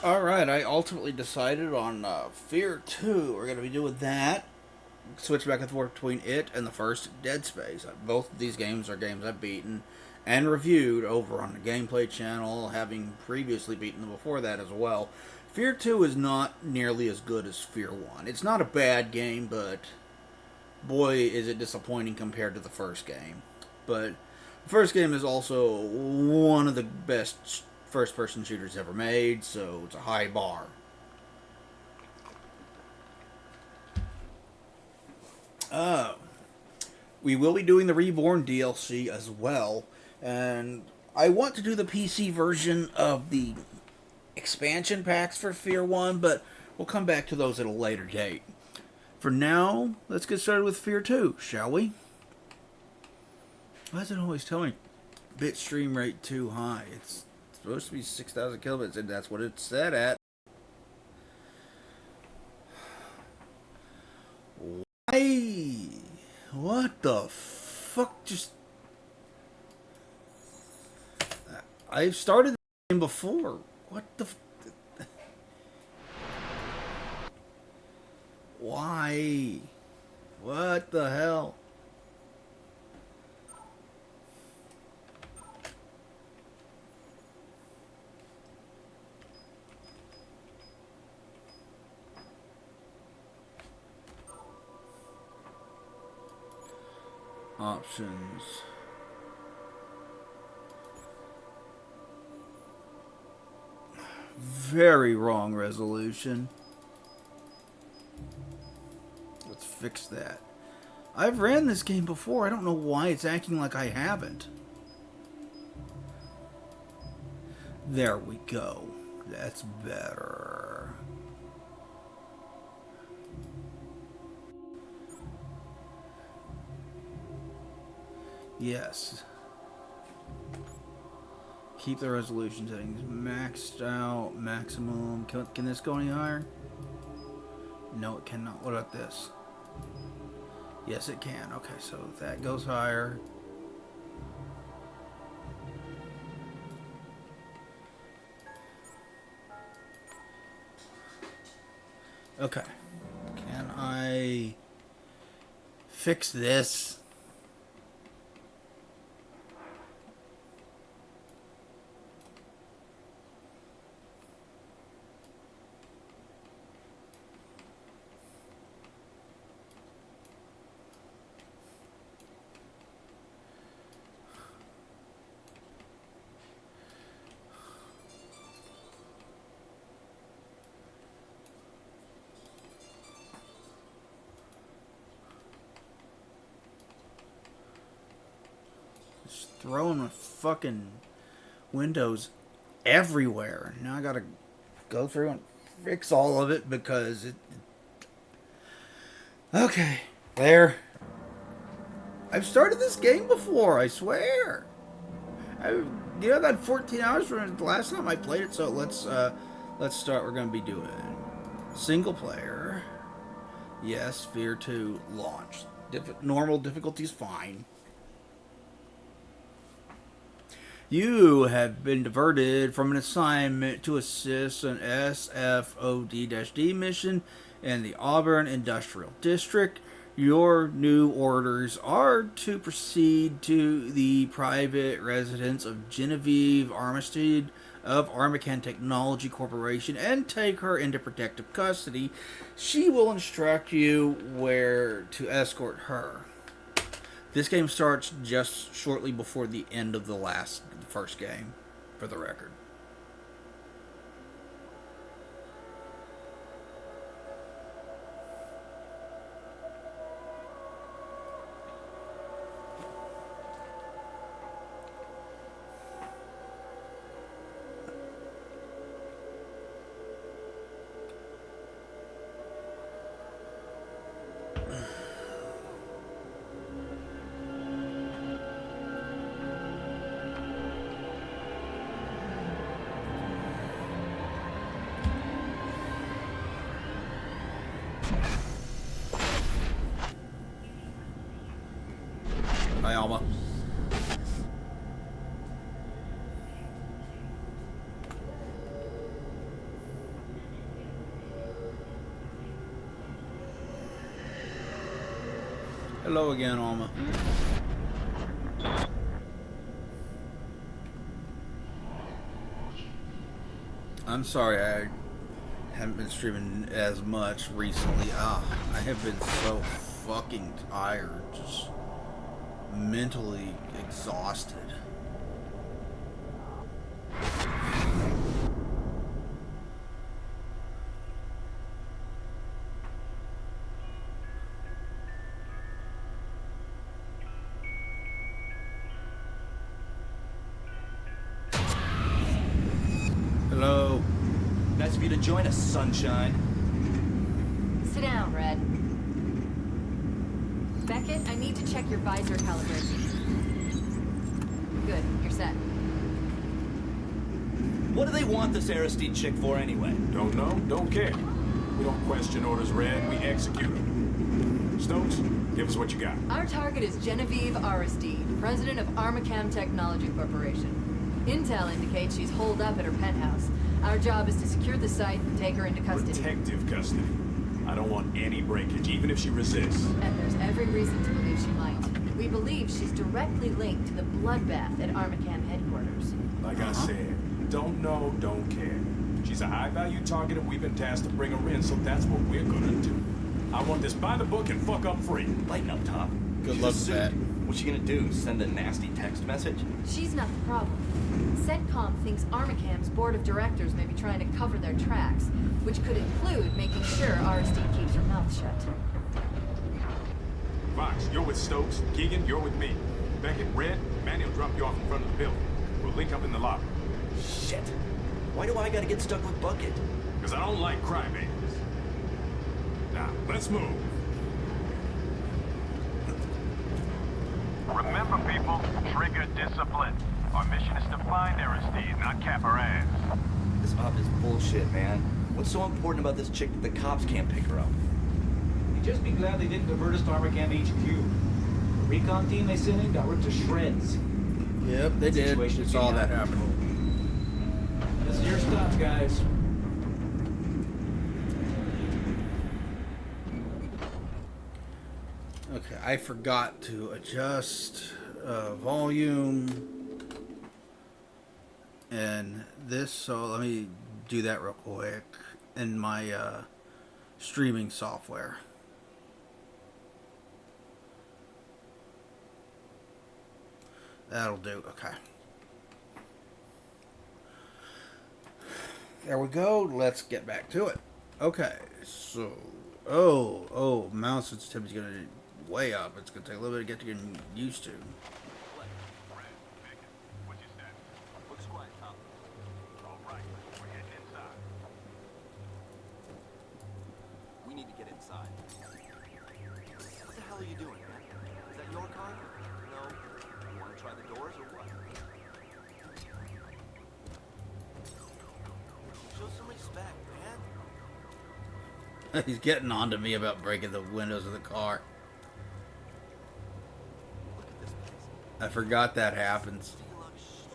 Alright, I ultimately decided on Fear 2. We're going to be doing that. Switch back and forth between it and the first Dead Space. Both of these games are games I've beaten and reviewed over on the Gameplay channel, having previously beaten them before that as well. Fear 2 is not nearly as good as Fear 1. It's not a bad game, but boy, is it disappointing compared to the first game. But the first game is also one of the best first person shooters ever made, so it's a high bar. Uh, we will be doing the Reborn DLC as well, and I want to do the PC version of the expansion packs for Fear 1, but we'll come back to those at a later date. For now, let's get started with Fear 2, shall we? Why does it always tell me bit stream rate too high? It's supposed to be 6,000 kilobits, and that's what it's set at. Why? What the fuck just... I've started the game before. What the... Why? What the hell? Options. Very wrong resolution. Let's fix that. I've ran this game before. I don't know why it's acting like I haven't. There we go. That's better. Yes. Keep the resolution settings maxed out, maximum. Can this go any higher? No, it cannot. What about this? Yes, it can. Okay, so that goes higher. Okay. Can I fix this? Just throwing my fucking windows everywhere. Now I gotta go through and fix all of it because it. Okay, there. I've started this game before, I swear. I got 14 hours from the last time I played it, so let's start. We're gonna be doing single player. Yes, Fear 2 launch. Normal difficulty's fine. You have been diverted from an assignment to assist an SFOD-D mission in the Auburn Industrial District. Your new orders are to proceed to the private residence of Genevieve Armistead of Armacan Technology Corporation and take her into protective custody. She will instruct you where to escort her. This game starts just shortly before the end of the first game, for the record. Hi, Alma. Hello again, Alma. I'm sorry I haven't been streaming as much recently. I have been so fucking tired. Just mentally exhausted. Hello. Nice of you to join us, sunshine. Sit down, Red. Beckett, I need to check your visor calibration. Good, you're set. What do they want this Aristide chick for anyway? Don't know, don't care. We don't question orders, Red. We execute them. Stokes, give us what you got. Our target is Genevieve Aristide, president of Armacam Technology Corporation. Intel indicates she's holed up at her penthouse. Our job is to secure the site and take her into custody. Protective custody. I don't want any breakage, even if she resists. And there's every reason to believe she might. We believe she's directly linked to the bloodbath at Armacam headquarters. Like I said, don't know, don't care. She's a high-value target and we've been tasked to bring her in, so that's what we're gonna do. I want this by the book and fuck up free. Lighten up, Top. Good She's luck a with suit. that. What's she gonna do? Send a nasty text message? She's not the problem. CENTCOM thinks Armacam's board of directors may be trying to cover their tracks, which could include making sure Aristide keeps her mouth shut. Fox, you're with Stokes. Keegan, you're with me. Beckett, Red, Manny will drop you off in front of the building. We'll link up in the lobby. Shit. Why do I gotta get stuck with Bucket? Because I don't like crybabies. Now, let's move. Remember, people, trigger discipline. Our mission is to find Aristide, not cap her ass. This op is bullshit, man. What's so important about this chick that the cops can't pick her up? You'd just be glad they didn't divert us to Armacam HQ. The recon team they sent in got ripped to shreds. Yep, they did. Situation is Saw getting that out of happen. This is your stuff, guys. Okay, I forgot to adjust volume and this, so let me do that real quick in my streaming software. That'll do. Okay. There we go. Let's get back to it. Okay, so mouse sensitivity is gonna way up. It's gonna take a little bit to get used to. Looks quiet, Tom. All right, we're heading inside. We need to get inside. What the hell are you doing, man? Is that your car? No. You wanna try the doors or what? Show some respect, man. He's getting on to me about breaking the windows of the car. Look at this place. I forgot that happens. Steal up shit.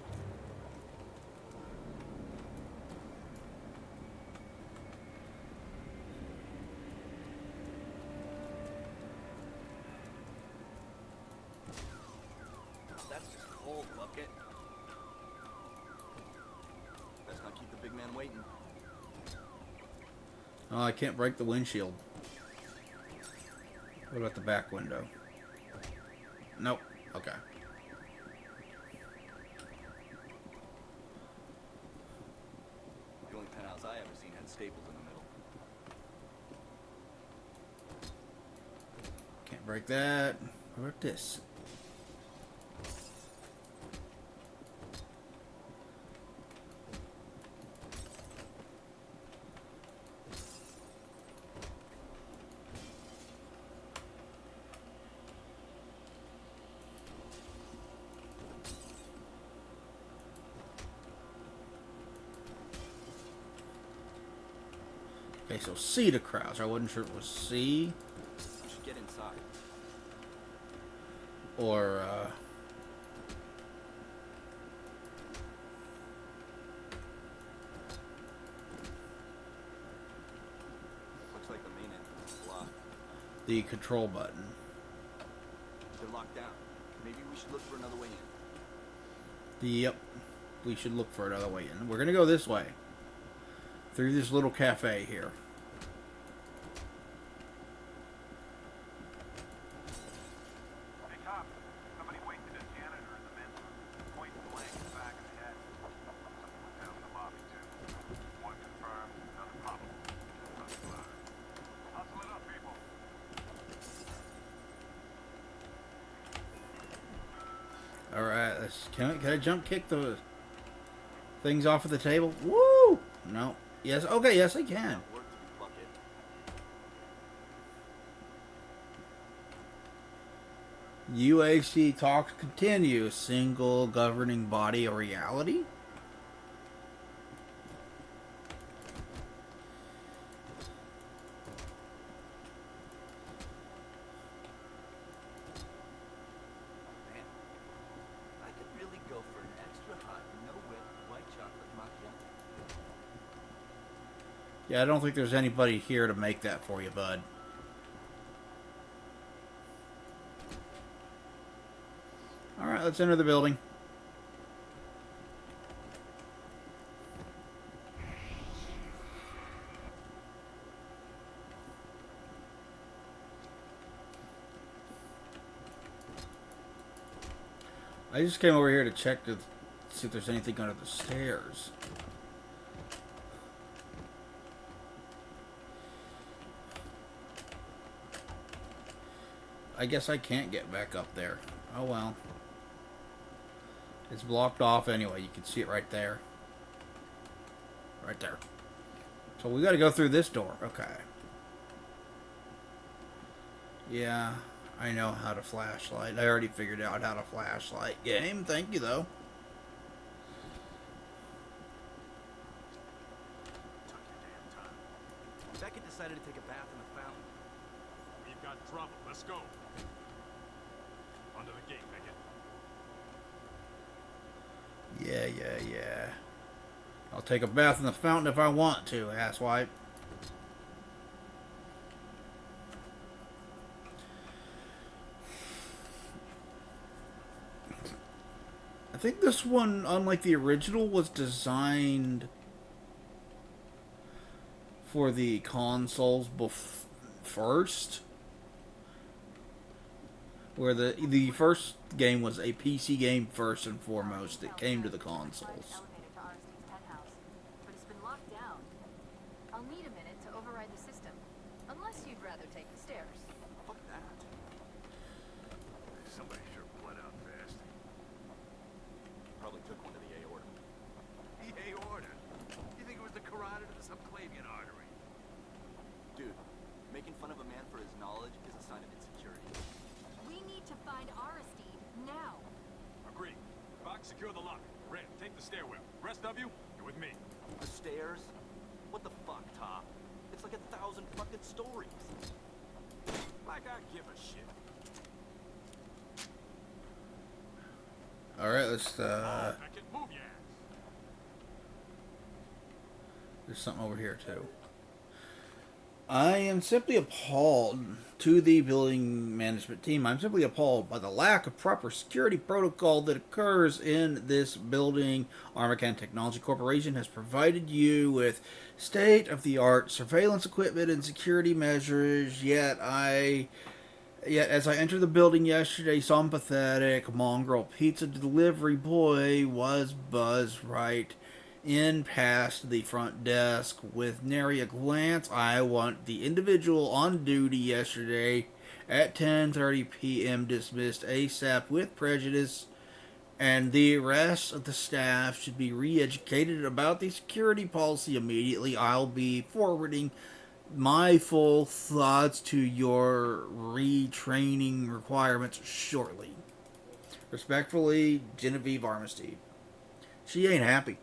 That's just cold, Bucket. Let's not keep the big man waiting. Oh, I can't break the windshield. What about the back window? Nope. Okay. The only penthouse I ever seen had staples in the middle. Can't break that. What about this? Okay, so C to crouch. I wasn't sure it was C We should get inside. or Looks like the main entrance is blocked. the control button. locked down. Maybe we should look for another way in. Yep. We should look for another way in. We're going to go this way. Through this little cafe here. Hey, Top. Somebody wasted a janitor in the men's room. Point blank in the back of the head. Something went down in the lobby, too. One confirmed, another probable. Nothing about it. Hustle it up, people. Alright, can I jump kick the things off of the table? Woo! No. Yes, okay, yes I can. Work to be bucket. UAC talks continue. Single governing body of reality? Man, I could really go for an extra hot, no whip, white chocolate macchiato. Yeah, I don't think there's anybody here to make that for you, bud. Alright, let's enter the building. I just came over here to check to see if there's anything under the stairs. I guess I can't get back up there. Oh well. It's blocked off anyway. You can see it right there. Right there. So we gotta go through this door. Okay. Yeah, I know how to flashlight. I already figured out how to flashlight game. Thank you, though. Took your damn time. Beckett decided to take a bath in the fountain. We've got trouble. Let's go. Under the gate, Beckett. Yeah. I'll take a bath in the fountain if I want to, asswipe. I think this one, unlike the original, was designed for the consoles first. Where the first game was a PC game first and foremost. It came to the consoles. Elevator to Aristid's penthouse, but it's been locked down. I'll need a minute to override the system, unless you'd rather take the stairs. Fuck that. Somebody sure bled out fast. Probably took one to the aorta. The aorta? You think it was the carotid or the subclavian artery? Dude, making fun of a man for his knowledge is a sign of insecurity. We need to find Aristide now. Agreed. Fox, secure the lock. Red, take the stairwell. Rest of you, you're with me. The stairs? What the fuck, Top? It's like 1,000 fucking stories. Like I give a shit. Alright, let's Beckett, move your ass. there's something over here too. I am simply appalled to the building management team. I'm simply appalled by the lack of proper security protocol that occurs in this building. Armacam Technology Corporation has provided you with state-of-the-art surveillance equipment and security measures, yet as I entered the building yesterday, some pathetic mongrel pizza delivery boy was buzzed right in past the front desk with nary a glance. I want the individual on duty yesterday at 10:30 p.m. dismissed ASAP with prejudice, and the rest of the staff should be re-educated about the security policy immediately. I'll be forwarding my full thoughts to your retraining requirements shortly. Respectfully, Genevieve Armistead. She ain't happy.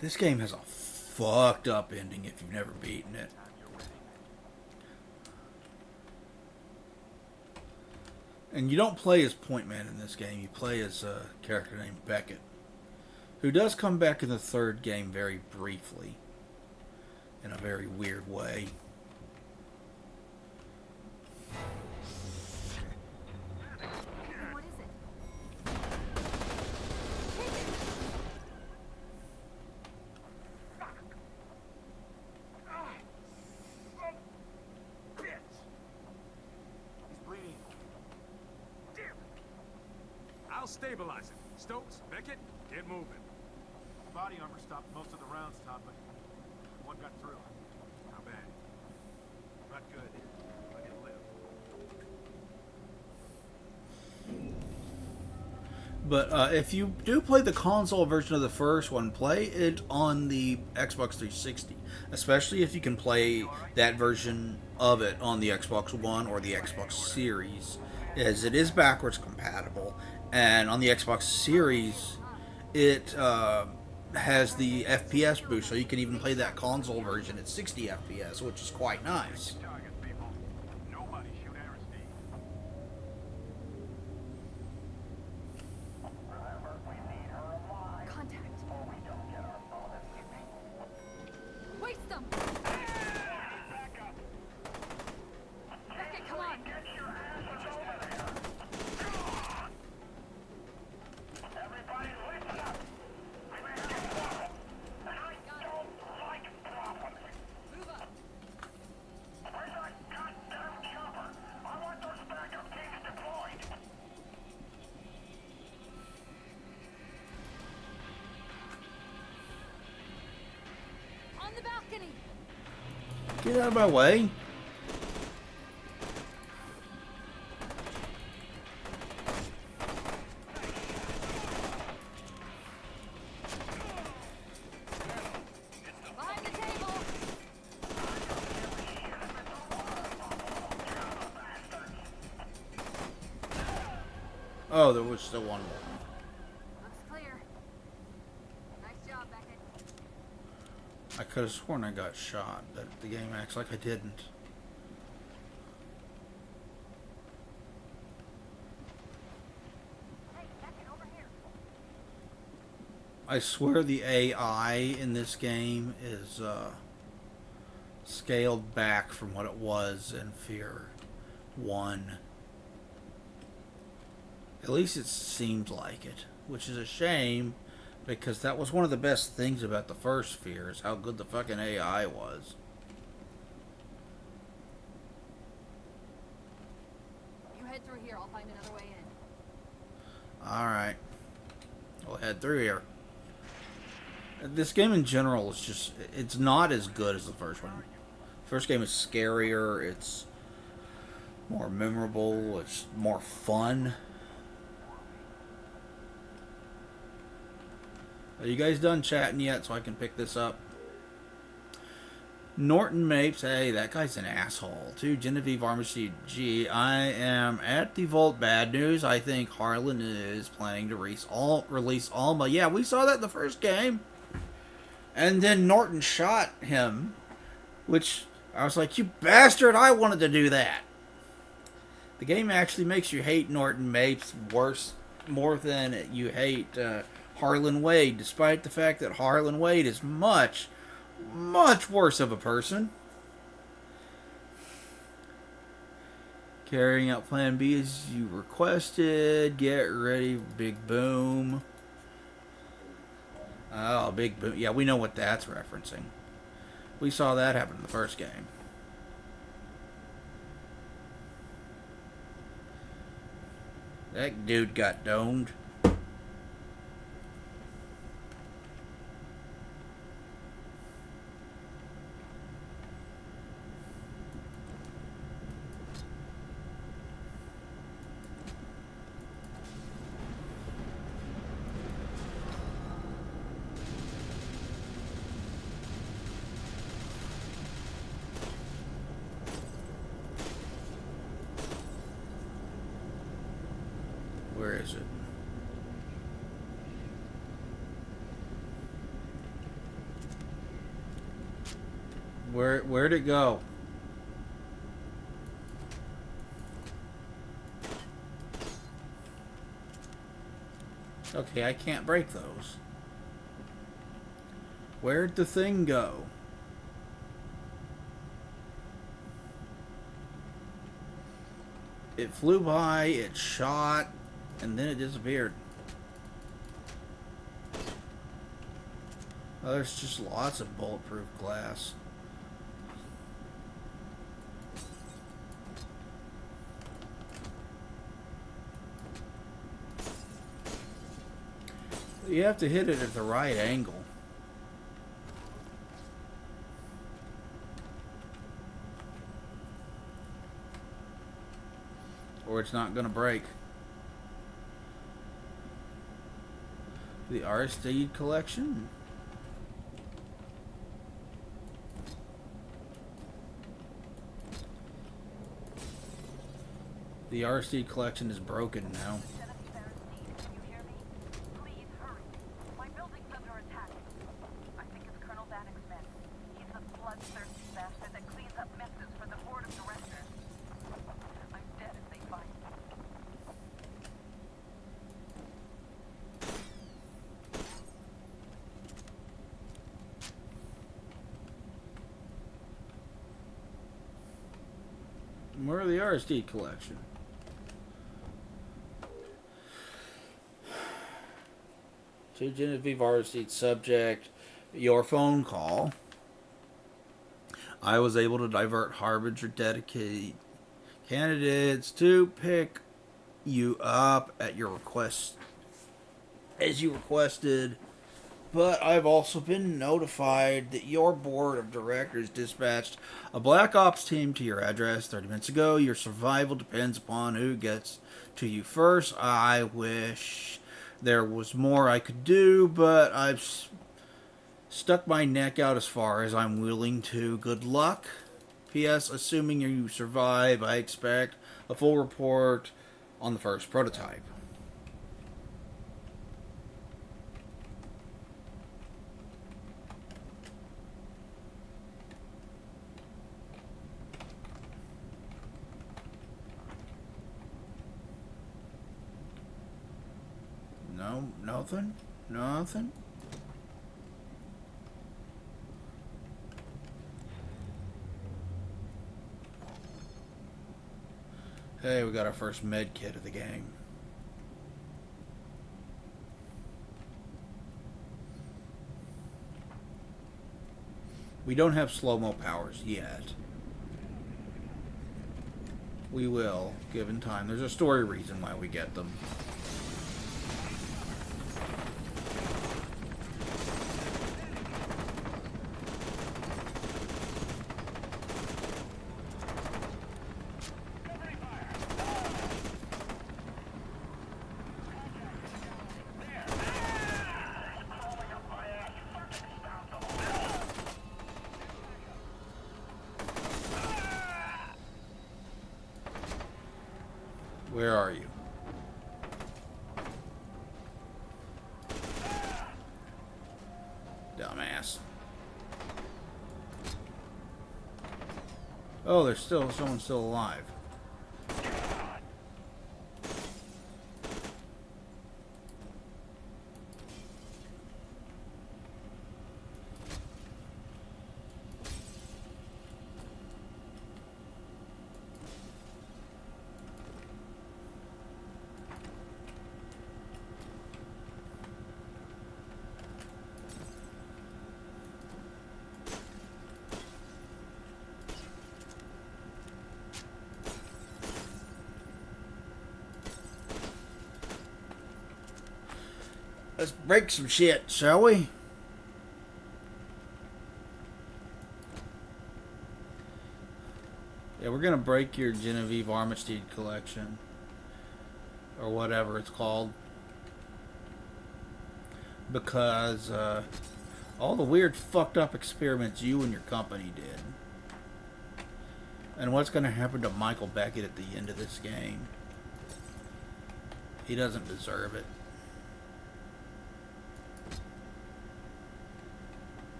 This game has a fucked up ending if you've never beaten it. And you don't play as Point Man in this game. You play as a character named Beckett, who does come back in the third game very briefly, in a very weird way. I'll stabilize it. Stokes, Beckett, get moving. Body armor stopped most of the rounds, Tom, but one got through. How bad? Not good. But he'll live. But if you do play the console version of the first one, play it on the Xbox 360. Especially if you can play that version of it on the Xbox One or the Xbox Series, as it is backwards compatible. And on the Xbox Series, it has the FPS boost, so you can even play that console version at 60 FPS, which is quite nice. Target, people. Nobody shoot Aristide. Contact. Waste them! Beckett, come on! Move up! On the balcony! Get out of my way. Behind the table! Oh, there was still one more. Looks clear. Nice job, Beckett. I could have sworn I got shot, but the game acts like I didn't. Hey, Beckett, over here. I swear the AI in this game is scaled back from what it was in Fear 1. At least it seemed like it, which is a shame, because that was one of the best things about the first Fear, is how good the fucking AI was. You head through here, I'll find another way in. Alright. We'll head through here. This game in general is just, it's not as good as the first one. First game is scarier, it's more memorable, it's more fun. Are you guys done chatting yet so I can pick this up? Norton Mapes, hey, that guy's an asshole. To Genevieve Armistead, gee, I am at the Vault. Bad news, I think Harlan is planning to release Alma. Yeah, we saw that in the first game. And then Norton shot him, which I was like, you bastard, I wanted to do that. The game actually makes you hate Norton Mapes more than you hate Harlan Wade, despite the fact that Harlan Wade is much, much worse of a person. Carrying out Plan B as you requested. Get ready, Big Boom. Oh, Big Boom. Yeah, we know what that's referencing. We saw that happen in the first game. That dude got domed. Where is it? Where'd it go? Okay, I can't break those. Where'd the thing go? It flew by, it shot, and then it disappeared. Oh, there's just lots of bulletproof glass. You have to hit it at the right angle. Or it's not going to break. The Aristide collection. The Aristide collection is broken now. You hear me? Please hurry. My building's under attack. I think it's Colonel Bannock's men. He's the bloodthirsty bastard that cleans up messes for the board of directors. I'm dead if they find me. Where are the Aristide collection? To Genevieve Aristide, subject, your phone call. I was able to divert Harbinger dedicated candidates to pick you up at your request, as you requested. But I've also been notified that your board of directors dispatched a Black Ops team to your address 30 minutes ago. Your survival depends upon who gets to you first. I wish there was more I could do, but I've stuck my neck out as far as I'm willing to. Good luck. P.S. Assuming you survive, I expect a full report on the first prototype. No, nothing? Nothing? Hey, we got our first med kit of the game. We don't have slow-mo powers yet. We will, given time. There's a story reason why we get them. Where are you? Dumbass. Oh, there's still someone still alive. Let's break some shit, shall we? Yeah, we're gonna break your Genevieve Aristide collection. Or whatever it's called. Because, all the weird fucked up experiments you and your company did. And what's gonna happen to Michael Beckett at the end of this game? He doesn't deserve it.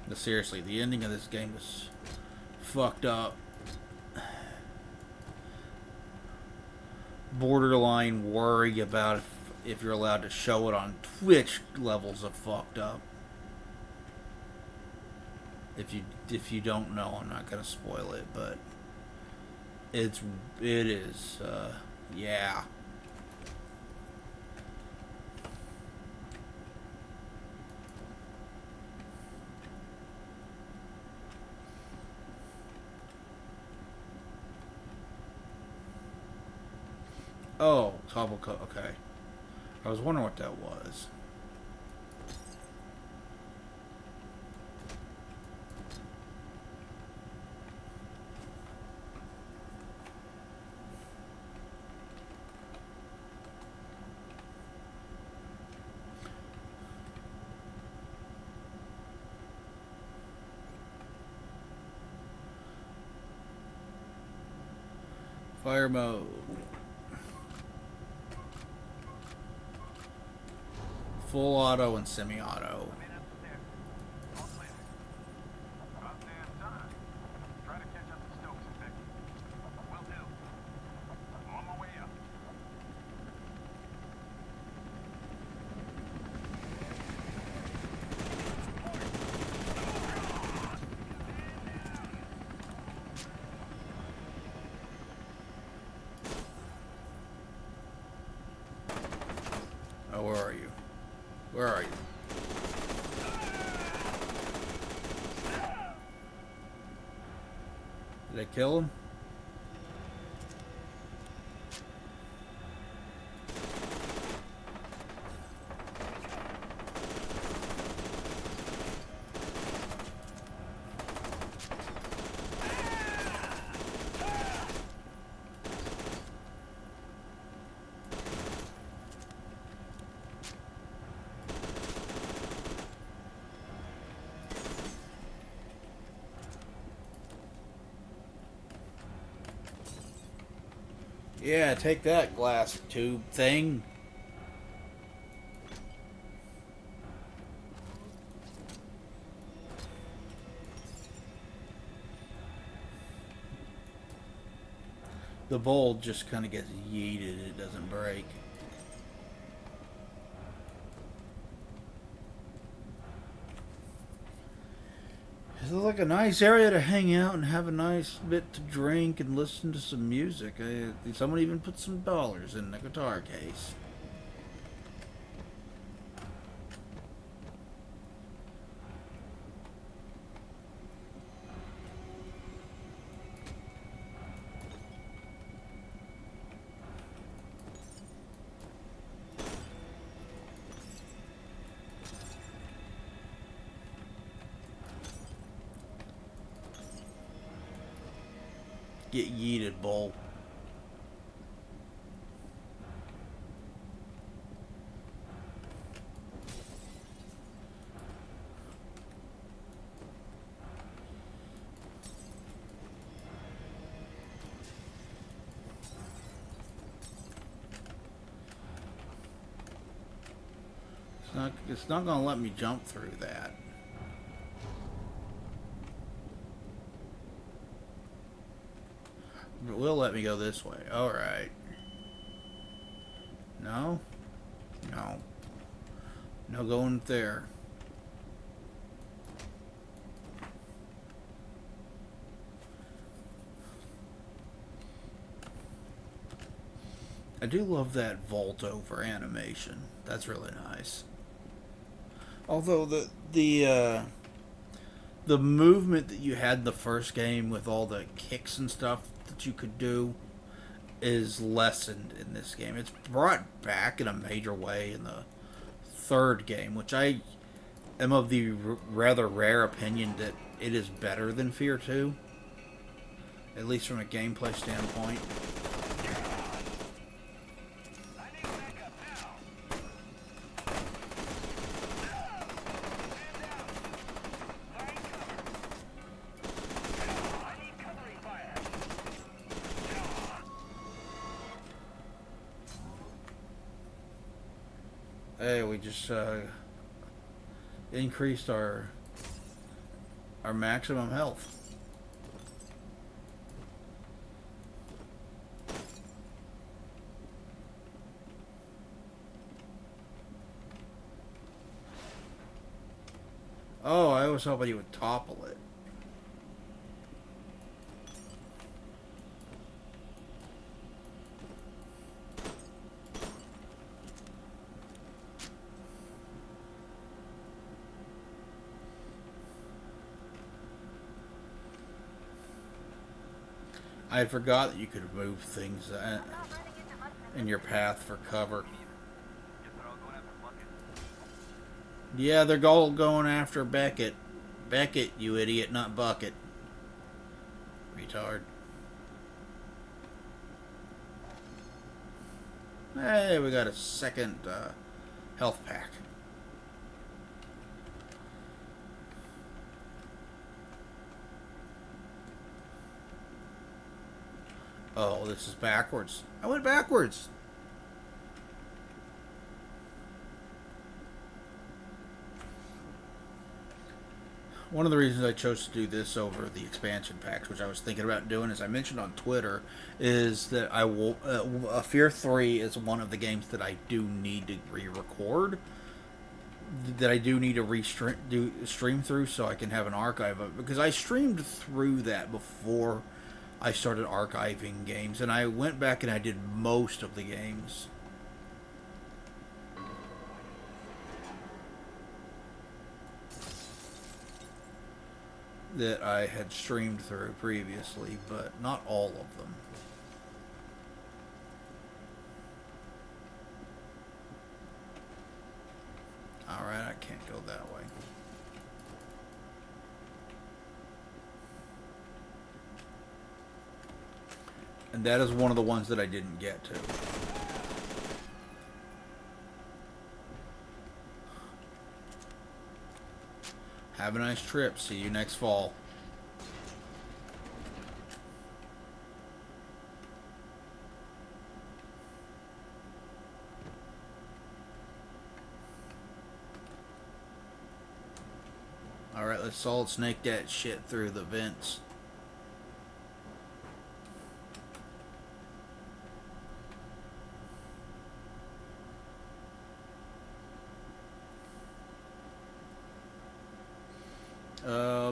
But seriously, the ending of this game is fucked up. Borderline worry about if you're allowed to show it on Twitch levels of fucked up. If you don't know, I'm not gonna spoil it, but it is yeah. Oh, Tobble Co. Okay. I was wondering what that was. Fire mode. Full auto and semi-auto. Come in upstairs. All clear. About damn time. Try to catch up to Stokes and Becky. Will do. I'm on my way up. Oh, where are you? Where are you? Did I kill him? Yeah, take that glass tube thing. The bowl just kind of gets yeeted, it doesn't break. It looks like a nice area to hang out and have a nice bit to drink and listen to some music. Someone even put some dollars in the guitar case. Get yeeted, bull. It's not gonna let me jump through that. It will let me go this way. Alright. No? No. No going there. I do love that vault over animation. That's really nice. Although the movement that you had in the first game with all the kicks and stuff that you could do is lessened in this game. It's brought back in a major way in the third game, which I am of the rather rare opinion that it is better than Fear 2, at least from a gameplay standpoint. Hey, we just increased our maximum health. Oh, I was hoping he would topple it. I forgot that you could move things. I'm not running into much in in your path for cover. Guess they're all going after Bucket. Yeah, they're all going after Beckett. Beckett, you idiot, not Bucket. Retard. Hey, we got a second health pack. Oh, this is backwards. I went backwards. One of the reasons I chose to do this over the expansion packs, which I was thinking about doing, as I mentioned on Twitter, is that I will. Fear 3 is one of the games that I do need to re-record, that I do need to stream through, so I can have an archive of it, because I streamed through that before I started archiving games, and I went back and I did most of the games. That I had streamed through previously, but not all of them. Alright, I can't go that way. And that is one of the ones that I didn't get to. Have a nice trip. See you next fall. Alright, let's solid snake that shit through the vents.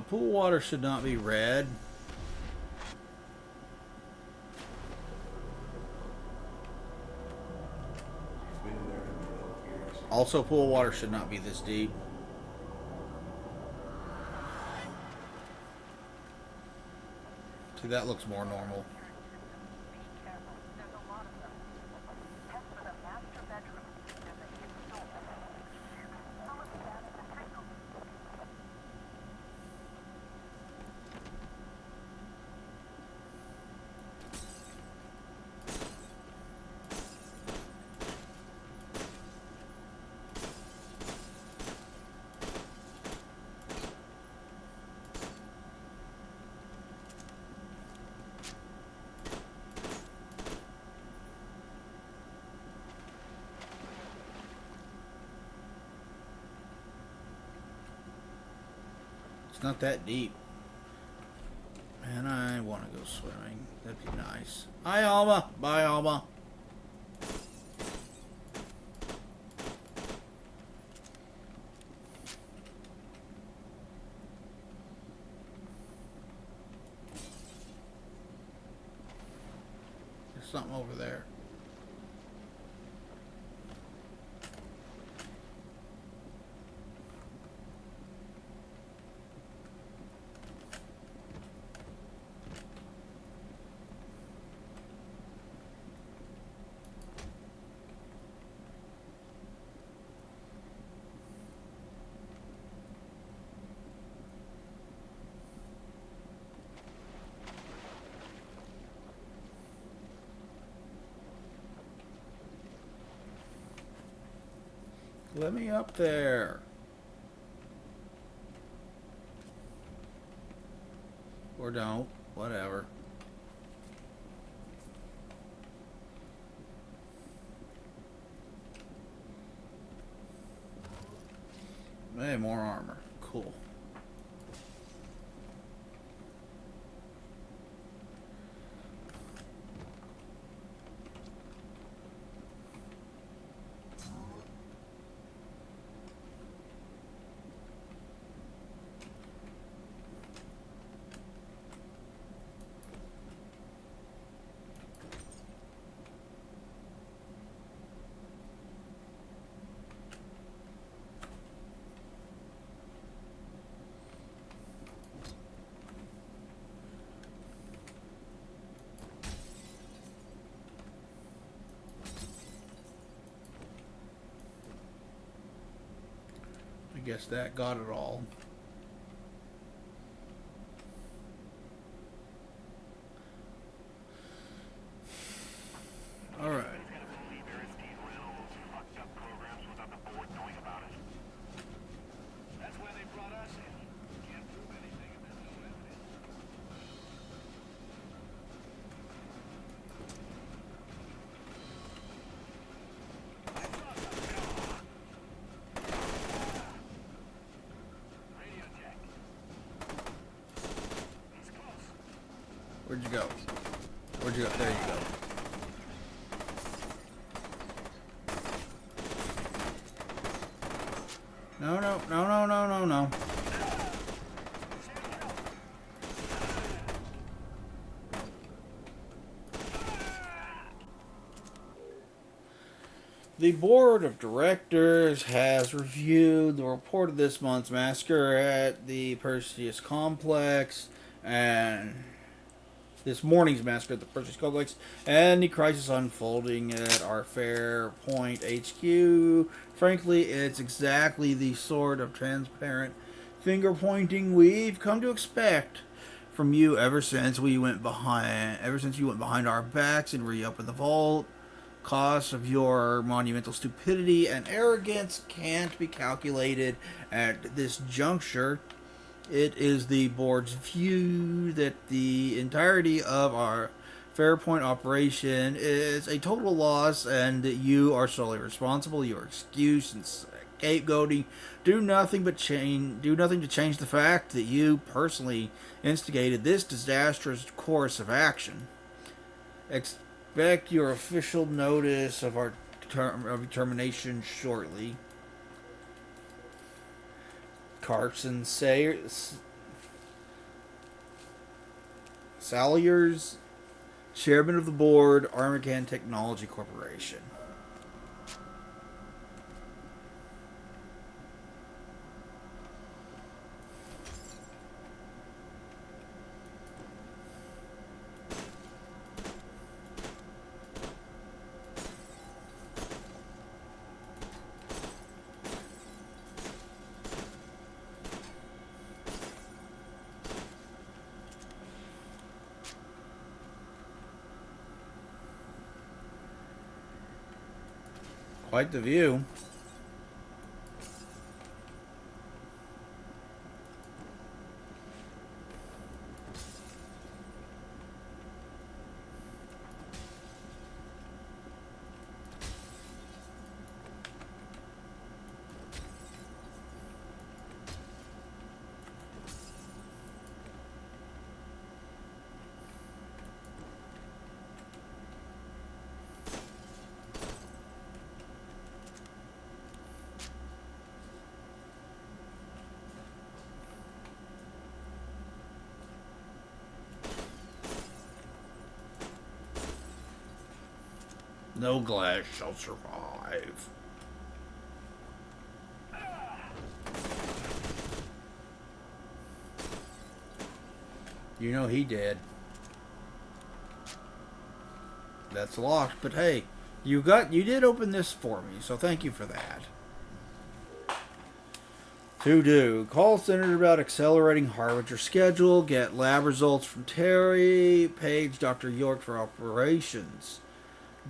Pool water should not be red. Also, pool water should not be this deep. See, that looks more normal. Be careful. There's a lot of them. Head for the master bedroom. There's a hidden door. Some of the damage is signal. It's not that deep. And I want to go swimming. That'd be nice. Hi, Alma. Bye, Alma. There's something over there. Let me up there. Or don't. Whatever. Hey, more armor. Cool. guess that got it all. All right. That's why they brought us in. Can't prove anything if there's no evidence. Radio check. He's close. Where'd you go? Where'd you go? There you go. No, no, no, no, no, no, no. The board of directors has reviewed the report of this month's massacre at the Perseus Complex and this morning's massacre at the Perseus Complex and the crisis unfolding at our Fairpoint HQ. Frankly, it's exactly the sort of transparent finger pointing we've come to expect from you ever since you went behind our backs and re-opened the vault. Cost of your monumental stupidity and arrogance can't be calculated at this juncture. It is the board's view that the entirety of our Fairpoint operation is a total loss and that you are solely responsible. Your excuse and scapegoating do nothing to change the fact that you personally instigated this disastrous course of action. Expect your official notice of our termination shortly. Carson Salyers, Chairman of the Board, Armacan Technology Corporation. Quite the view. No glass shall survive. You know he did. That's locked, but hey, you did open this for me, so thank you for that. To do. Call centered about accelerating Harbinger schedule. Get lab results from Terry. Page Dr. York for operations.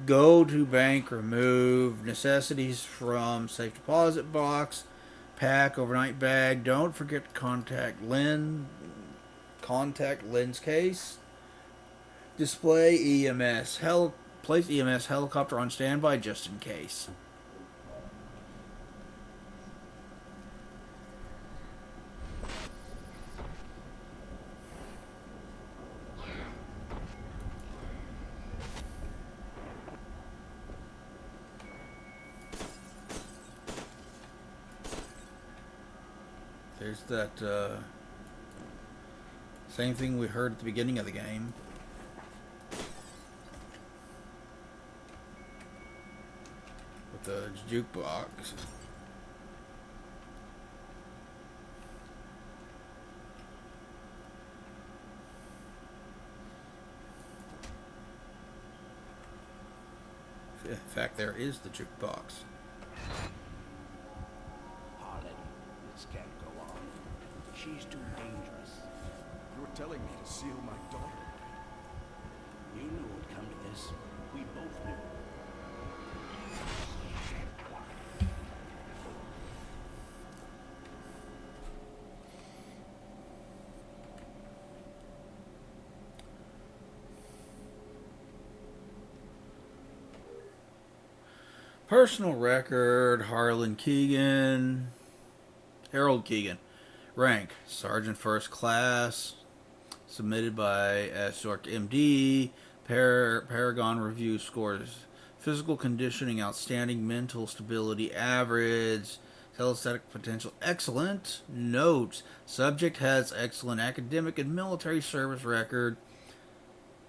Go to bank, remove necessities from safe deposit box, pack overnight bag. Don't forget to contact Lynn's case. Display EMS. Place EMS helicopter on standby just in case. There's that same thing we heard at the beginning of the game. With the jukebox. In fact, there is the jukebox. Harlan, She's too dangerous. You're telling me to seal my daughter? You knew it would come to this. We both knew. Personal record, Harlan Keegan. Harold Keegan. Rank, Sergeant First Class. Submitted by S. York MD. Paragon Review scores. Physical conditioning, outstanding. Mental stability, average. Telesthetic potential, excellent. Notes, subject has excellent academic and military service record.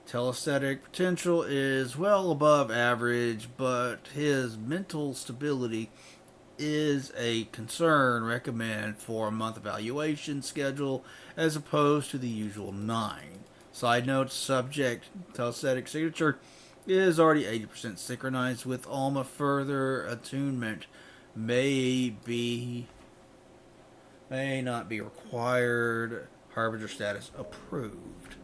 Telesthetic potential is well above average, but his mental stability is a concern. Recommend 4-month evaluation schedule as opposed to the usual 9. Side note, subject telesthetic signature is already 80% synchronized with Alma. Further attunement may not be required. Harbinger status approved.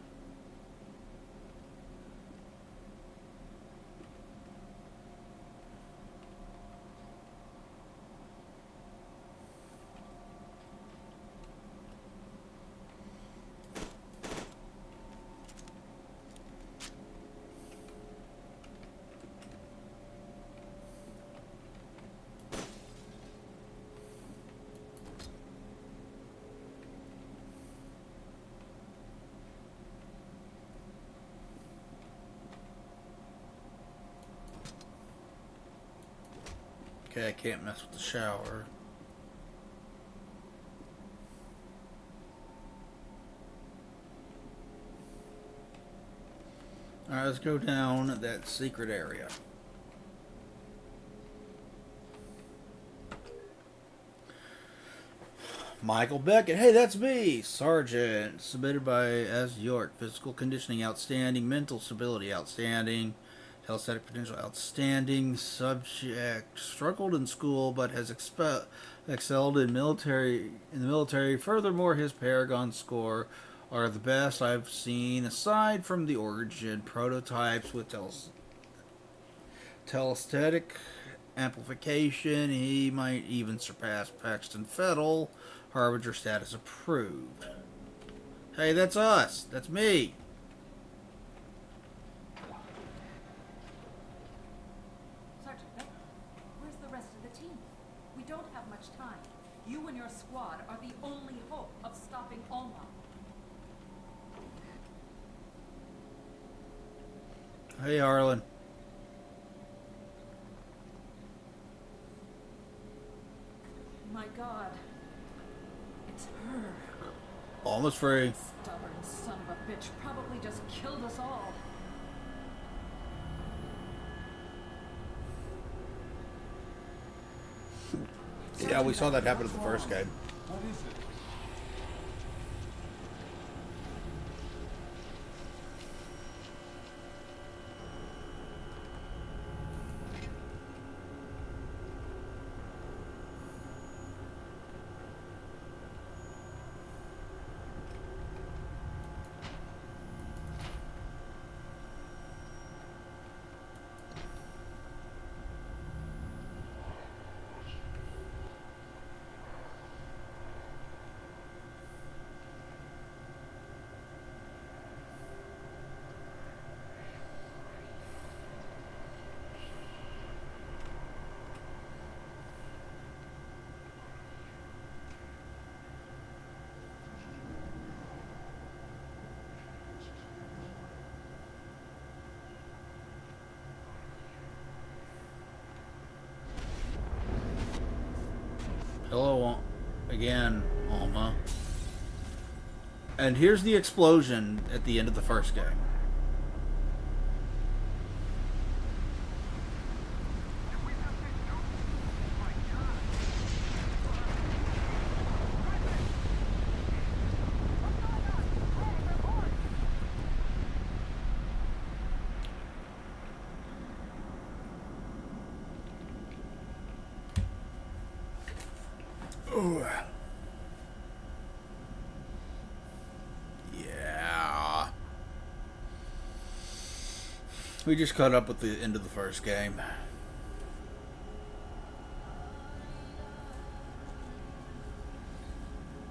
Okay, I can't mess with the shower. Alright, let's go down that secret area. Michael Beckett. Hey, that's me. Sergeant. Submitted by S. York. Physical conditioning, outstanding. Mental stability, outstanding. Telesthetic potential, outstanding. Subject struggled in school but has excelled in the military. Furthermore, his Paragon score are the best I've seen aside from the Origin prototypes with telesthetic amplification. He might even surpass Paxton Fettel. Harbinger status approved. Hey, that's us. That's me. Sergeant Beck, where's the rest of the team? We don't have much time. You and your squad are the only hope of stopping Alma. Hey, Harlan. My God. It's her. Almost free. Stubborn son of a bitch probably just killed us all. Yeah, we saw that happen in the first game. What is it? Hello again, Alma. And here's the explosion at the end of the first game. We just caught up with the end of the first game.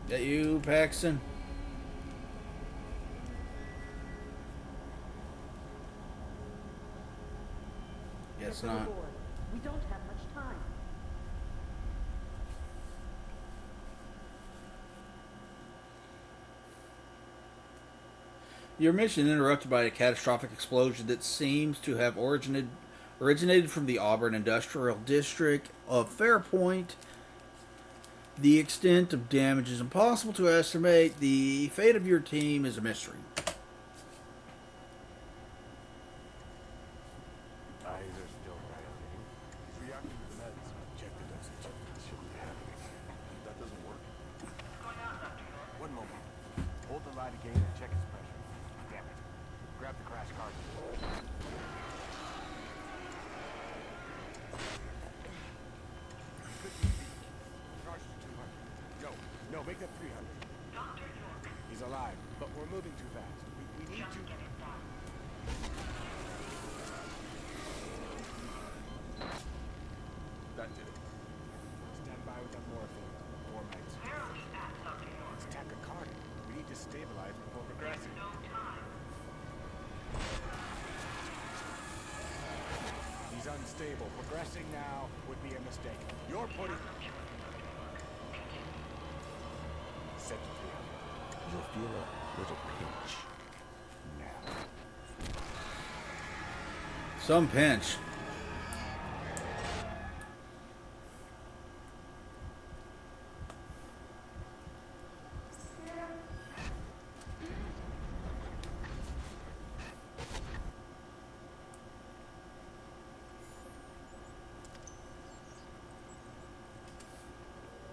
That you, Paxton? Yes, Get not. aboard. We don't have much time. Your mission interrupted by a catastrophic explosion that seems to have originated from the Auburn Industrial District of Fairpoint. The extent of damage is impossible to estimate. The fate of your team is a mystery. Eyes are still dilating. He's reacting to the meds. Check the dosage. This shouldn't be happening. That doesn't work. One moment. Hold the light again and check his pressure. Damn it. Grab the crash card. Charge to 200. No, make that 300. He's alive, but we're moving too fast. We need to... That did it. Stand by with that morphine. 4 mags. It's tachycardia. We need to stabilize before progressing. He's unstable. Progressing now would be a mistake. You're putting... Set to 300. You'll feel a little pinch. Now. Some pinch.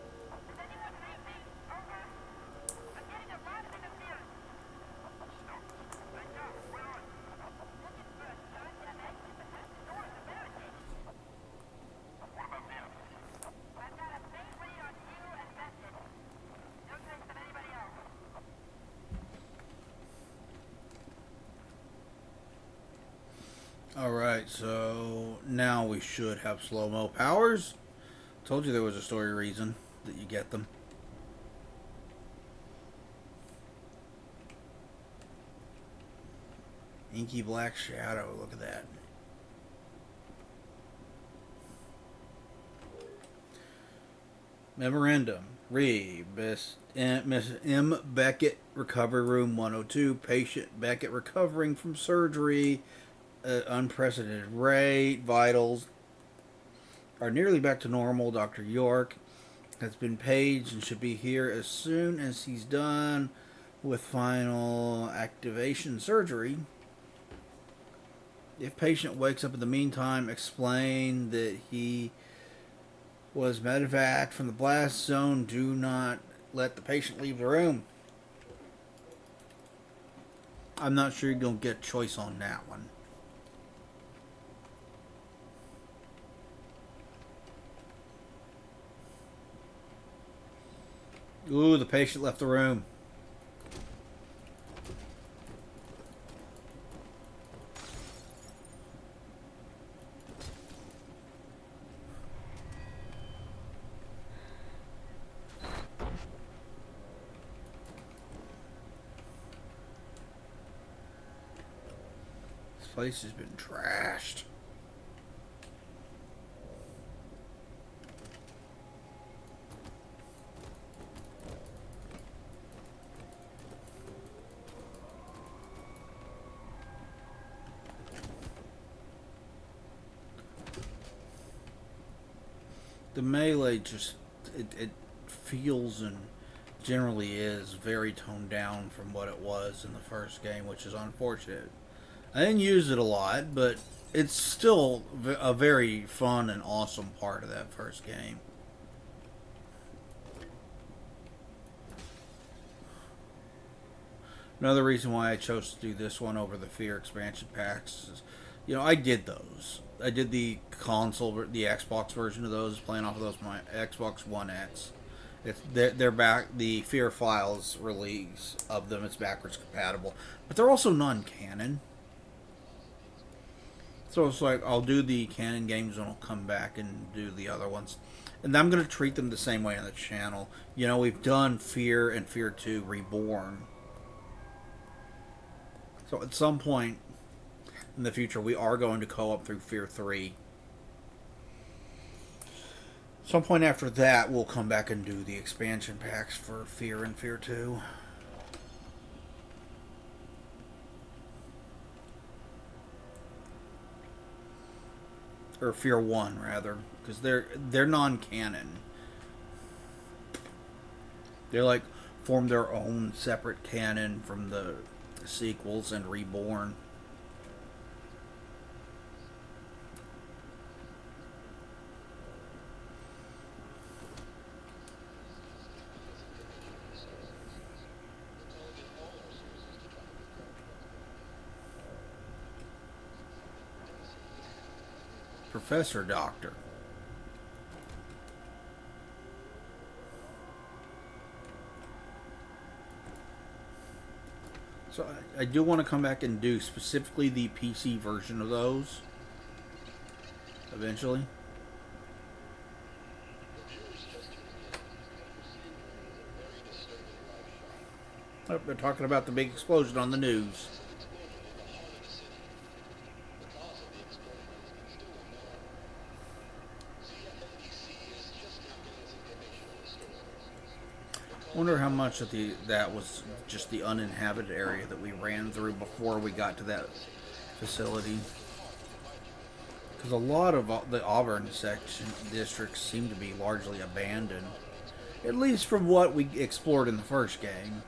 Is anyone reading me? Over. I'm getting a lot of interference. Wake up. We're on. Looking for a sign that exit, but the door is barricaded. What about them? I've got a main read on you and Benson. No trace of anybody else. Alright, so now we should have slow-mo powers. Told you there was a story reason that you get them. Inky black shadow, look at that. Memorandum. Miss M. Beckett, Recovery Room 102. Patient Beckett recovering from surgery. Unprecedented rate. Vitals are nearly back to normal. Dr. York has been paged and should be here as soon as he's done with final activation surgery. If patient wakes up in the meantime, explain that he was medevaced from the blast zone. Do not let the patient leave the room. I'm not sure you're going to get a choice on that one. Ooh, the patient left the room. This place has been trashed. The melee just it feels and generally is very toned down from what it was in the first game, which is unfortunate. I didn't use it a lot, but it's still a very fun and awesome part of that first game. Another reason why I chose to do this one over the Fear expansion packs is, you know, I did those. I did the console, the Xbox version of those, playing off of those my Xbox One X. They're back. The Fear Files release of them, it's backwards compatible, but they're also non-canon. So it's like I'll do the canon games and I'll come back and do the other ones. And I'm going to treat them the same way on the channel. You know, we've done Fear and Fear 2 Reborn. So at some point in the future, we are going to co-op through Fear 3. Some point after that, we'll come back and do the expansion packs for Fear and Fear 2. Or Fear 1, rather. Because they're non-canon. They're like, form their own separate canon from the sequels and Reborn. Professor Doctor. So I do want to come back and do specifically the PC version of those eventually. Oh, they're talking about the big explosion on the news. Wonder how much of that was just the uninhabited area that we ran through before we got to that facility. Because a lot of the Auburn section districts seem to be largely abandoned, at least from what we explored in the first game.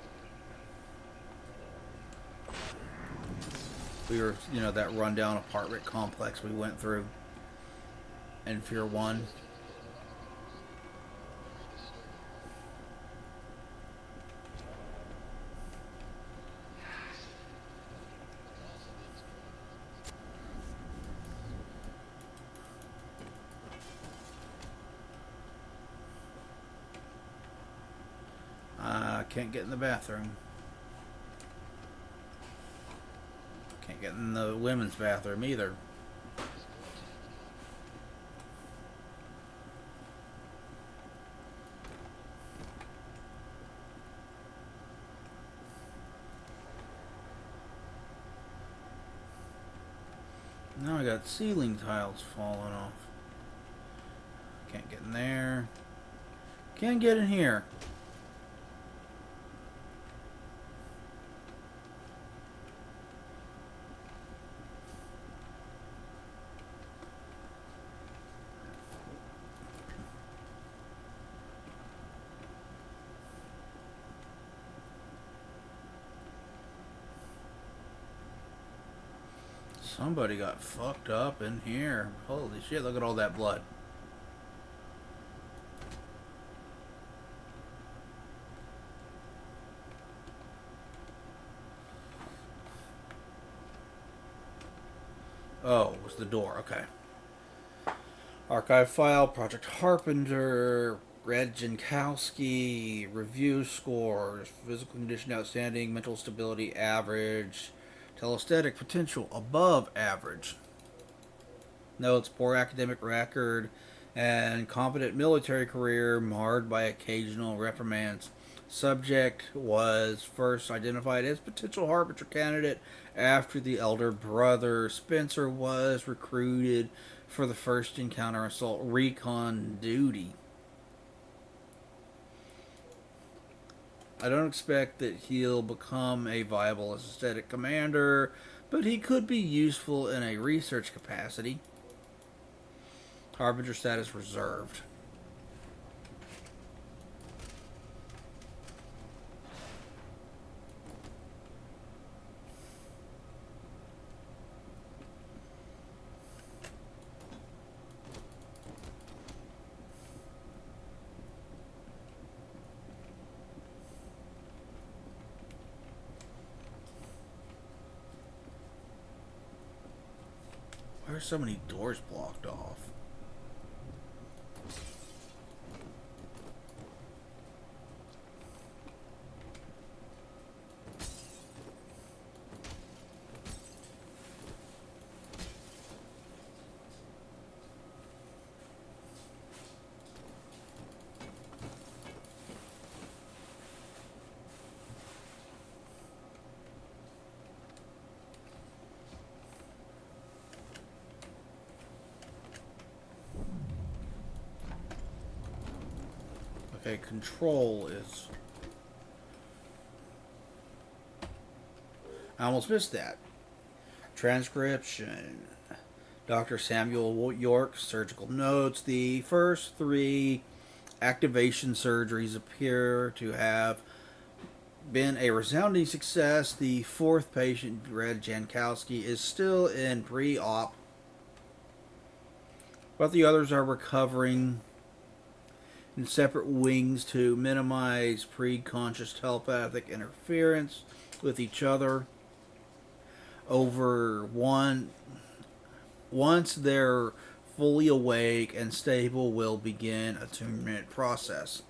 We were, you know, that rundown apartment complex we went through in Fear 1. Can't get in the bathroom. Can't get in the women's bathroom either. Now I got ceiling tiles falling off. Can't get in there. Can't get in here. Somebody got fucked up in here. Holy shit, look at all that blood. Oh, it was the door, okay. Archive file, Project Harbinger, Red Jankowski, review scores, physical condition outstanding, mental stability average, telesthetic potential above average. Notes, poor academic record, and competent military career marred by occasional reprimands. Subject was first identified as potential Harbinger candidate after the elder brother Spencer was recruited for the first encounter assault recon duty. I don't expect that he'll become a viable aesthetic commander, but he could be useful in a research capacity. Harbinger status reserved. Why are so many doors blocked off? my control is. I almost missed that. Transcription. Dr. Samuel York, surgical notes. The first 3 activation surgeries appear to have been a resounding success. The 4th patient, Red Jankowski, is still in pre-op, but the others are recovering in separate wings to minimize pre-conscious telepathic interference with each other. Once they're fully awake and stable, will begin attunement process.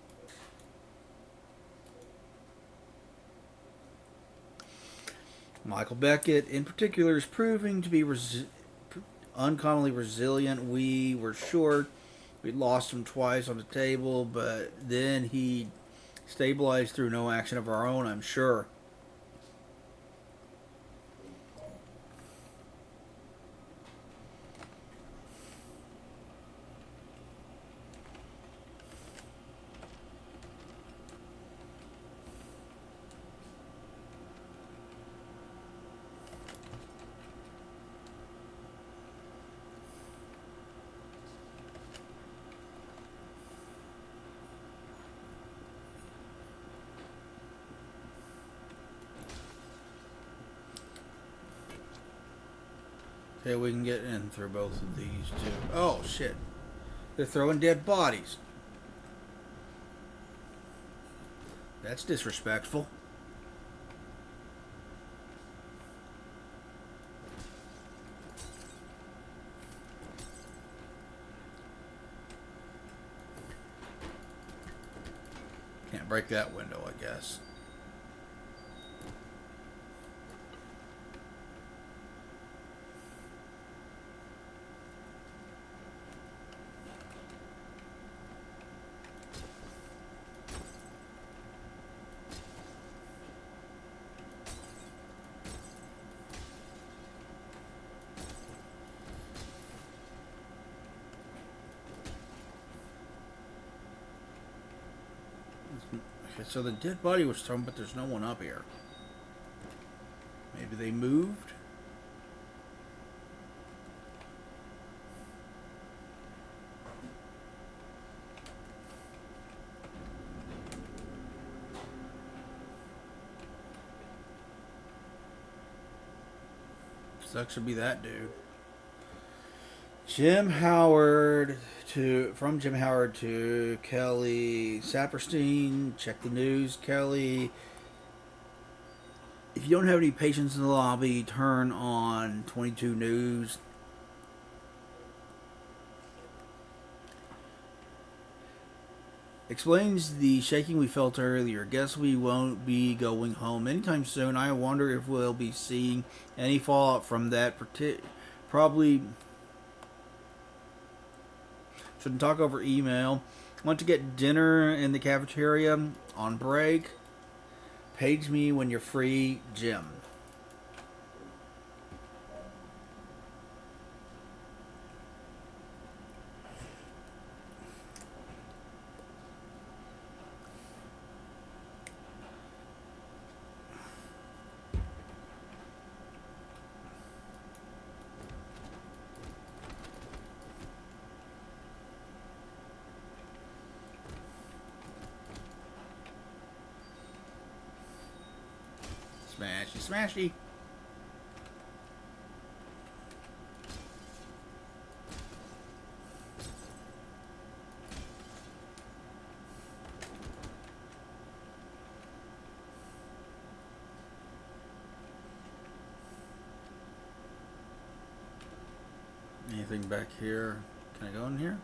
Michael Beckett, in particular, is proving to be uncommonly resilient. We were sure we lost him twice on the table, but then he stabilized through no action of our own, I'm sure. Okay, we can get in through both of these two. Oh, shit. They're throwing dead bodies. That's disrespectful. Can't break that window, I guess. Okay, so the dead body was thrown, but there's no one up here. Maybe they moved? That should be that dude. Jim Howard from Jim Howard to Kelly Saperstein. Check the news, Kelly. If you don't have any patients in the lobby, turn on 22 News. Explains the shaking we felt earlier. Guess we won't be going home anytime soon. I wonder if we'll be seeing any fallout from that. Probably shouldn't talk over email. Want to get dinner in the cafeteria on break? Page me when you're free, Jim. Smashy, smashy. Anything back here? Can I go in here?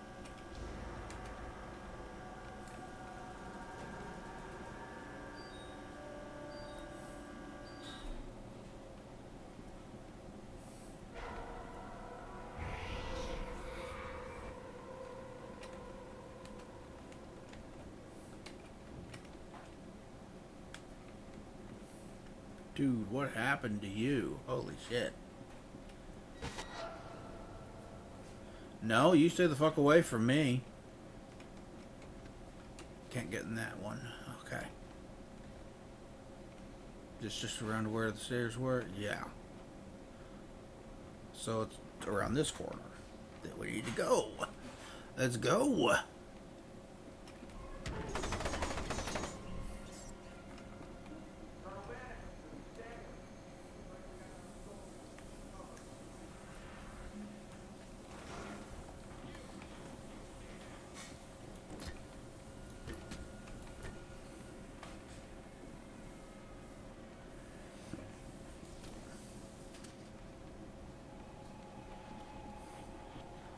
Dude, what happened to you? Holy shit. No, you stay the fuck away from me. Can't get in that one. Okay. Just around where the stairs were? Yeah. So it's around this corner that we need to go. Let's go.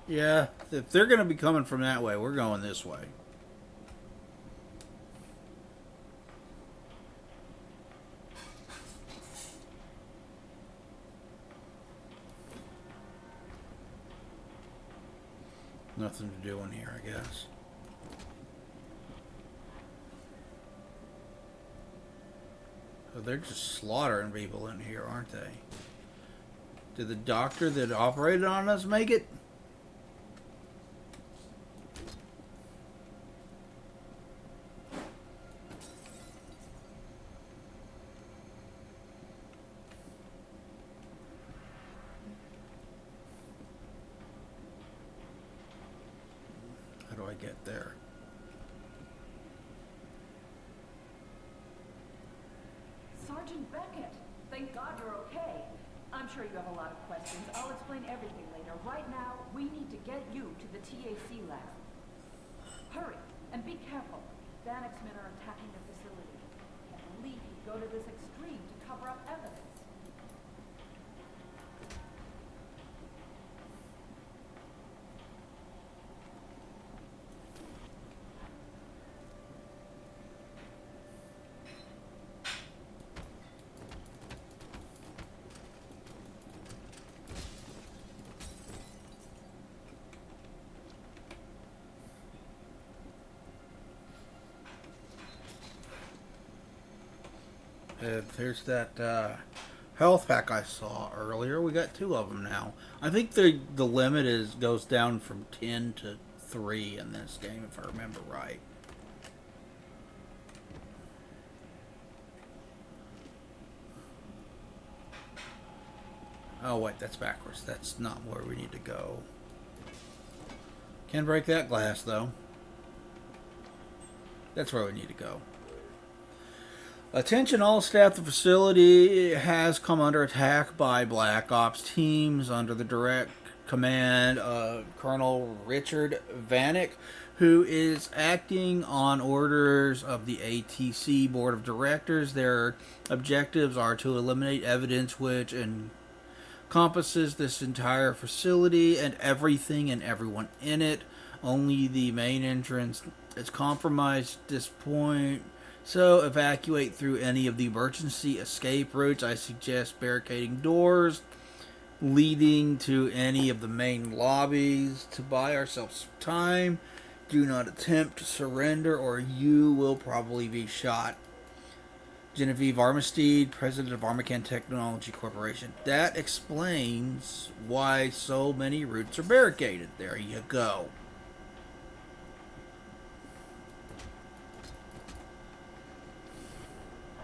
Yeah, if they're going to be coming from that way, we're going this way. Nothing to do in here, I guess. Oh, they're just slaughtering people in here, aren't they? Did the doctor that operated on us make it? How do I get there? Sergeant Beckett, thank God you're okay. I'm sure you have a lot of questions. I'll explain everything later. Right now, we need to get you to the TAC lab. Hurry, and be careful. Vanek's men are attacking the facility. Can't believe he'd go to this extreme to cover up evidence. There's that health pack I saw earlier. We got 2 of them now. I think the limit goes down from 10 to 3 in this game, if I remember right. Oh wait, that's backwards. That's not where we need to go. Can break that glass though. That's where we need to go. Attention all staff, the facility has come under attack by Black Ops teams under the direct command of Colonel Richard Vanek, who is acting on orders of the ATC Board of Directors. Their objectives are to eliminate evidence which encompasses this entire facility and everything and everyone in it. Only the main entrance is compromised at this point. So evacuate through any of the emergency escape routes. I suggest barricading doors leading to any of the main lobbies to buy ourselves time. Do not attempt to surrender or you will probably be shot. Genevieve Armistead, President of Armacan Technology Corporation. That explains why so many routes are barricaded. There you go.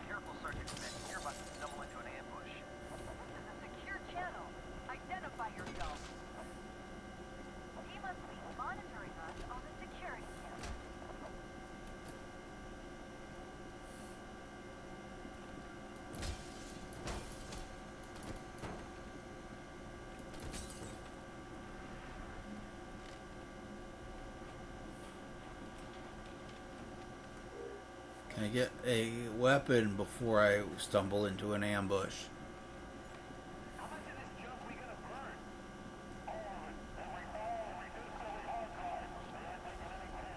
Careful, Sergeant Smith. You're about to stumble into an ambush. This is a secure channel. Identify yourself. He must be monitoring us on the security camera. Can I get a weapon before I stumble into an ambush? How much of this junk we gonna burn? All of it. And we all reduce the archive. They ain't making any sense.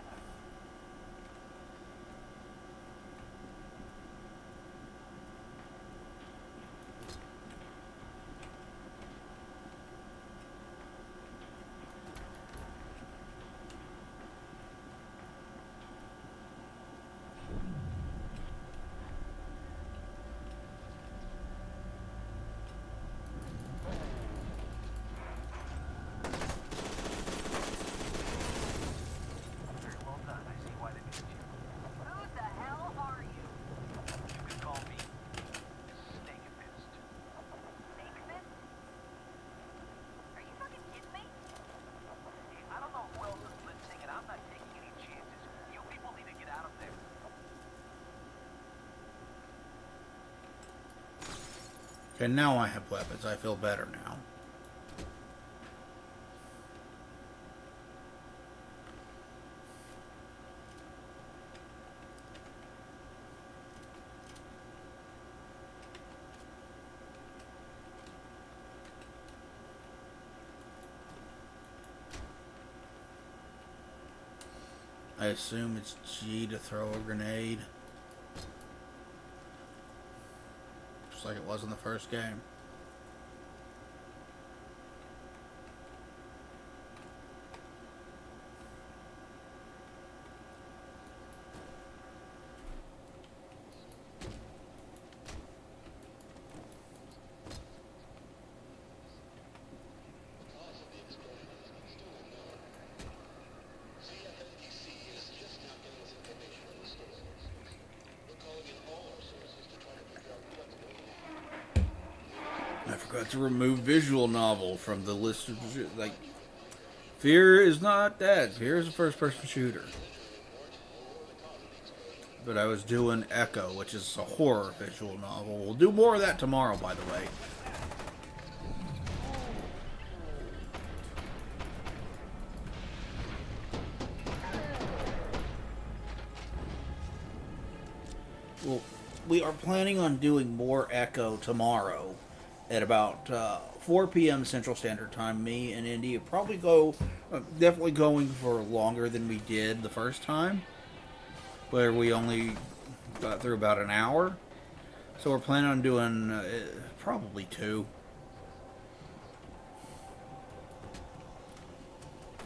Okay, now I have weapons. I feel better now. I assume it's G to throw a grenade. Just like it was in the first game. I forgot to remove visual novel from the list of, like, Fear is not dead. Fear is a first-person shooter. But I was doing Echo, which is a horror visual novel. We'll do more of that tomorrow, by the way. Well, we are planning on doing more Echo tomorrow at about 4 p.m. Central Standard Time. Me and Indy will probably go, definitely going for longer than we did the first time, where we only got through about an hour. So we're planning on doing probably 2.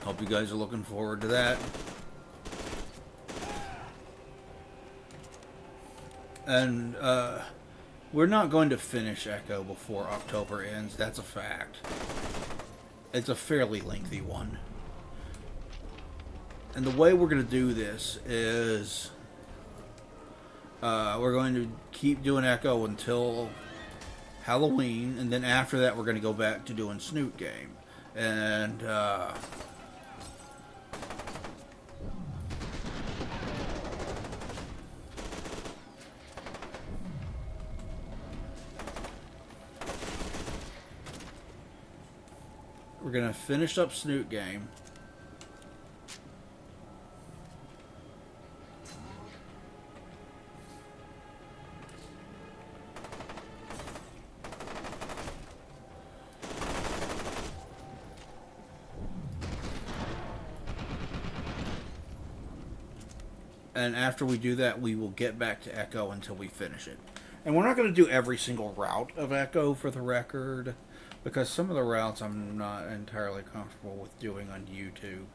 Hope you guys are looking forward to that. And we're not going to finish Echo before October ends. That's a fact. It's a fairly lengthy one. And the way we're going to do this is we're going to keep doing Echo until Halloween, and then after that we're going to go back to doing Snoot Game. And we're going to finish up Snoot Game. And after we do that, we will get back to Echo until we finish it. And we're not going to do every single route of Echo, for the record, because some of the routes I'm not entirely comfortable with doing on YouTube.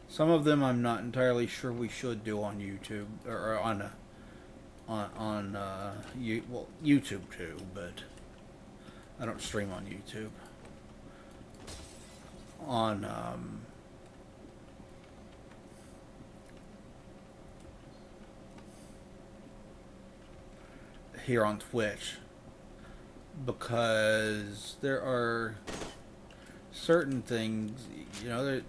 Some of them I'm not entirely sure we should do on YouTube, or on YouTube too, but I don't stream on YouTube. On here on Twitch, because there are certain things, you know,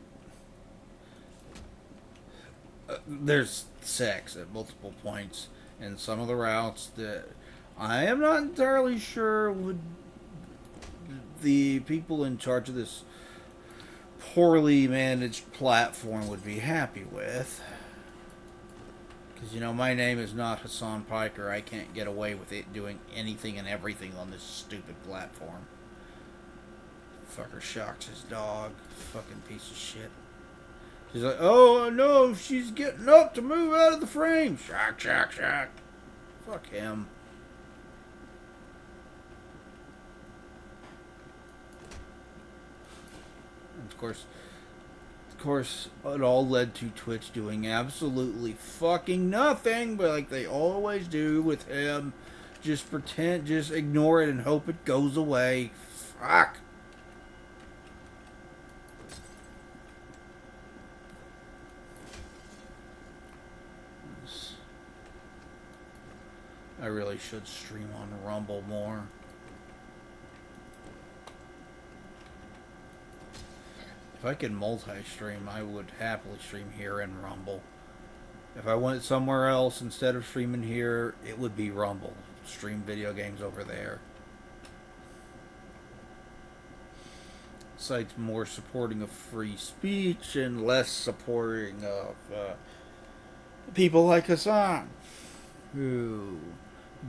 there's sex at multiple points in some of the routes that I am not entirely sure would the people in charge of this poorly managed platform would be happy with. Because, you know, my name is not Hassan Piker. I can't get away with it doing anything and everything on this stupid platform. Fucker shocks his dog. Fucking piece of shit. He's like, oh no, she's getting up to move out of the frame. Shock, shock, shock. Fuck him. And of course, it all led to Twitch doing absolutely fucking nothing, but like they always do with him. Just pretend, just ignore it and hope it goes away. Fuck. I really should stream on Rumble more. If I could multi-stream, I would happily stream here and Rumble. If I went somewhere else instead of streaming here, it would be Rumble. Stream video games over there. site's more supporting of free speech and less supporting of people like Hassan, who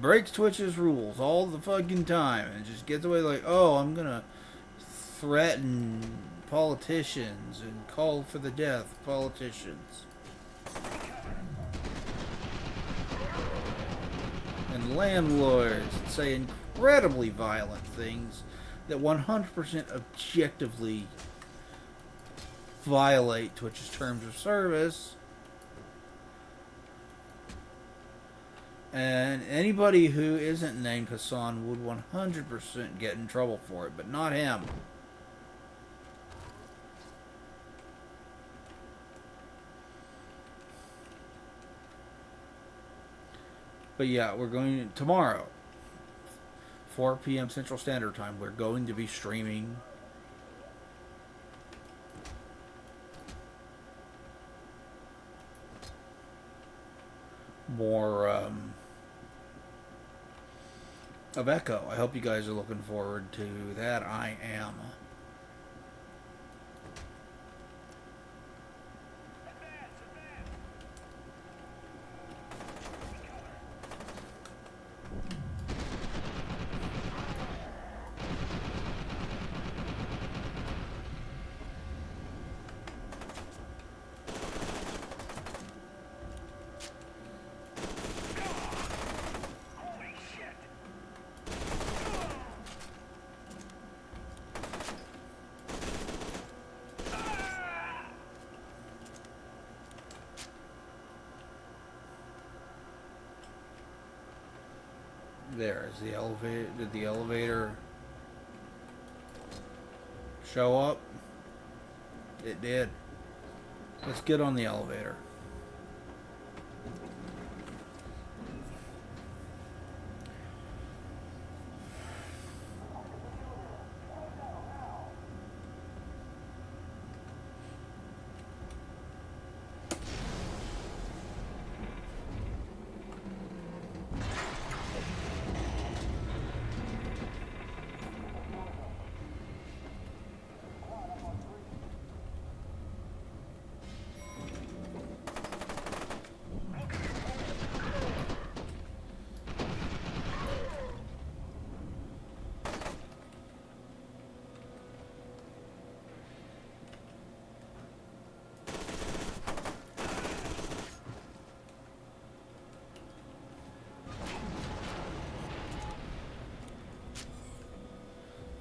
breaks Twitch's rules all the fucking time and just gets away like, oh, I'm gonna threaten politicians and call for the death of politicians. And landlords that say incredibly violent things that 100% objectively violate Twitch's terms of service. And anybody who isn't named Hassan would 100% get in trouble for it, but not him. But yeah, we're going tomorrow, 4 p.m. Central Standard Time. We're going to be streaming more of Echo. I hope you guys are looking forward to that. I am. There is the elevator. Did the elevator show up? It did. Let's get on the elevator.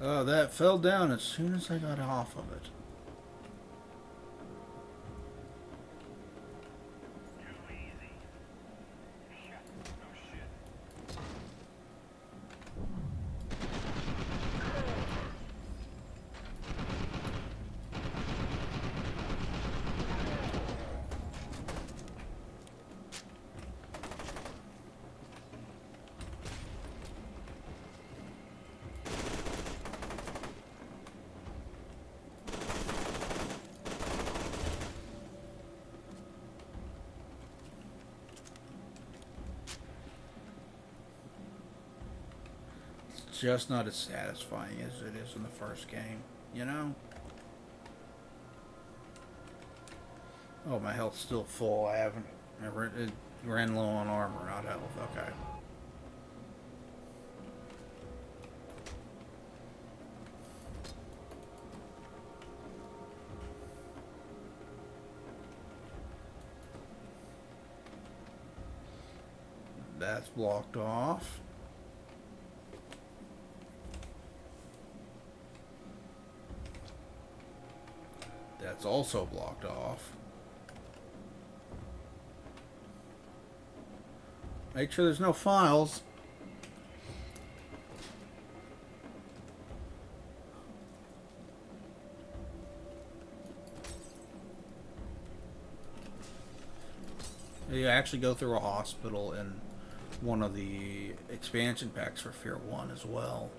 Oh, that fell down as soon as I got off of it. Just not as satisfying as it is in the first game, you know? Oh, my health's still full. I ran low on armor, not health. Okay. That's blocked off. That's also blocked off. Make sure there's no files. You actually go through a hospital in one of the expansion packs for Fear 1 as well.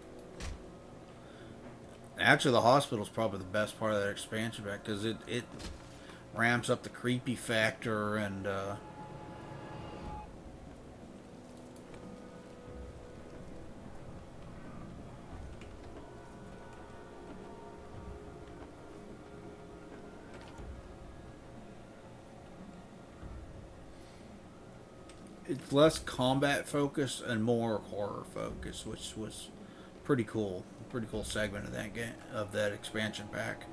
Actually, the hospital is probably the best part of that expansion pack because it ramps up the creepy factor and it's less combat focused and more horror focused, which was pretty cool. Pretty cool segment of that game, of that expansion pack.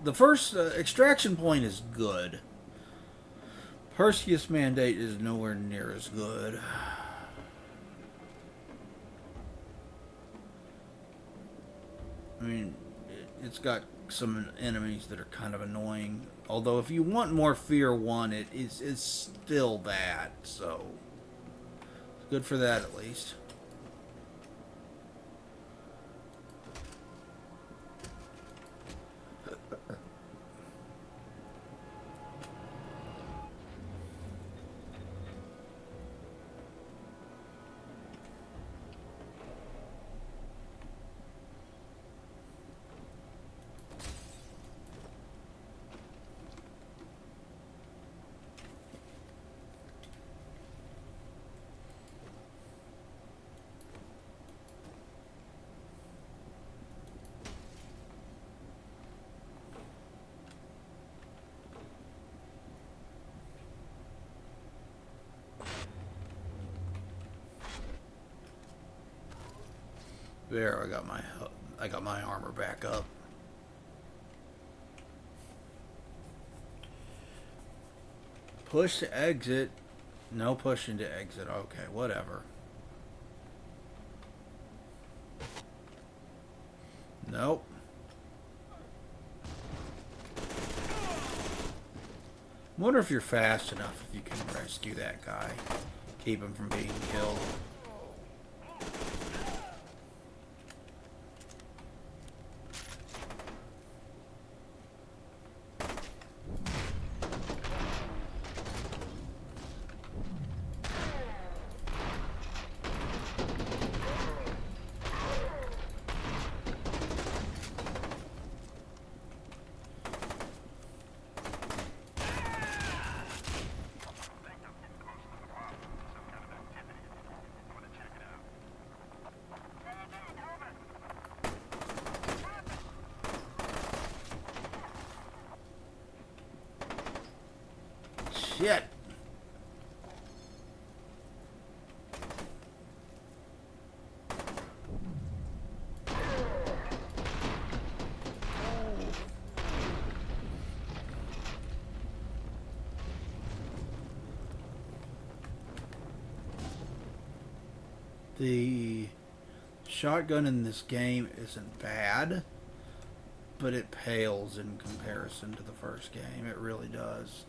The first Extraction Point is good. Perseus Mandate is nowhere near as good. I mean, it's got some enemies that are kind of annoying. Although, if you want more Fear 1, it's still that. So, good for that at least. There, I got my armor back up. Push to exit. No pushing to exit. Okay, whatever. Nope. Wonder if you're fast enough if you can rescue that guy. Keep him from being killed. Shit. The shotgun in this game isn't bad, but it pales in comparison to the first game. It really does.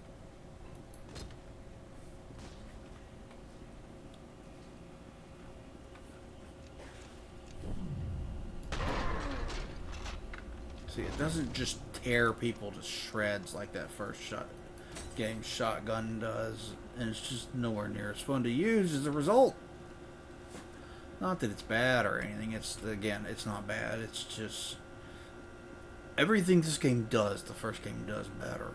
See, it doesn't just tear people to shreds like that first game shotgun does, and it's just nowhere near as fun to use as a result. Not that it's bad or anything, again, it's not bad, it's just everything this game does, the first game does better.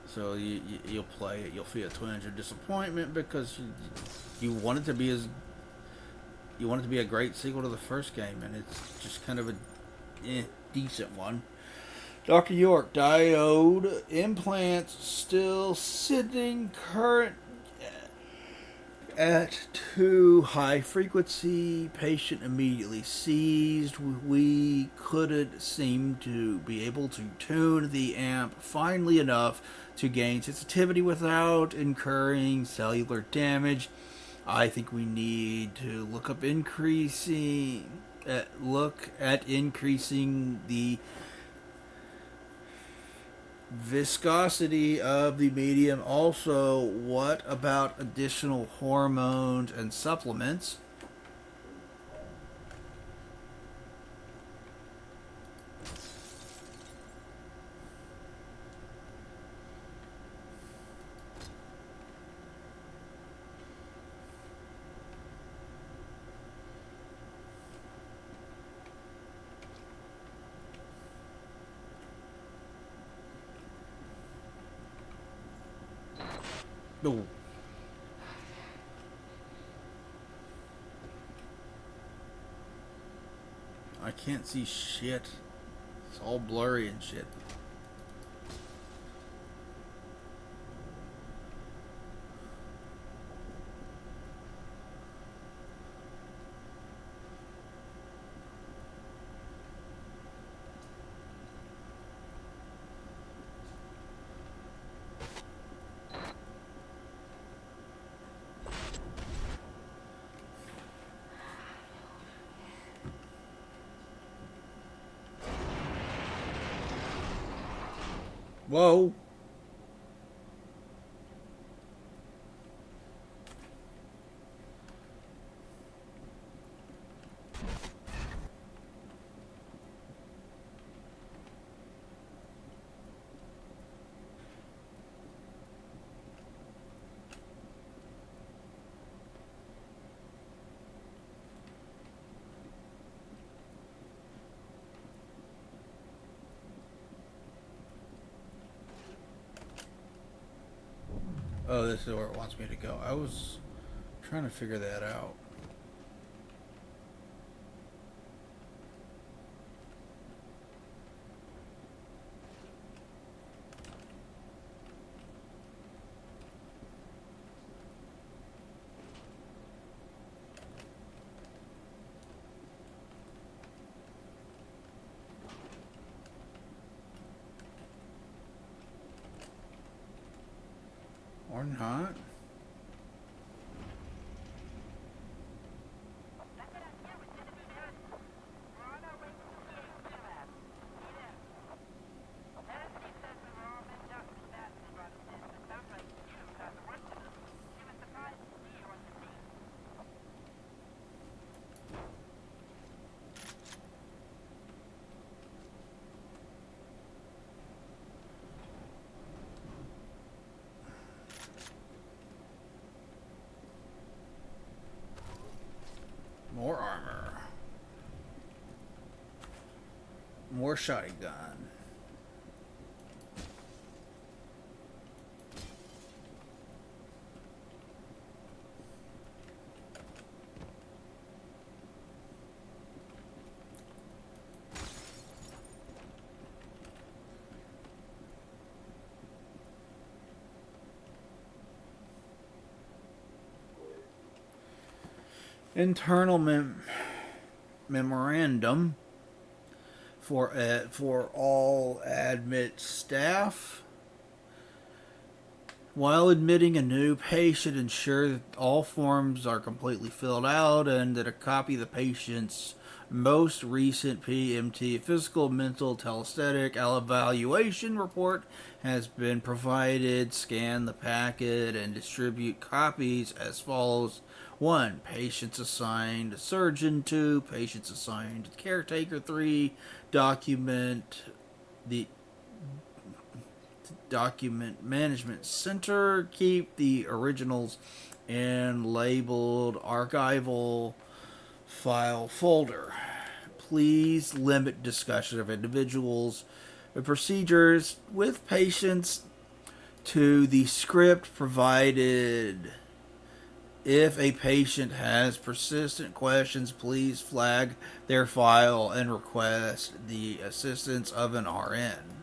So you'll play it, you'll feel a twinge of disappointment because you want it to be a great sequel to the first game, and it's just kind of a decent one. Dr. York, diode implants still sitting current at 2 high frequency. Patient immediately seized. We couldn't seem to be able to tune the amp finely enough to gain sensitivity without incurring cellular damage. I think we need to look at increasing the viscosity of the medium. Also, what about additional hormones and supplements? No. I can't see shit. It's all blurry and shit. Whoa. Oh, this is where it wants me to go. I was trying to figure that out. Or not. More armor. More shotgun. Internal memorandum for all admit staff. While admitting a new patient, ensure that all forms are completely filled out and that a copy of the patient's most recent PMT physical, mental, telesthetic evaluation report has been provided. Scan the packet and distribute copies as follows. 1. Patients assigned surgeon. 2. Patients assigned caretaker. 3. Document the document management center. Keep the originals in labeled archival file folder. Please limit discussion of individuals and procedures with patients to the script provided. If a patient has persistent questions, please flag their file and request the assistance of an RN.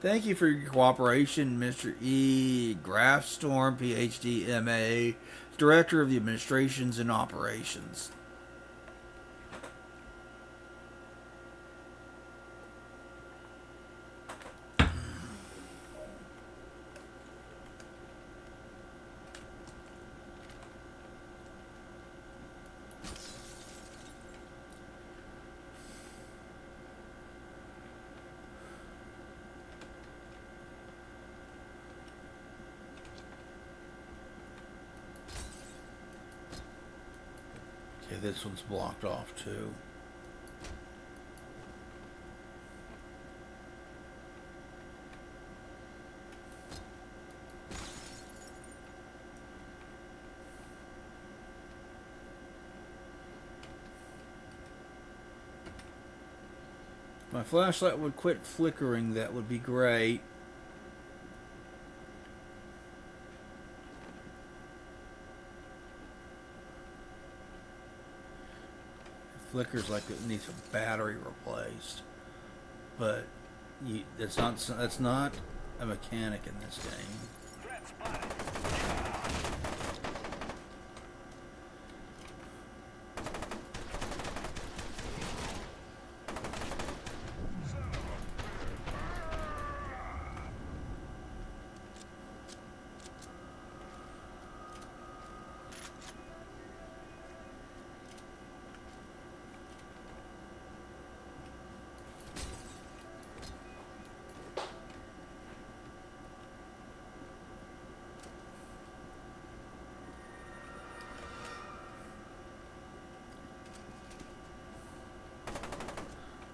Thank you for your cooperation, Mr. E. Grafstorm, PhD, MA, Director of the Administrations and Operations. Okay, this one's blocked off too. If my flashlight would quit flickering, that would be great. flickers like it needs a battery replaced. But that's not a mechanic in this game.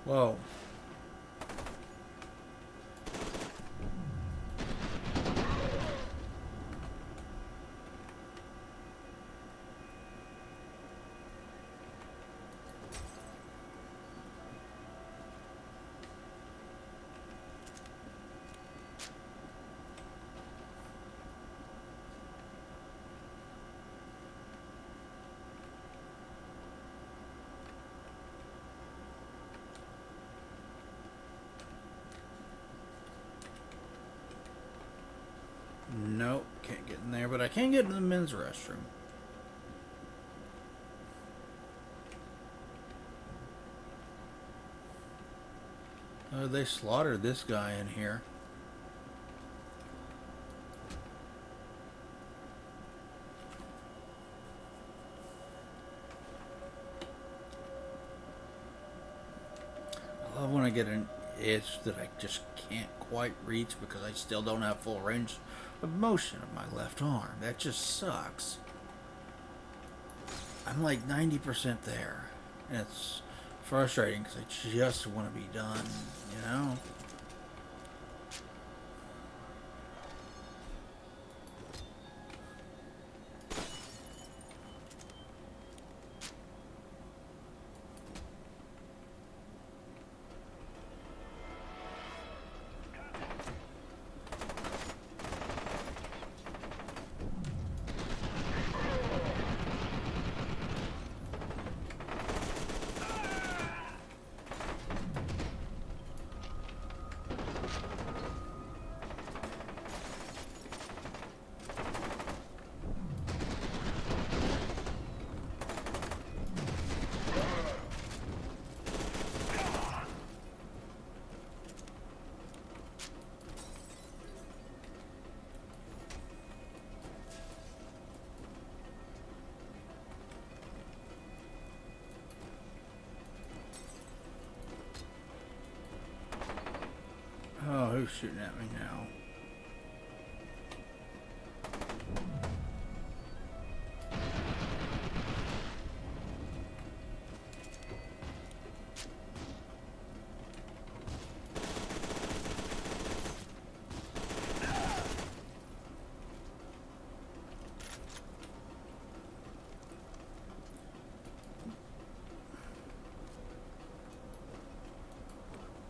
Whoa. Nope, can't get in there, but I can get in the men's restroom. They slaughtered this guy in here. I love when I get an itch that I just can't quite reach because I still don't have full range of motion of my left arm. That just sucks. I'm like 90% there. And it's frustrating because I just want to be done, you know? Oh, who's shooting at me now?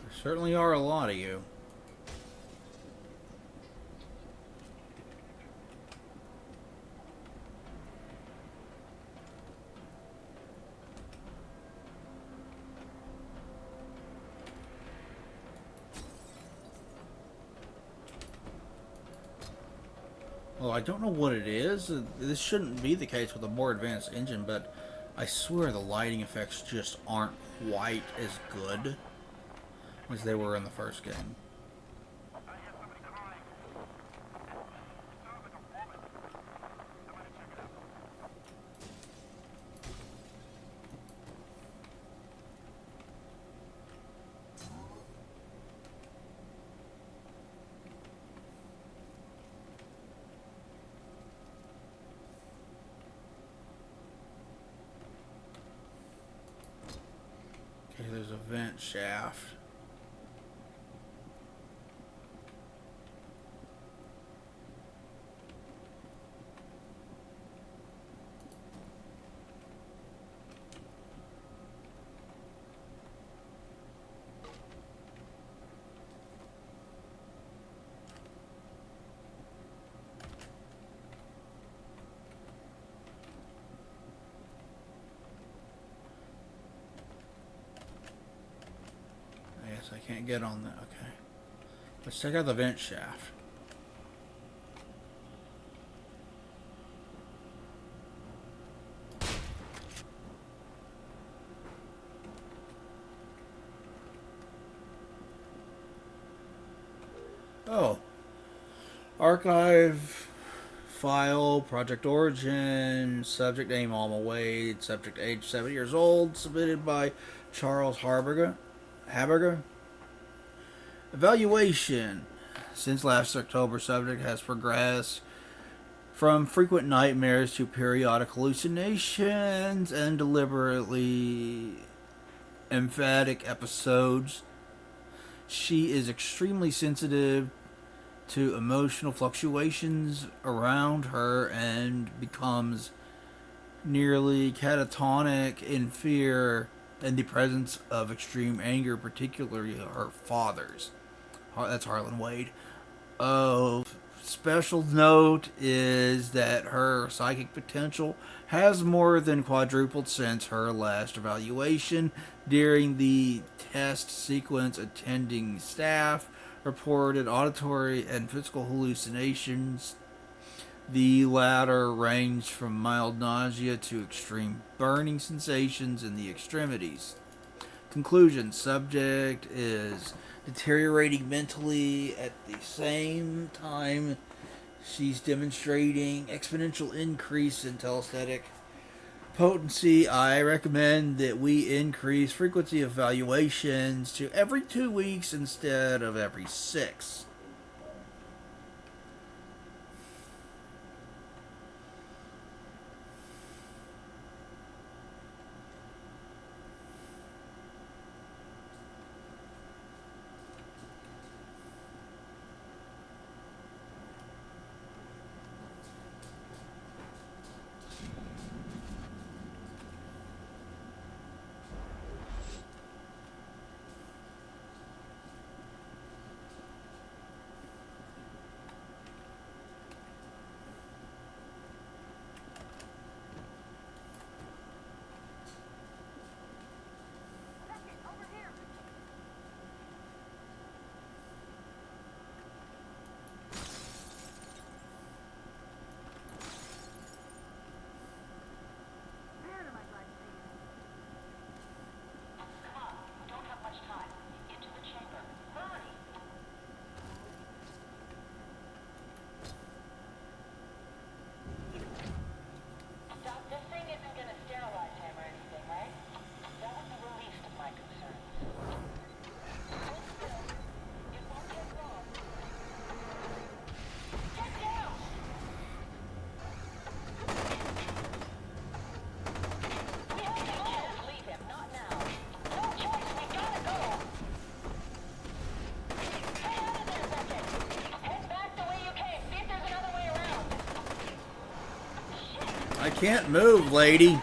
There certainly are a lot of you. Well, I don't know what it is. This shouldn't be the case with a more advanced engine, but I swear the lighting effects just aren't quite as good as they were in the first game. I hear somebody crying. Sounds like a woman. Somebody check it out. Okay, there's a vent shaft. can't get on that. Okay. Let's check out the vent shaft. Oh. Archive file, Project Origin, subject name Alma Wade, subject age 7 years old, submitted by Charles Haberger. Evaluation. Since last October, subject has progressed from frequent nightmares to periodic hallucinations and deliberately emphatic episodes. She is extremely sensitive to emotional fluctuations around her and becomes nearly catatonic in fear in the presence of extreme anger, particularly her father's. That's Harlan Wade. Special note is that her psychic potential has more than quadrupled since her last evaluation. During the test sequence, attending staff reported auditory and physical hallucinations. The latter ranged from mild nausea to extreme burning sensations in the extremities. Conclusion: subject is deteriorating mentally at the same time she's demonstrating exponential increase in telesthetic potency. I recommend that we increase frequency of evaluations to every 2 weeks instead of every 6. I can't move, lady.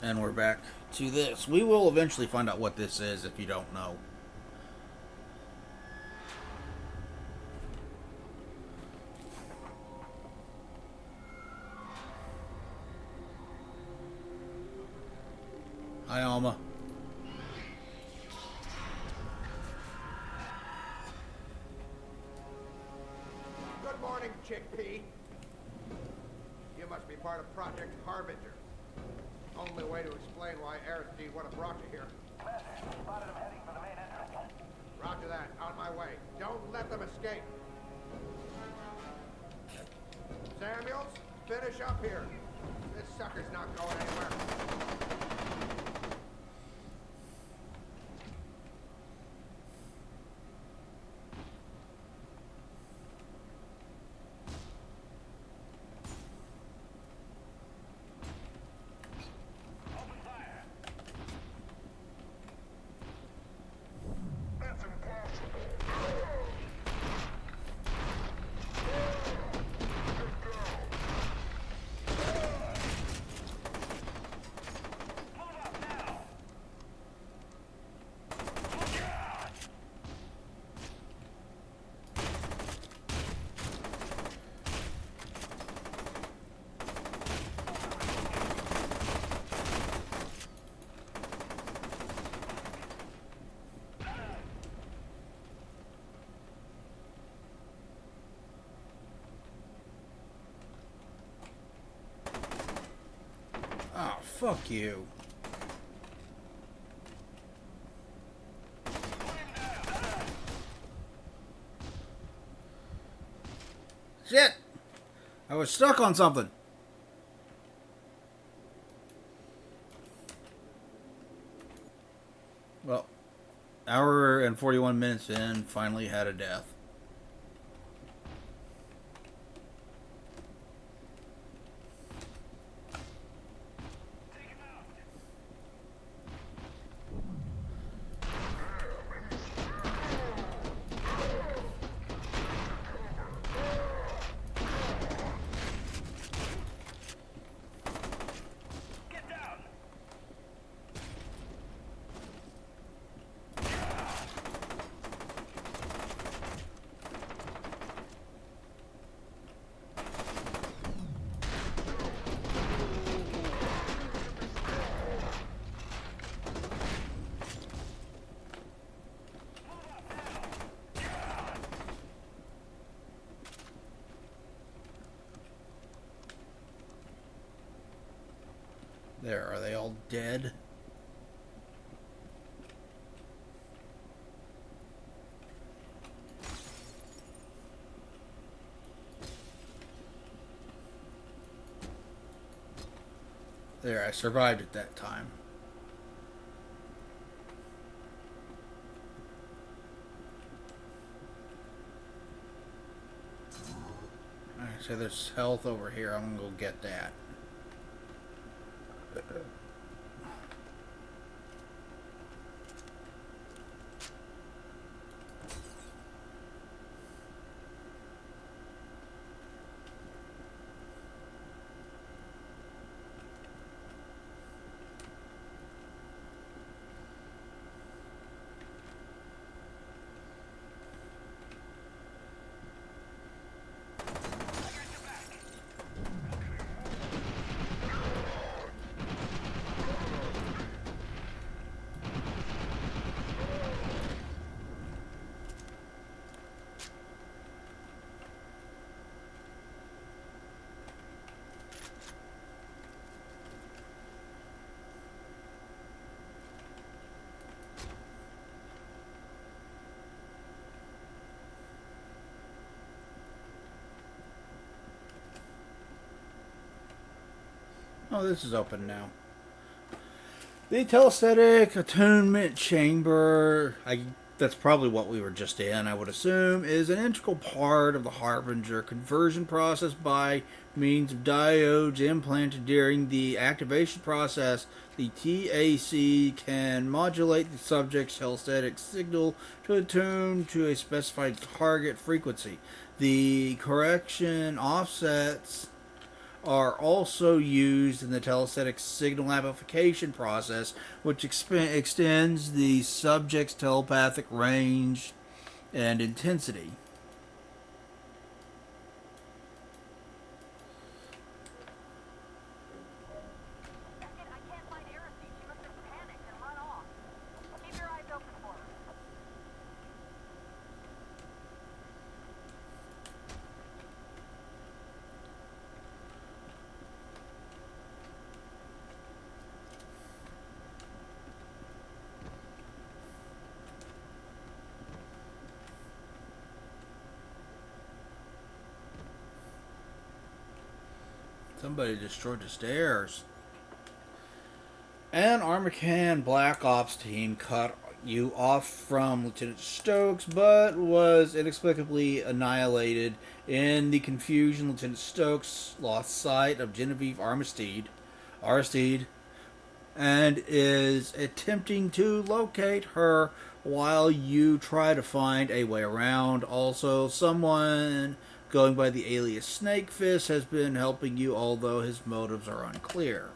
And we're back to this. We will eventually find out what this is if you don't know. Hi, Alma. Good morning, Chickpea. You must be part of Project Harbinger. Only way to explain why RSD would have brought you here. Spotted him heading for the main entrance. Roger that. On my way. Don't let them escape. Samuels, finish up here. This sucker's not going anywhere. Fuck you. Shit! I was stuck on something. Well, hour and 41 minutes in, finally had a death. There, are they all dead? There, I survived at that time. Alright, so there's health over here. I'm gonna go get that. Oh, this is open now. The telesthetic attunement chamber, that's probably what we were just in, I would assume, is an integral part of the Harbinger conversion process by means of diodes implanted during the activation process. The TAC can modulate the subject's telesthetic signal to attune to a specified target frequency. The correction offsets are also used in the telesthetic signal amplification process, which extends the subject's telepathic range and intensity. I can't find Aristide. She must have panicked and run off. Keep your eyes open for her. Somebody destroyed the stairs. An Armacan Black Ops team cut you off from Lieutenant Stokes, but was inexplicably annihilated. In the confusion, Lieutenant Stokes lost sight of Genevieve Aristide, and is attempting to locate her while you try to find a way around. Also, someone going by the alias Snakefist has been helping you, although his motives are unclear.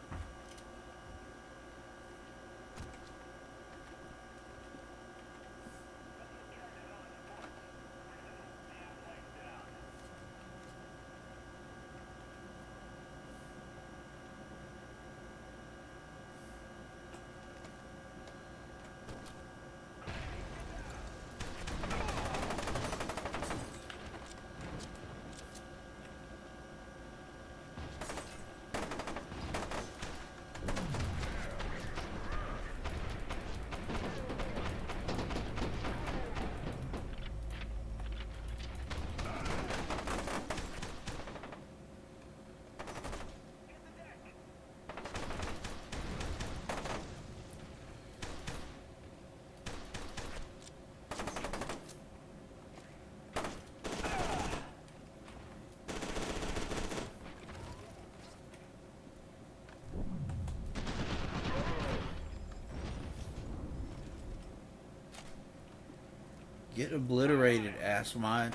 Get obliterated, ass munch.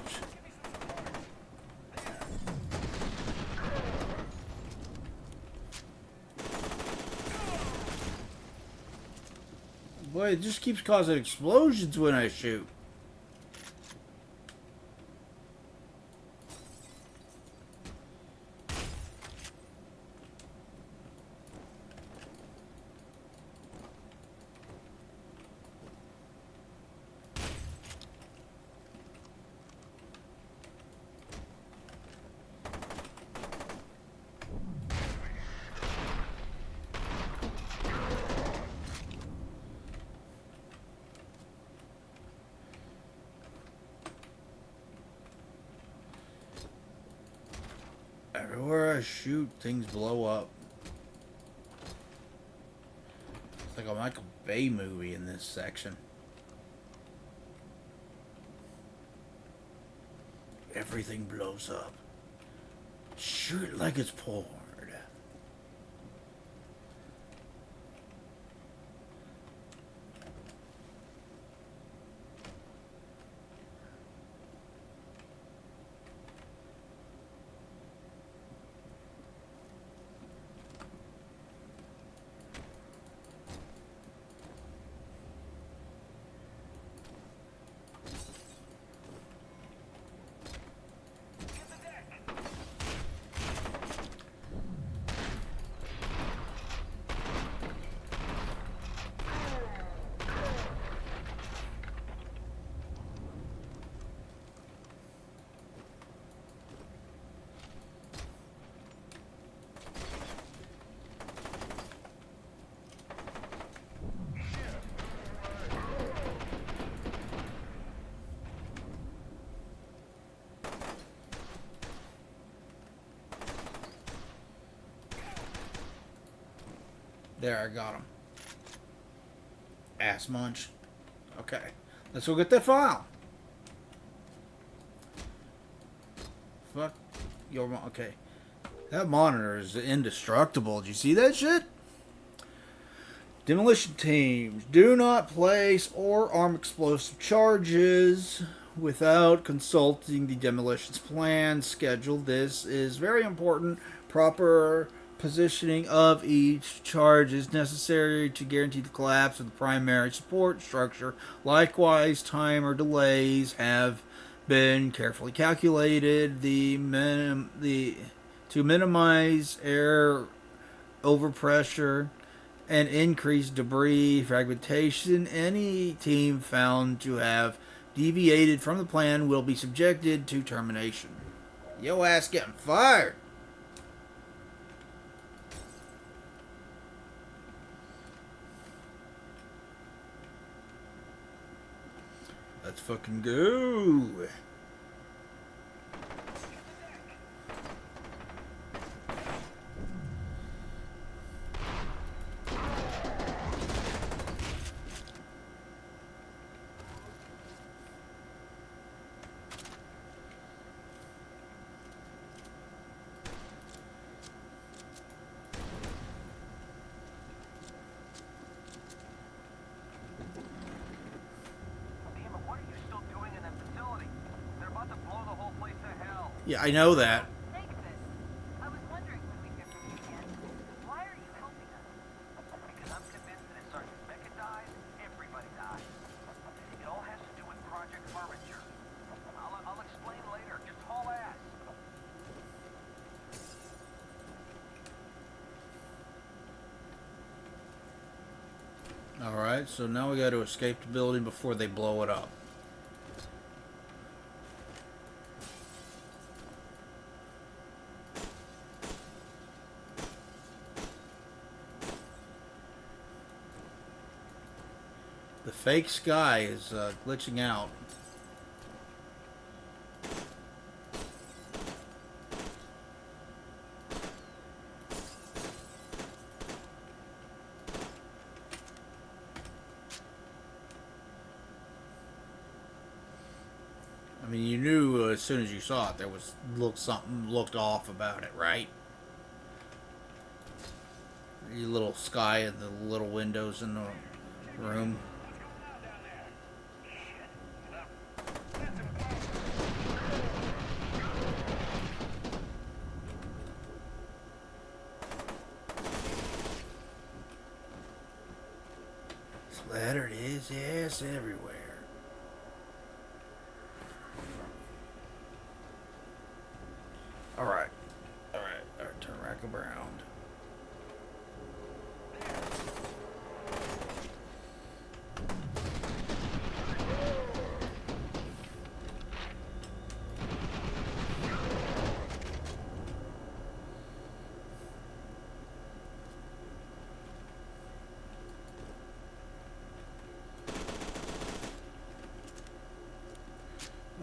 Boy, it just keeps causing explosions when I shoot. Everywhere I shoot, things blow up. It's like a Michael Bay movie in this section. Everything blows up. Shoot it like it's poured. There, I got him. Ass munch. Okay. Let's go get that file. Fuck your okay. That monitor is indestructible. Did you see that shit? Demolition teams, do not place or arm explosive charges without consulting the demolitions plan schedule. This is very important. Proper positioning of each charge is necessary to guarantee the collapse of the primary support structure. Likewise, timer delays have been carefully calculated to minimize air overpressure and increase debris fragmentation. Any team found to have deviated from the plan will be subjected to termination. Yo ass getting fired. Let's fucking go. Yeah, I know that. I was wondering when we'd hear from you again. Why are you helping us? Because I'm convinced that if Sergeant Beckett dies, everybody dies. It all has to do with Project Harbinger. I'll explain later. Just haul ass. Alright, so now we got to escape the building before they blow it up. The fake sky is glitching out. I mean, you knew as soon as you saw it there was something looked off about it, right? The little sky and the little windows in the room. There it is. Yes, everywhere. Alright. Alright, turn back around.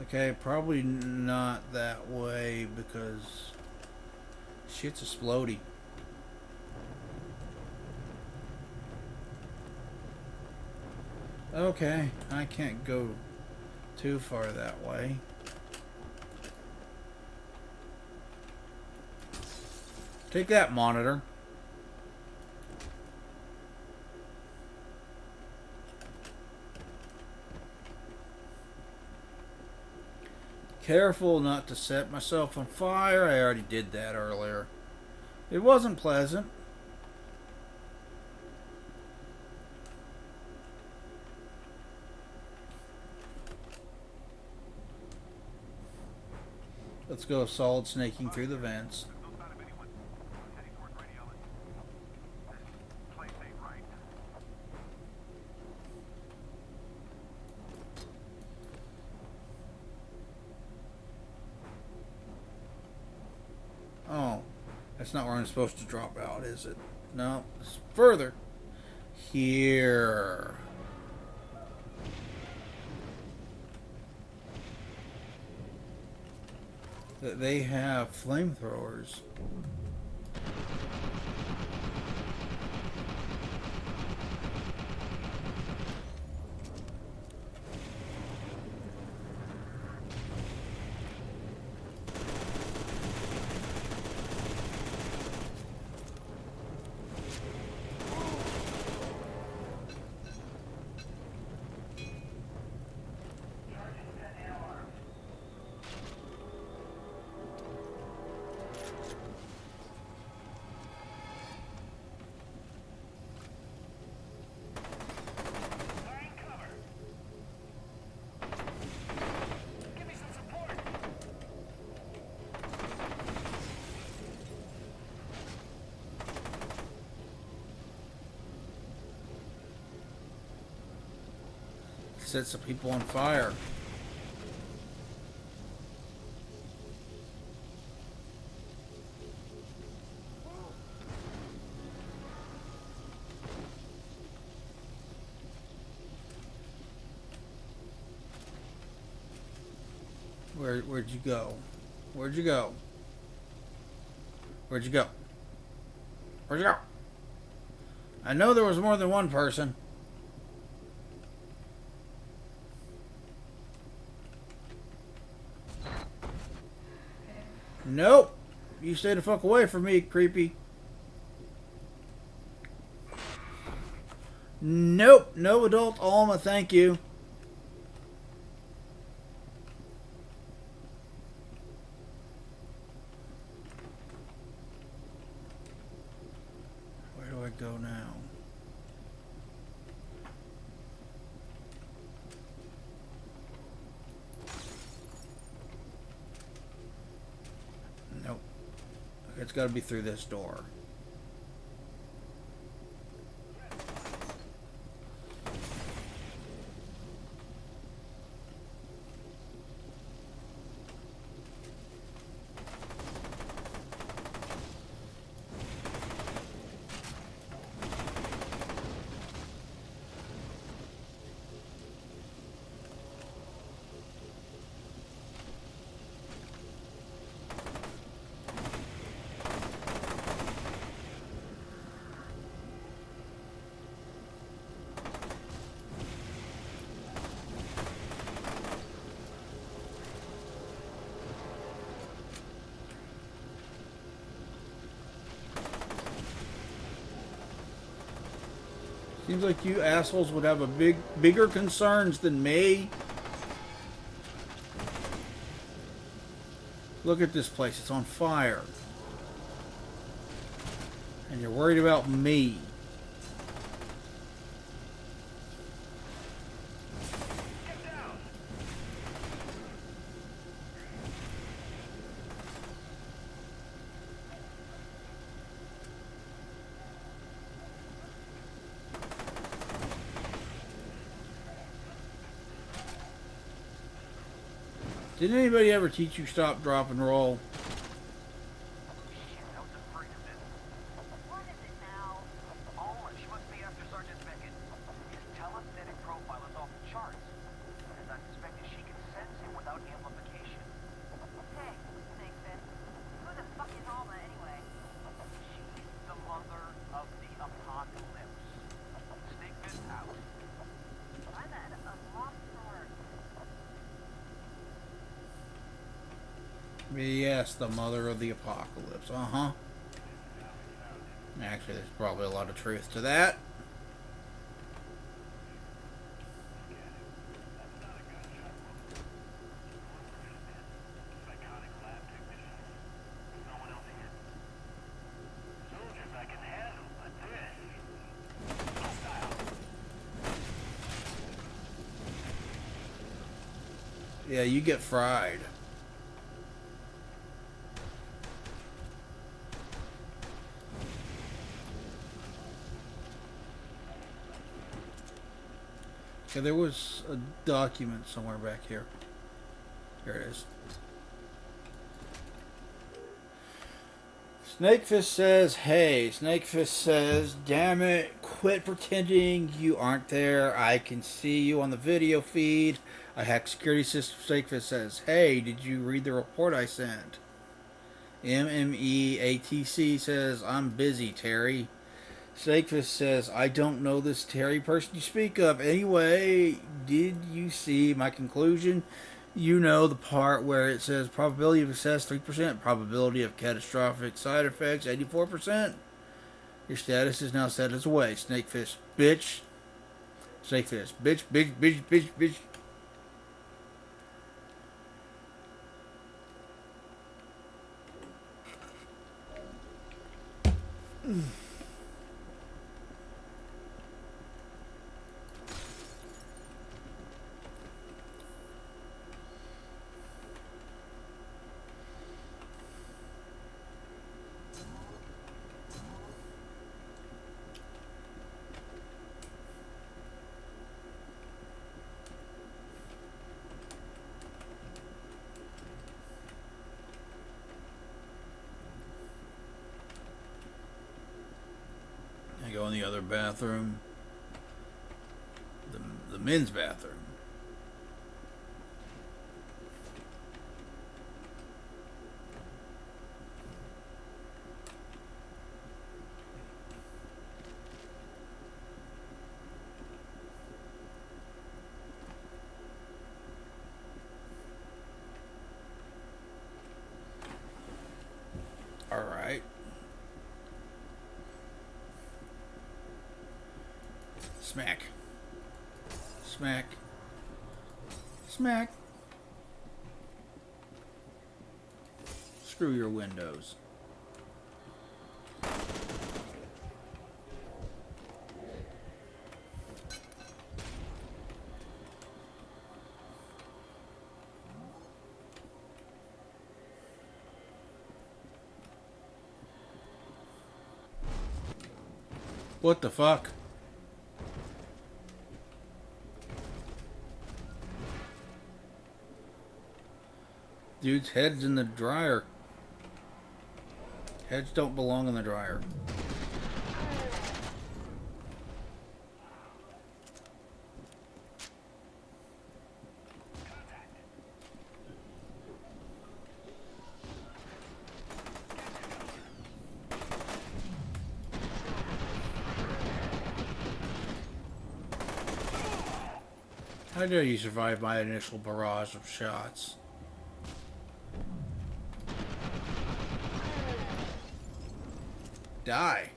Okay, probably not that way because shit's exploding. Okay, I can't go too far that way. Take that, monitor. Careful not to set myself on fire. I already did that earlier. It wasn't pleasant. Let's go solid snaking through the vents. No sign of anyone. Heading towards radiology. This place ain't right. Oh, that's not where I'm supposed to drop out, is it? No, it's further. Here. They have flamethrowers. Set some people on fire. Where'd you go? Where'd you go? Where'd you go? Where'd you go? I know there was more than one person. Nope. You stay the fuck away from me, creepy. Nope. No adult Alma, thank you. Where do I go now? Nope. Okay, it's got to be through this door. Seems like you assholes would have a bigger concerns than me. Look at this place. It's on fire. And you're worried about me. Didn't anybody ever teach you stop, drop, and roll? Shit, I was afraid of this. What is it now? Oh, she must be after Sergeant Beckett. His telesthetic profile is off the charts. As I suspected, she can sense him without amplification. Hey, Snakefish. Who the fuck is Alma anyway? She's the mother of the apocalypse. Snakefish out. I'm at a loss for words. Yes, the mother of the apocalypse. Uh-huh. Actually, there's probably a lot of truth to that. Yeah, you get fried. Okay, there was a document somewhere back here. Here it is. Snakefish says, hey. Snakefish says, damn it, quit pretending you aren't there. I can see you on the video feed. I hacked security system. Snakefish says, hey, did you read the report I sent? MMEATC says, I'm busy, Terry. Snakefish says, I don't know this Terry person you speak of. Anyway, did you see my conclusion? You know the part where it says probability of success 3%, probability of catastrophic side effects 84%. Your status is now set as away. Snakefish, bitch. Snakefish, bitch, bitch, bitch, bitch, bitch. I go in the other bathroom. The men's bathroom. All right. Smack. Smack. Smack. Screw your windows. What the fuck? Dude's head's in the dryer. Heads don't belong in the dryer. How dare you survive my initial barrage of shots? Die.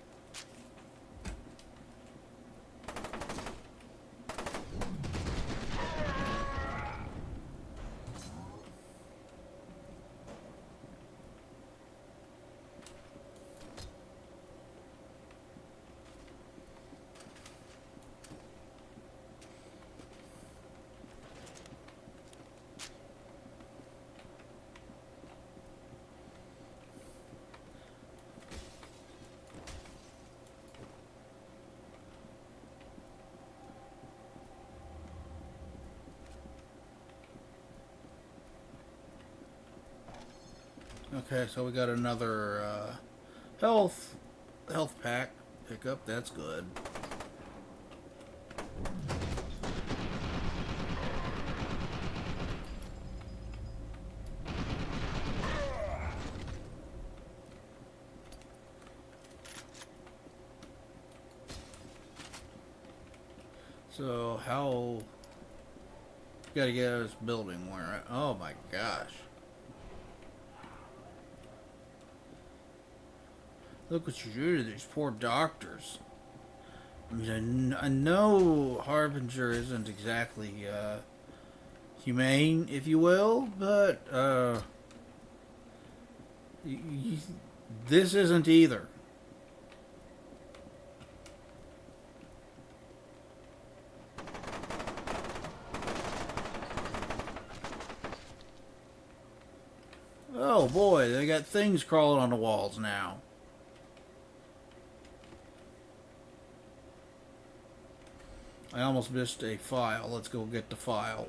Okay, so we got another health pack pickup. That's good. So how gotta get out of this building where oh my gosh. Look what you do to these poor doctors. I mean, I know Harbinger isn't exactly humane, if you will, but this isn't either. Oh boy, they got things crawling on the walls now. I almost missed a file. Let's go get the file.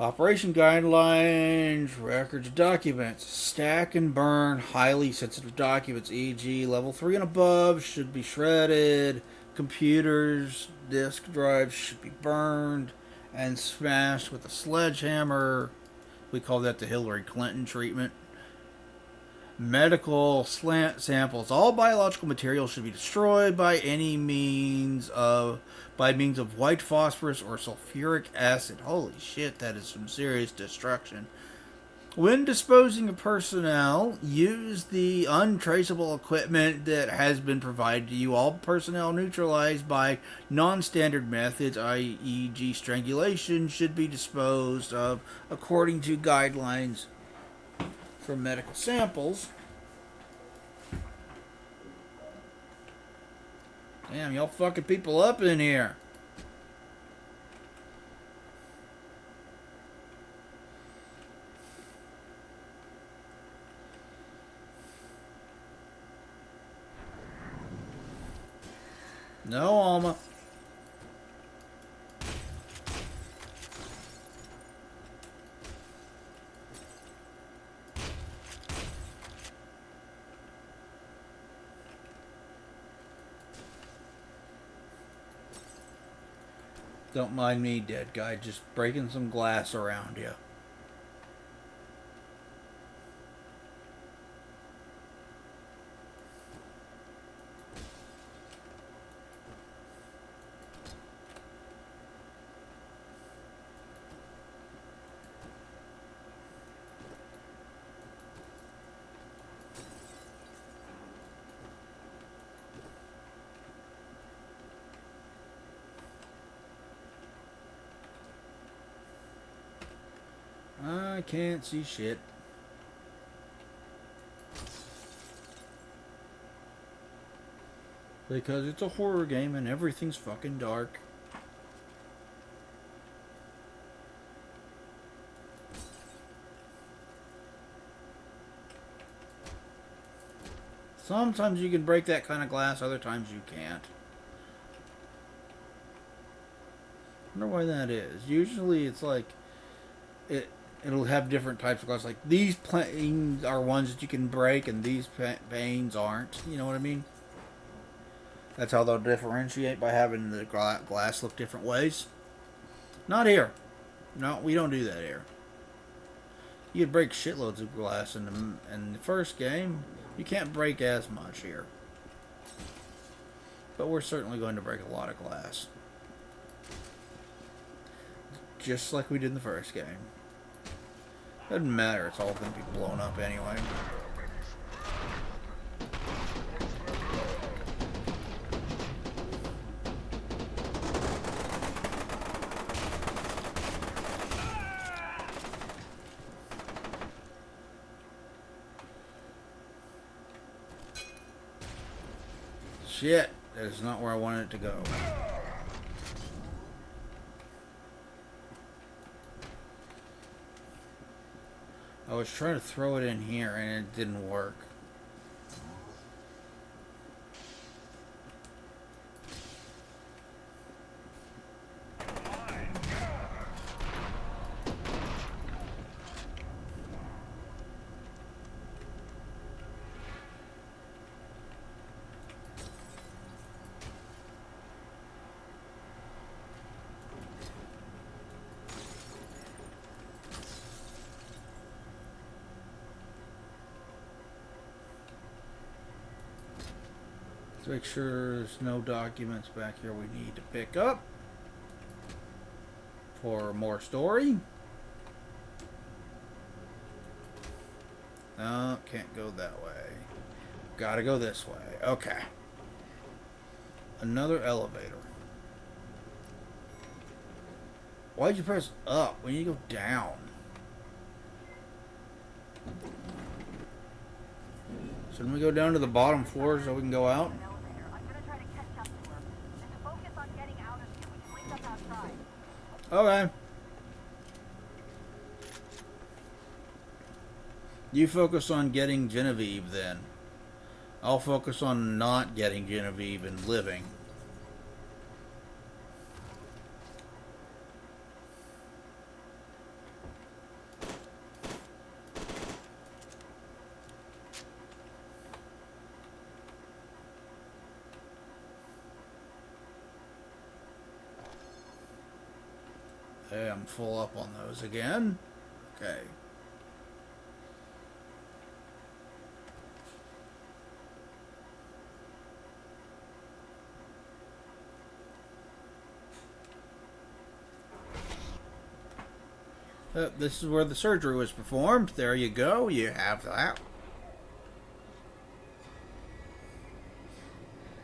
Operation guidelines, records, documents. Stack and burn highly sensitive documents, e.g. level 3 and above, should be shredded. Computers, disk drives should be burned and smashed with a sledgehammer. We call that the Hillary Clinton treatment. Medical slant samples. All biological materials should be destroyed by means of white phosphorus or sulfuric acid. Holy shit, that is some serious destruction. When disposing of personnel, use the untraceable equipment that has been provided to you. All personnel neutralized by non-standard methods, i.e. strangulation, should be disposed of according to guidelines from medical samples. Damn, y'all fucking people up in here. No, Alma. Don't mind me, dead guy, just breaking some glass around you. I can't see shit. Because it's a horror game and everything's fucking dark. Sometimes you can break that kind of glass, other times you can't. I wonder why that is. Usually it's like it'll have different types of glass. Like these panes are ones that you can break, and these panes aren't. You know what I mean? That's how they'll differentiate, by having the glass look different ways. Not here. No, we don't do that here. You could break shitloads of glass in the first game. You can't break as much here. But we're certainly going to break a lot of glass. Just like we did in the first game. Doesn't matter, it's all going to be blown up anyway. Shit, that is not where I wanted it to go. I was trying to throw it in here and it didn't work. make sure there's no documents back here we need to pick up for more story. No, can't go that way. Gotta go this way. Okay. Another elevator. Why'd you press up when you go down? Shouldn't we go down to the bottom floor so we can go out? I'm gonna try to catch up to her. And to focus on getting out of here, we can link up outside. Okay. You focus on getting Genevieve then. I'll focus on not getting Genevieve and living. Okay, I'm full up on those again. Okay. This is where the surgery was performed. There you go. You have that.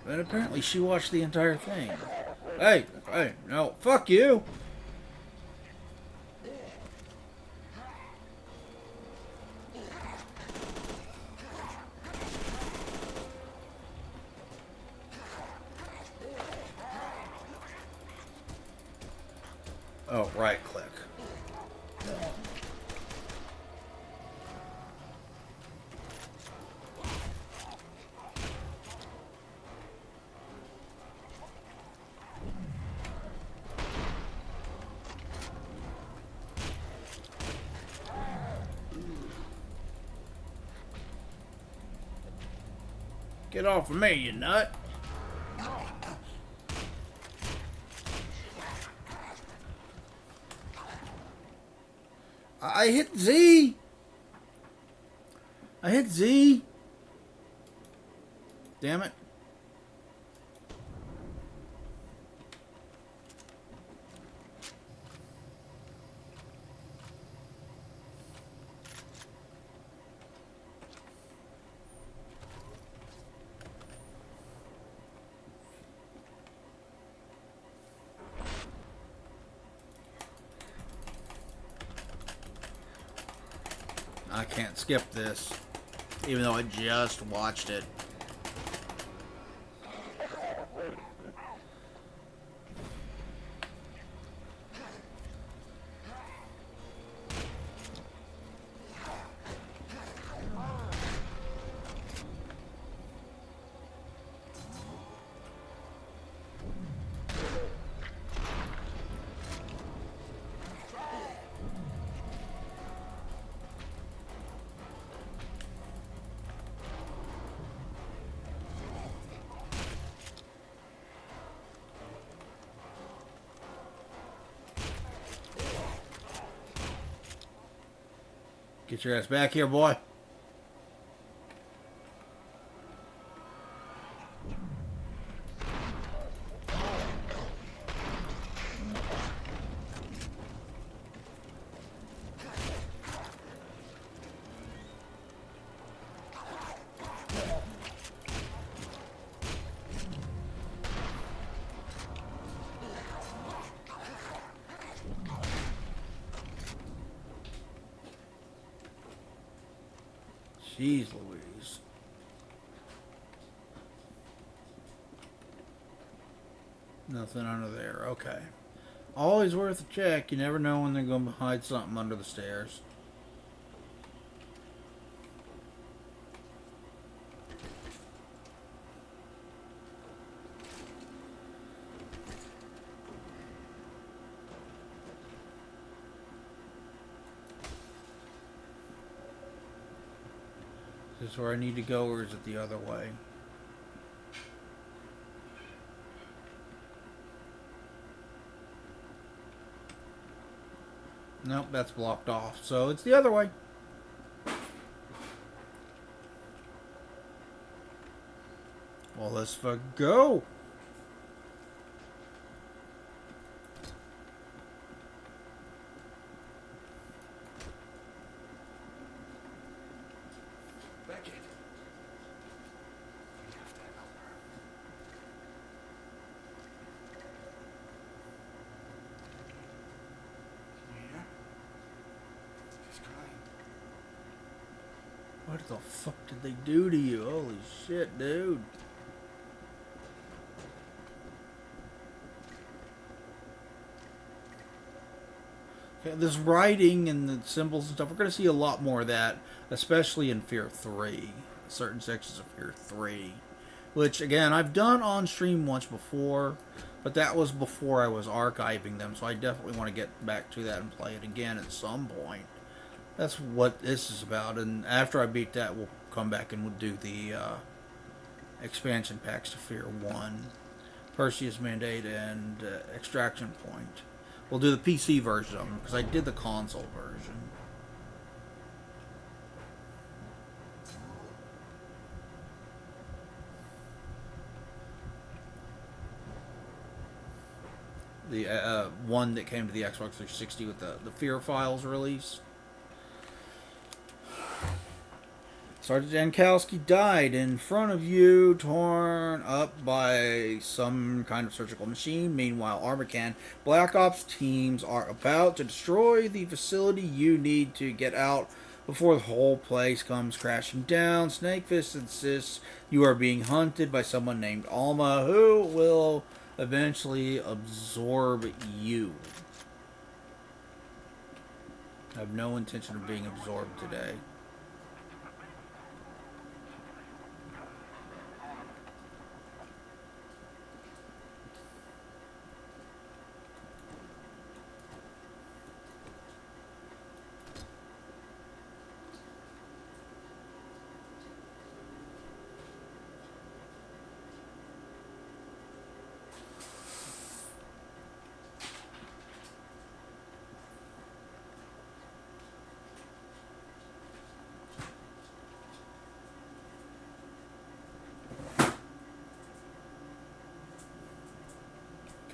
But apparently she watched the entire thing. Hey, no, fuck you. Oh, right click. Get off of me, you nut. I hit Z. I hit Z. Damn it. I can't skip this, even though I just watched it. Get your ass back here, boy. Jeez Louise. Nothing under there. Okay. Always worth a check. You never know when they're going to hide something under the stairs. Is this where I need to go, or is it the other way? Nope, that's blocked off. So it's the other way. Well, Well, let's fucking go. Beckett. We have to help her. Can you hear? She's crying. What the fuck did they do to you? Holy shit, dude. Okay, this writing and the symbols and stuff, we're going to see a lot more of that, especially in Fear 3. Certain sections of Fear 3. Which, again, I've done on stream once before, but that was before I was archiving them, so I definitely want to get back to that and play it again at some point. That's what this is about, and after I beat that, we'll come back and we'll do the expansion packs to Fear 1, Perseus Mandate, and Extraction Point. We'll do the PC version of them, because I did the console version. The one that came to the Xbox 360 with the Fear Files release. Sergeant Jankowski died in front of you, torn up by some kind of surgical machine. Meanwhile, Armacan Black Ops teams are about to destroy the facility. You need to get out before the whole place comes crashing down. Snakefist insists you are being hunted by someone named Alma, who will eventually absorb you. I have no intention of being absorbed today.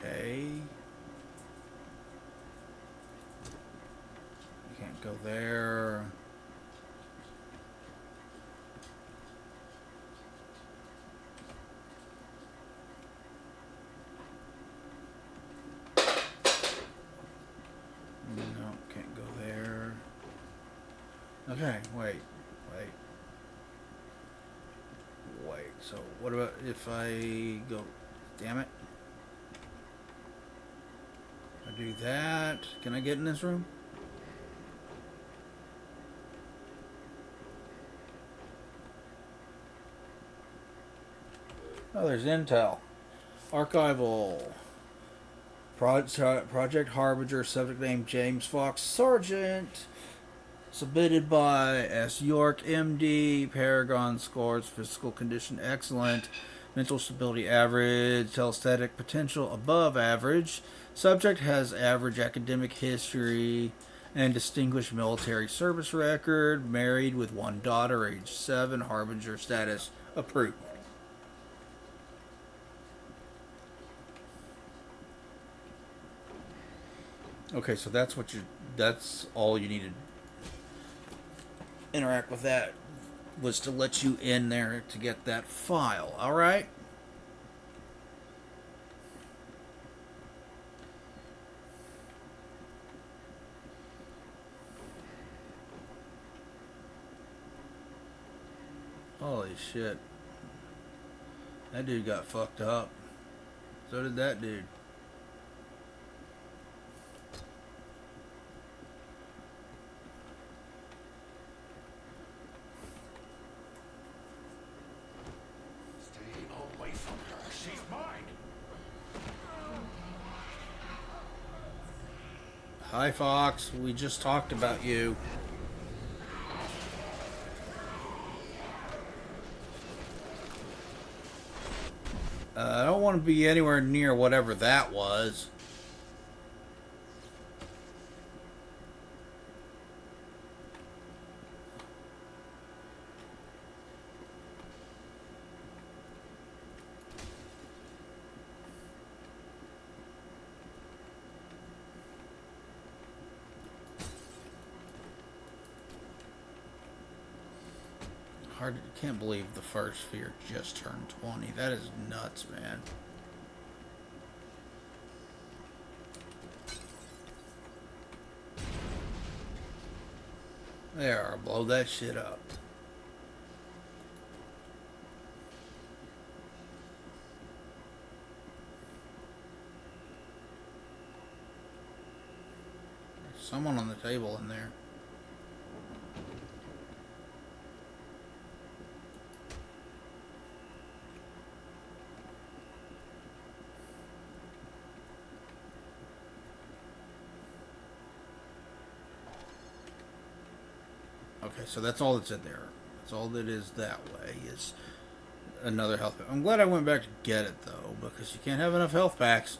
Okay. You can't go there. No, can't go there. Okay, wait. So what about if I go, damn it. I do that. Can I get in this room? Oh, there's intel. Archival. Project Harbinger, subject name James Fox, Sergeant. Submitted by S. York, MD. Paragon scores, physical condition excellent. Mental stability average. Telesthetic potential above average. Subject has average academic history and distinguished military service record. Married with one daughter, age 7. Harbinger status approved. Okay, so that's all you needed. Interact with that was to let you in there to get that file. All right. Holy shit. That dude got fucked up. So did that dude. Away from her. She's mine. Hi, Fox. We just talked about you. I don't want to be anywhere near whatever that was. hard. I can't believe the first sphere just turned 20. That is nuts, man. There, blow that shit up. There's someone on the table in there. Okay, so that's all that's in there. That's all that is that way is another health pack. I'm glad I went back to get it, though, because you can't have enough health packs.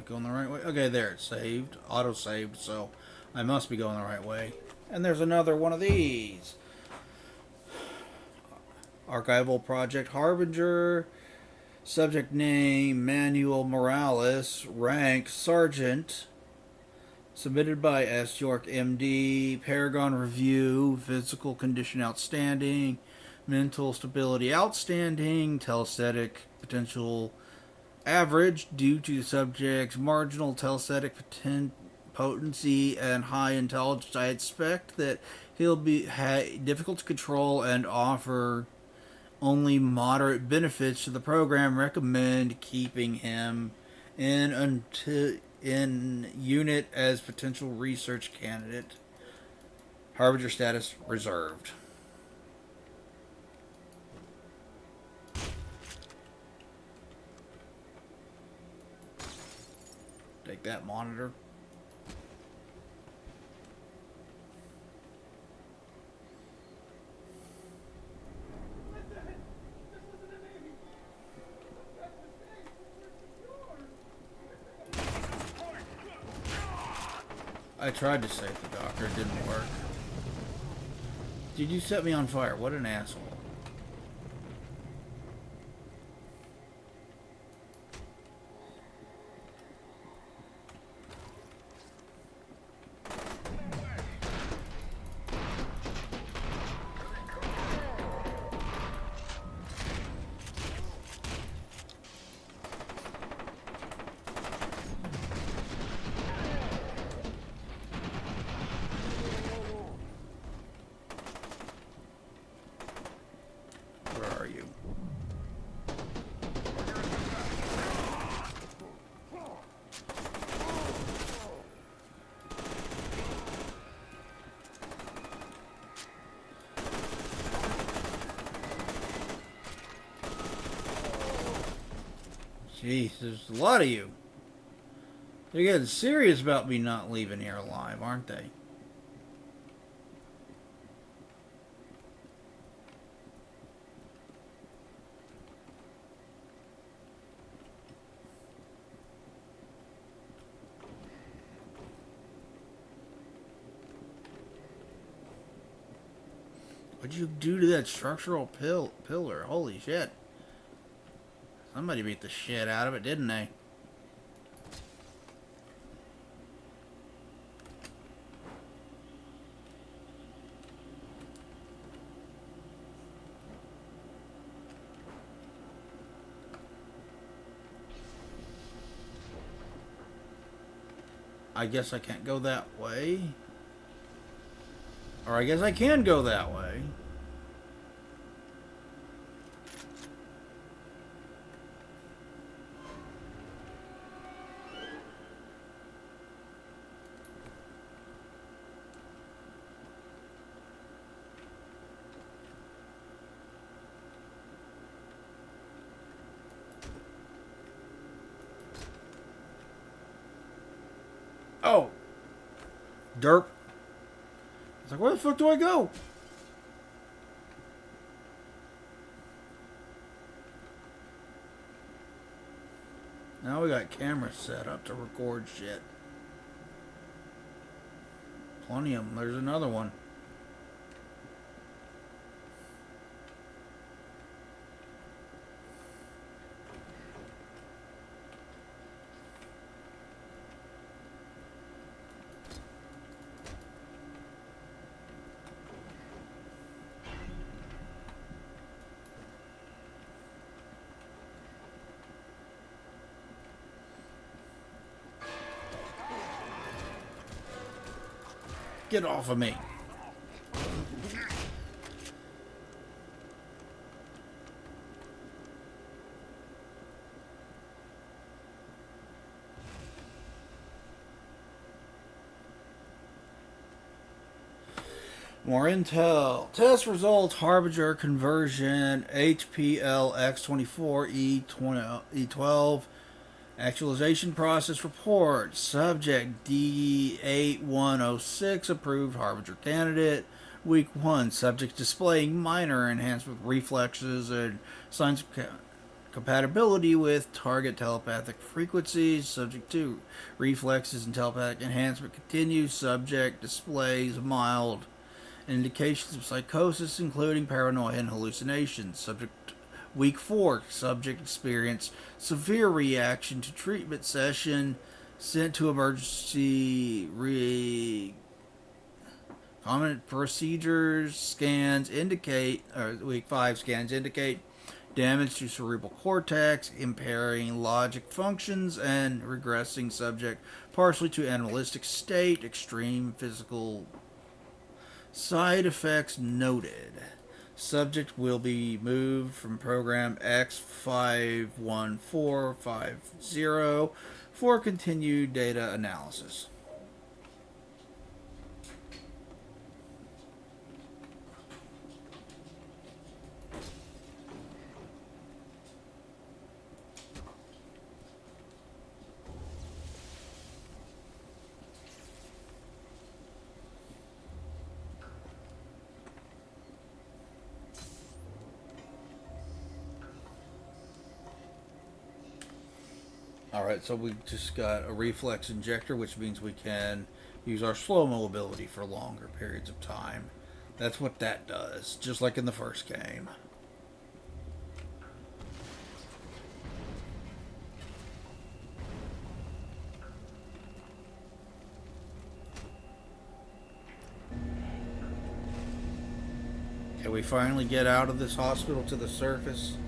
Going the right way? Okay, there, it's saved. Auto-saved, so I must be going the right way. And there's another one of these. Archival Project Harbinger. Subject name, Manuel Morales. Rank, Sergeant. Submitted by S. York, MD. Paragon Review. Physical condition outstanding. Mental stability outstanding. Telesthetic potential average due to the subject's marginal telesthetic potency and high intelligence. I expect that he'll be difficult to control and offer only moderate benefits to the program. Recommend keeping him in unit as potential research candidate. Harbinger status reserved. Take that, monitor. I tried to save the doctor, it didn't work. Did you set me on fire? What an asshole. Jeez, there's a lot of you. They're getting serious about me not leaving here alive, aren't they? What'd you do to that structural pillar? Holy shit. Somebody beat the shit out of it, didn't they? I guess I can't go that way. Or I guess I can go that way. Oh! Derp. It's like, where the fuck do I go? Now we got cameras set up to record shit. Plenty of them. There's another one. Get off of me. More intel. Test results. Harbinger conversion. HPLX24E12. Actualization process report. Subject D8106 approved Harbinger candidate. Week 1. Subject displaying minor enhancement reflexes and signs of compatibility with target telepathic frequencies. Subject 2. Reflexes and telepathic enhancement continue. Subject displays mild indications of psychosis, including paranoia and hallucinations. Subject Week 4, subject experienced severe reaction to treatment session, sent to emergency common procedures. Scans indicate, Week 5 scans indicate damage to cerebral cortex, impairing logic functions, and regressing subject partially to animalistic state. Extreme physical side effects noted. Subject will be moved from program X51450 for continued data analysis. Alright, so we just got a reflex injector, which means we can use our slow mobility for longer periods of time. That's what that does, just like in the first game. Can we finally get out of this hospital to the surface?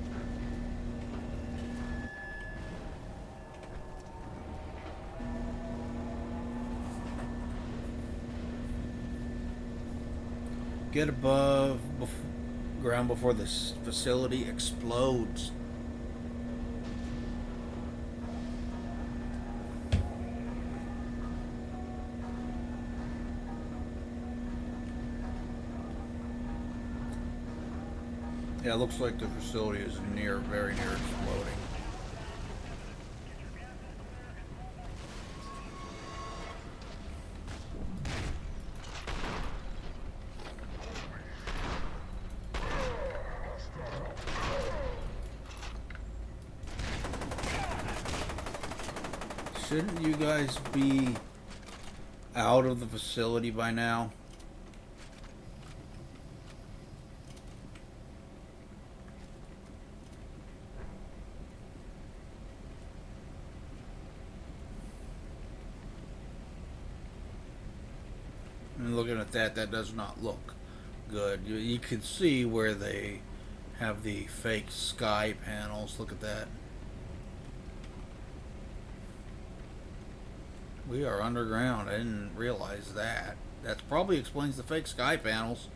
Get above ground before this facility explodes. Yeah, it looks like the facility is very near exploding. Shouldn't you guys be out of the facility by now? And looking at that, that does not look good. You can see where they have the fake sky panels. Look at that. We are underground. I didn't realize that. That probably explains the fake sky panels.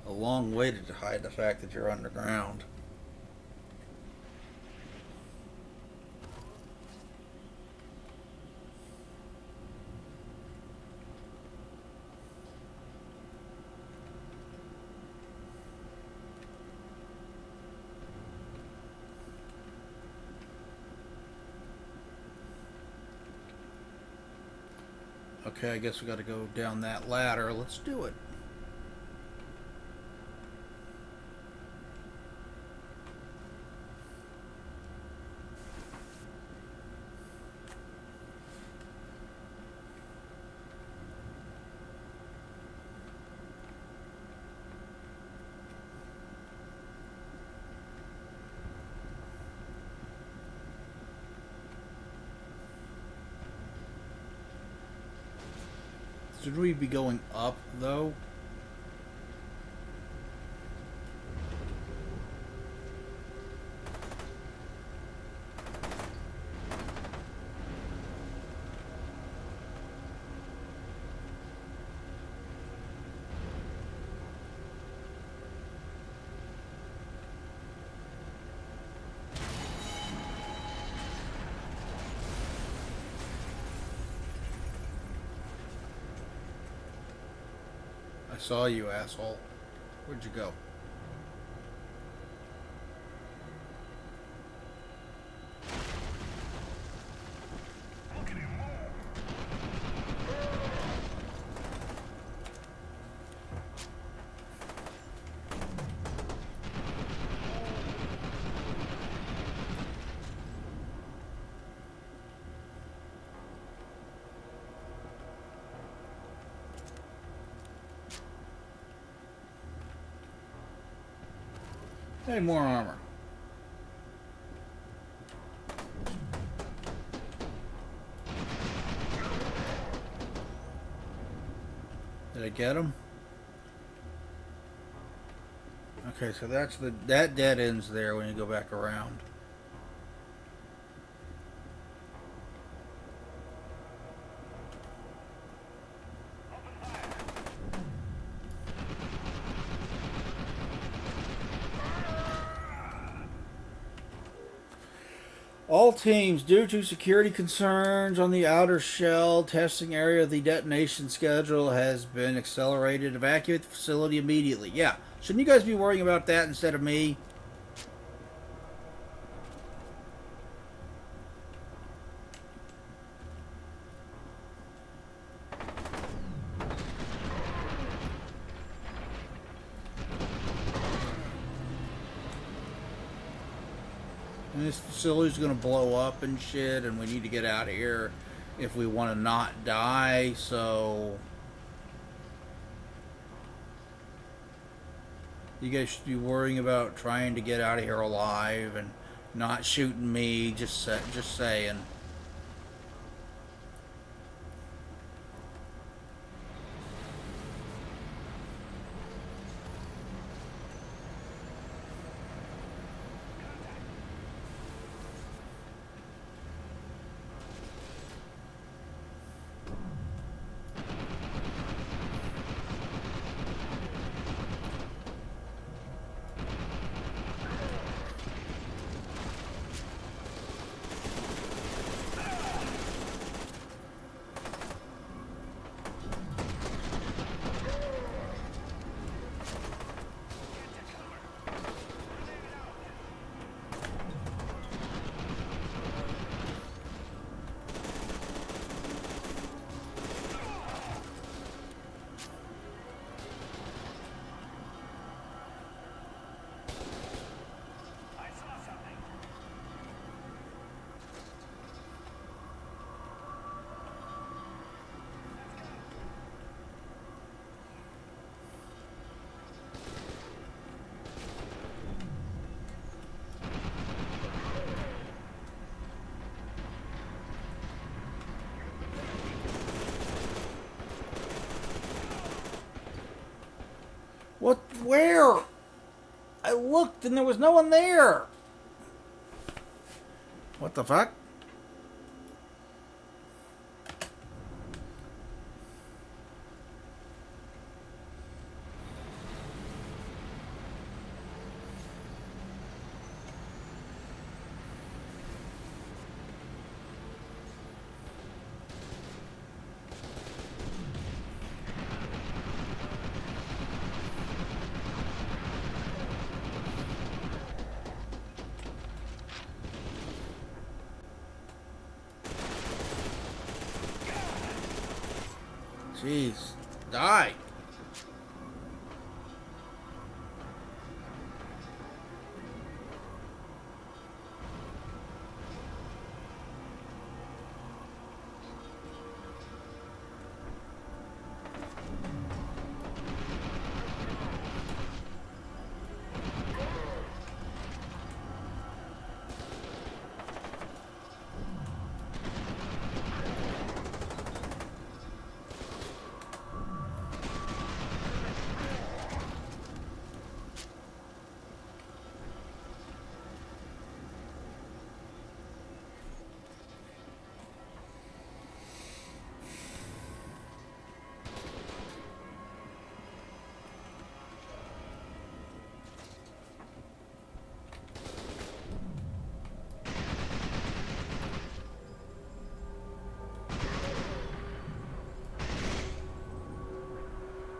A long way to hide the fact that you're underground. Okay, I guess we got to go down that ladder. Let's do it. Should we be going up, though? I saw you, asshole. Where'd you go? Hey, more armor. Did I get him? Okay, so that's that dead ends there when you go back around. All teams, due to security concerns on the outer shell testing area, the detonation schedule has been accelerated. Evacuate the facility immediately. Yeah, shouldn't you guys be worrying about that instead of me? And this facility's going to blow up and shit, and we need to get out of here if we want to not die, so... You guys should be worrying about trying to get out of here alive and not shooting me, just saying. What? Where? I looked and there was no one there. What the fuck? Jeez. Die.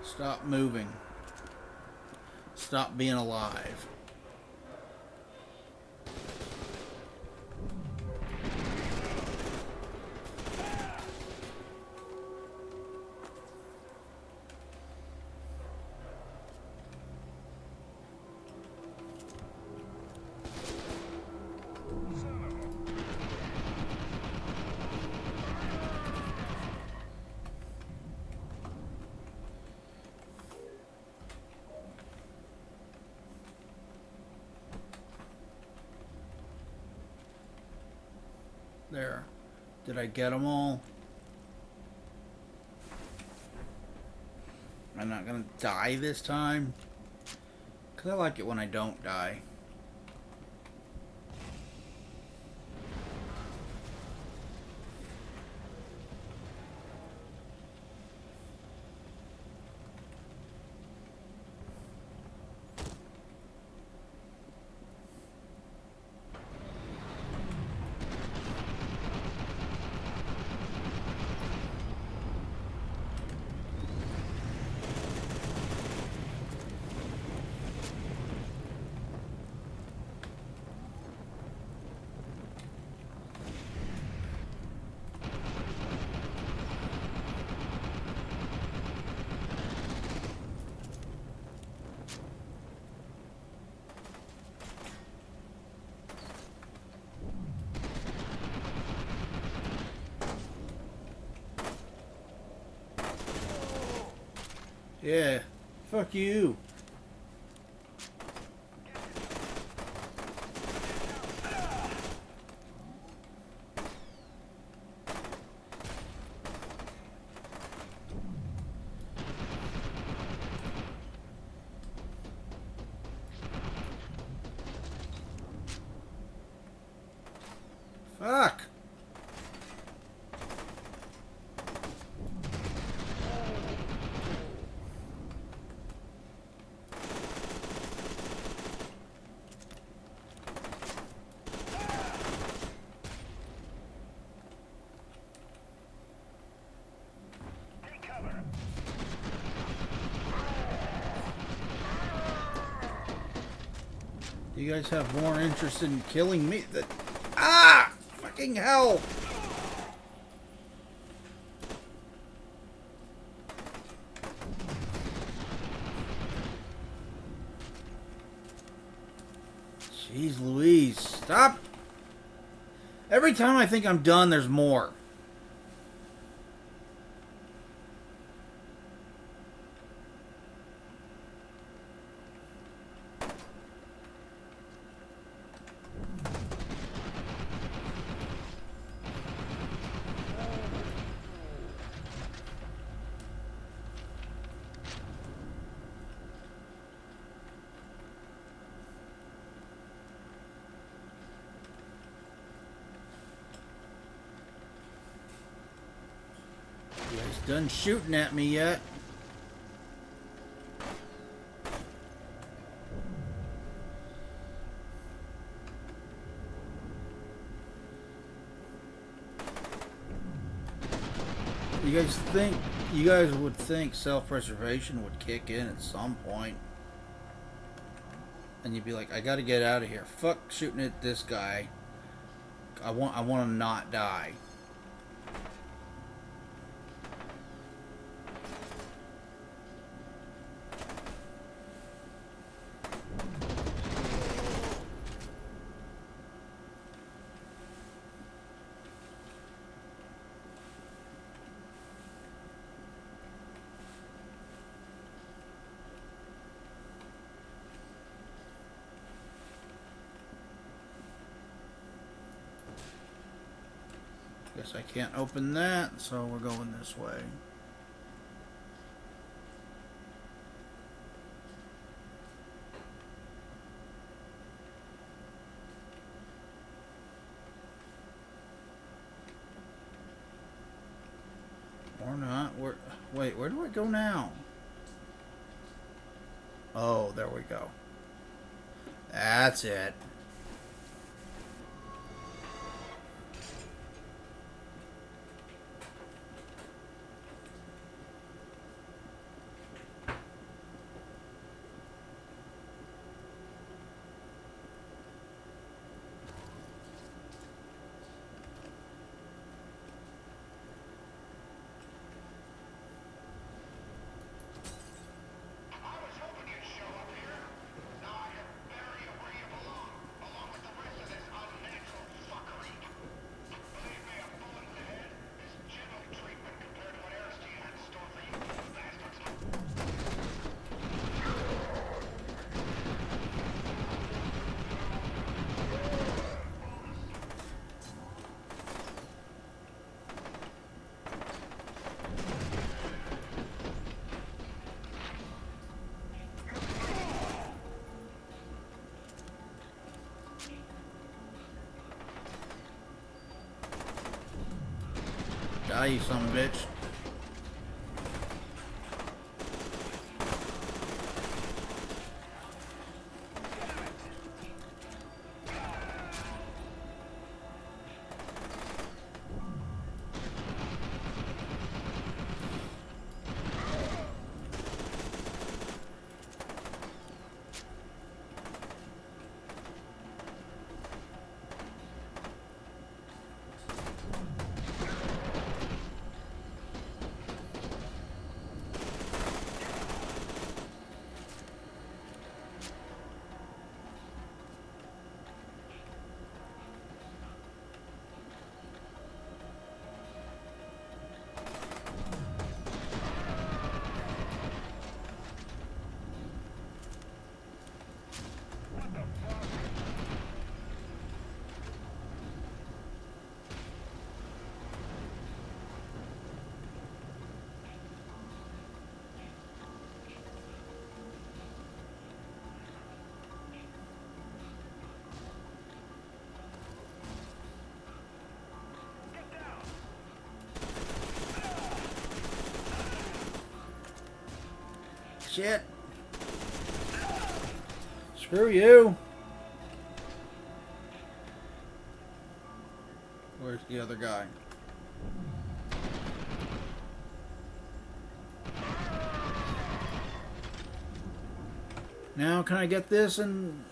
Stop moving. Stop being alive. There. Did I get them all? Am I not gonna die this time? Because I like it when I don't die. Yeah, fuck you. Fuck. You guys have more interest in killing me than... Ah! Fucking hell! Jeez Louise, stop! Every time I think I'm done, there's more. You guys done shooting at me yet? You guys would think self-preservation would kick in at some point. And you'd be like, I gotta get out of here. Fuck shooting at this guy. I want to not die. Guess I can't open that, so we're going this way. Or not. Wait, where do I go now? Oh, there we go. That's it. Die, you son of a bitch. Shit. Screw you. Where's the other guy? Now, can I get this in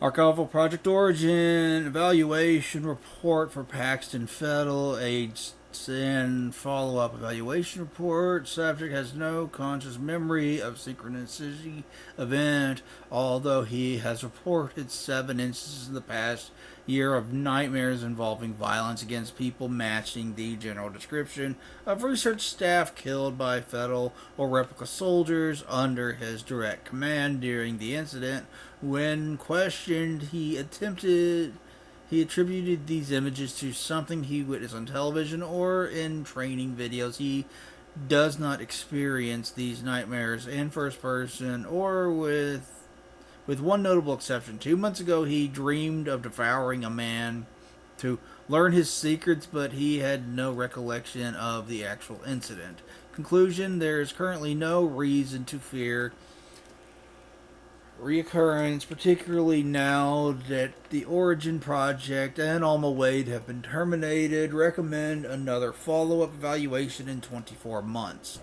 Archival Project Origin evaluation report for Paxton Fettel, age 10, follow-up evaluation report. Subject has no conscious memory of synchronicity event, although he has reported 7 instances in the past year of nightmares involving violence against people matching the general description of research staff killed by Fettel or replica soldiers under his direct command during the incident. When questioned, he attributed these images to something he witnessed on television or in training videos. He does not experience these nightmares in first person or with one notable exception. 2 months ago, he dreamed of devouring a man to learn his secrets, but he had no recollection of the actual incident. Conclusion: there is currently no reason to fear reoccurrence, particularly now that the Origin Project and Alma Wade have been terminated. Recommend another follow-up evaluation in 24 months.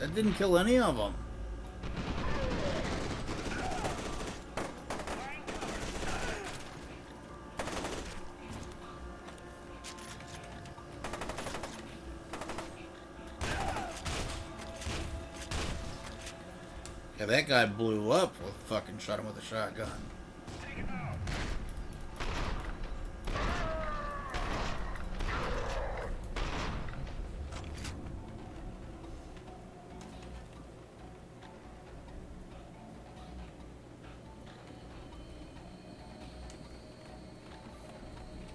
That didn't kill any of them. Yeah, that guy blew up with fucking shot him with a shotgun.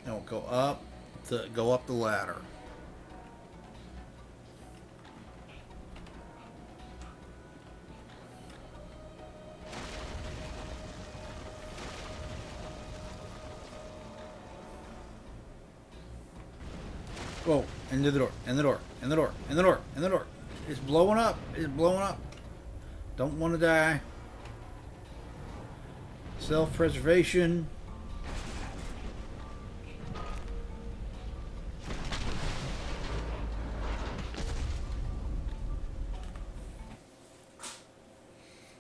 Now we'll go up the ladder. Whoa, into the door, in the door, in the door, in the door, in the door. It's blowing up. It's blowing up. Don't want to die. Self-preservation.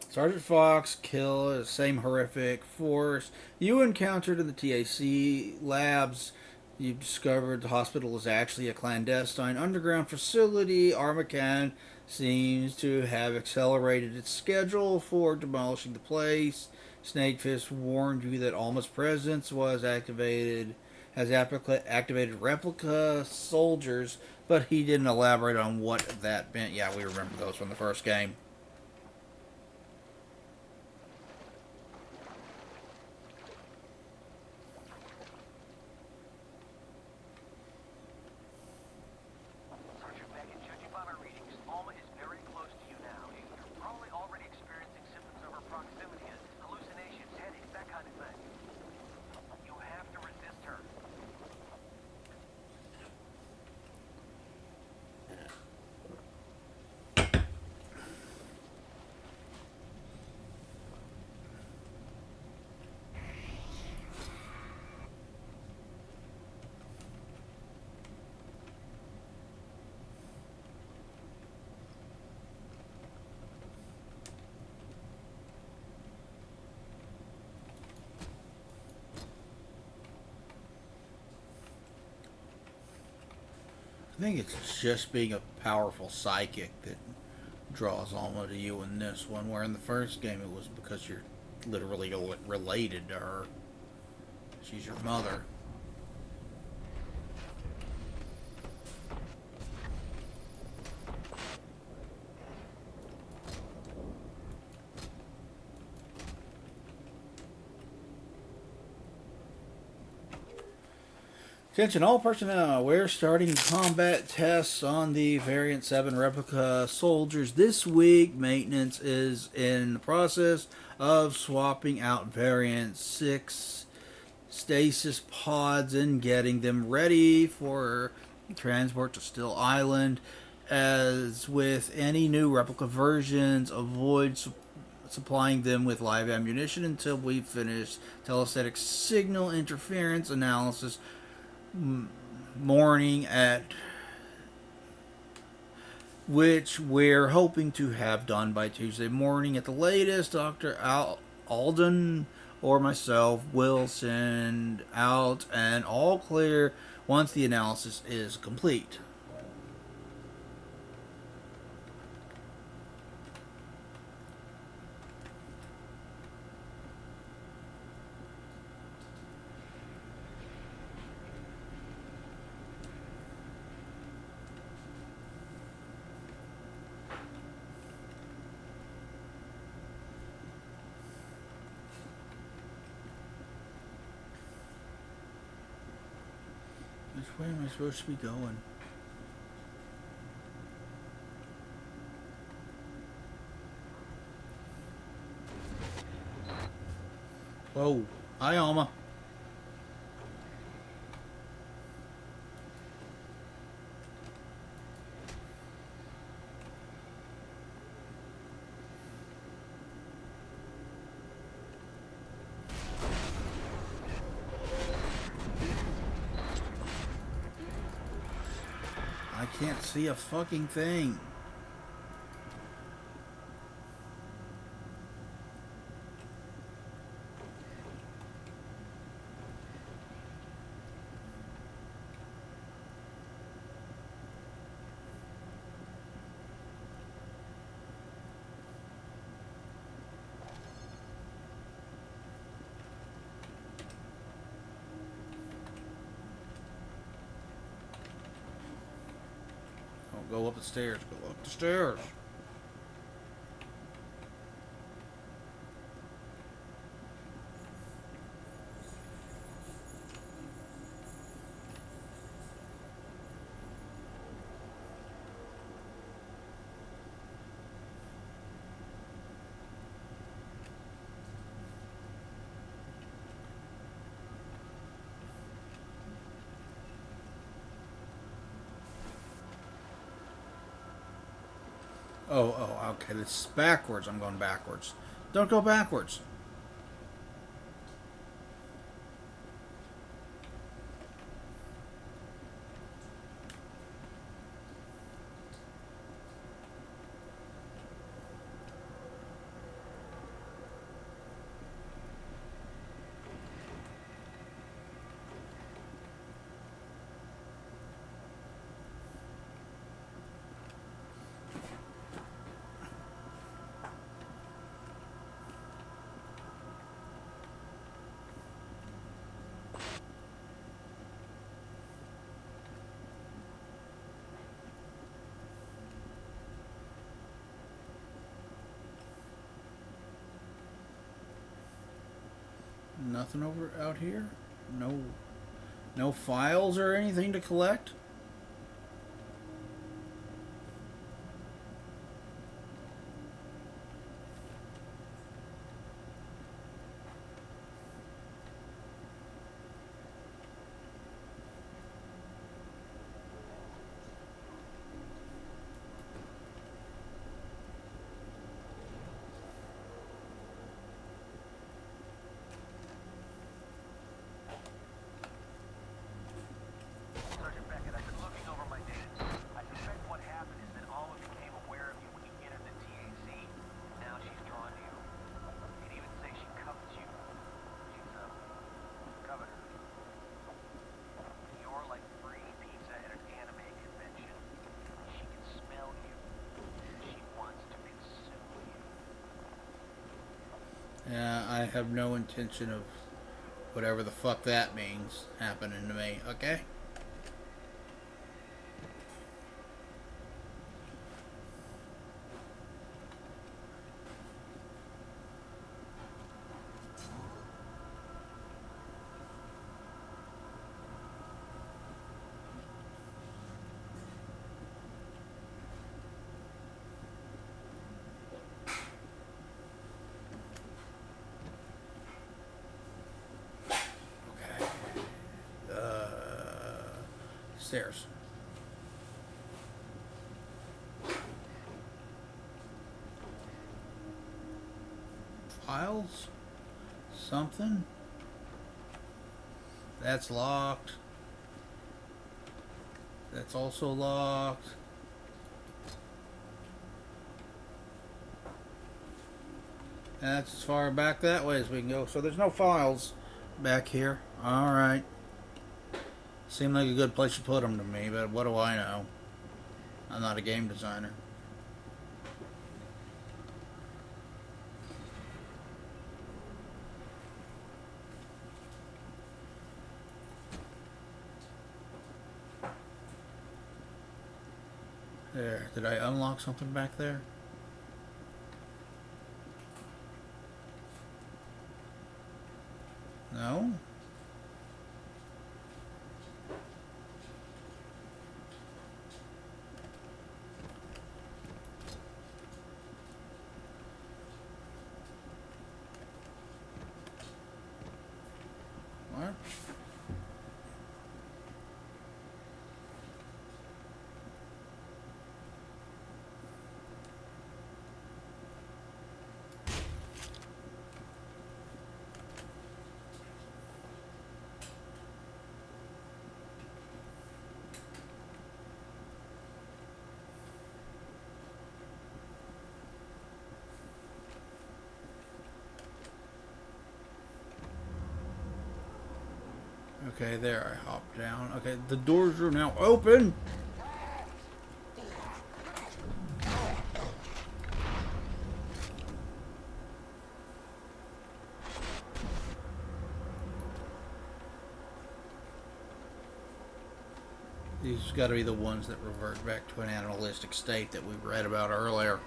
Sergeant Fox killed the same horrific force you encountered in the TAC labs. You've discovered the hospital is actually a clandestine underground facility. Armacan seems to have accelerated its schedule for demolishing the place. Snakefist warned you that Alma's presence was activated replica soldiers, but he didn't elaborate on what that meant. Yeah, we remember those from the first game. I think it's just being a powerful psychic that draws Alma to you in this one, where in the first game it was because you're literally related to her. She's your mother. Attention all personnel, we're starting combat tests on the Variant 7 replica soldiers this week. Maintenance is in the process of swapping out Variant 6 stasis pods and getting them ready for transport to Still Island. As with any new replica versions, avoid supplying them with live ammunition until we finish telestatic signal interference analysis morning, at which we're hoping to have done by Tuesday morning at the latest. Dr. Alden or myself will send out an all clear once the analysis is complete. Which way am I supposed to be going? Whoa. Hi, Alma. I can't see a fucking thing. Go up the stairs. Go up the stairs. Oh, okay. This is backwards. I'm going backwards. Don't go backwards. Nothing over out here? No files or anything to collect? Sergeant Beckett, I've been looking over my data. I suspect what happened is that Alma became aware of you when you entered the TAC. Now she's drawn to you. She'd even say she covets you. She's a coveter. You're like free pizza at an anime convention. She can smell you. She wants to consume you. Yeah, I have no intention of whatever the fuck that means happening to me, okay? Stairs. Files? Something? That's locked. That's also locked. That's as far back that way as we can go. So there's no files back here. Alright. Seemed like a good place to put them to me, but what do I know? I'm not a game designer. There. Did I unlock something back there? No? What? Okay, there I hopped down. Okay, the doors are now open. These got to be the ones that revert back to an animalistic state that we read about earlier.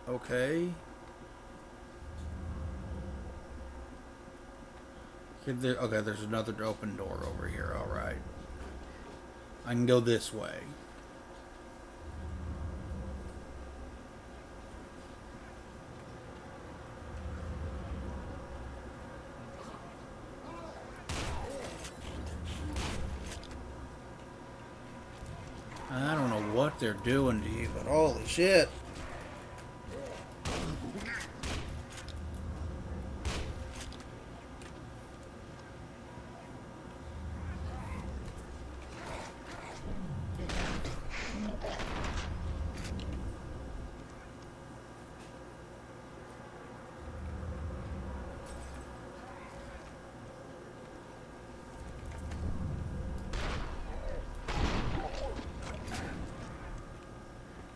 Okay. Okay, there's another open door over here. All right. I can go this way. I don't know what they're doing to you, but holy shit.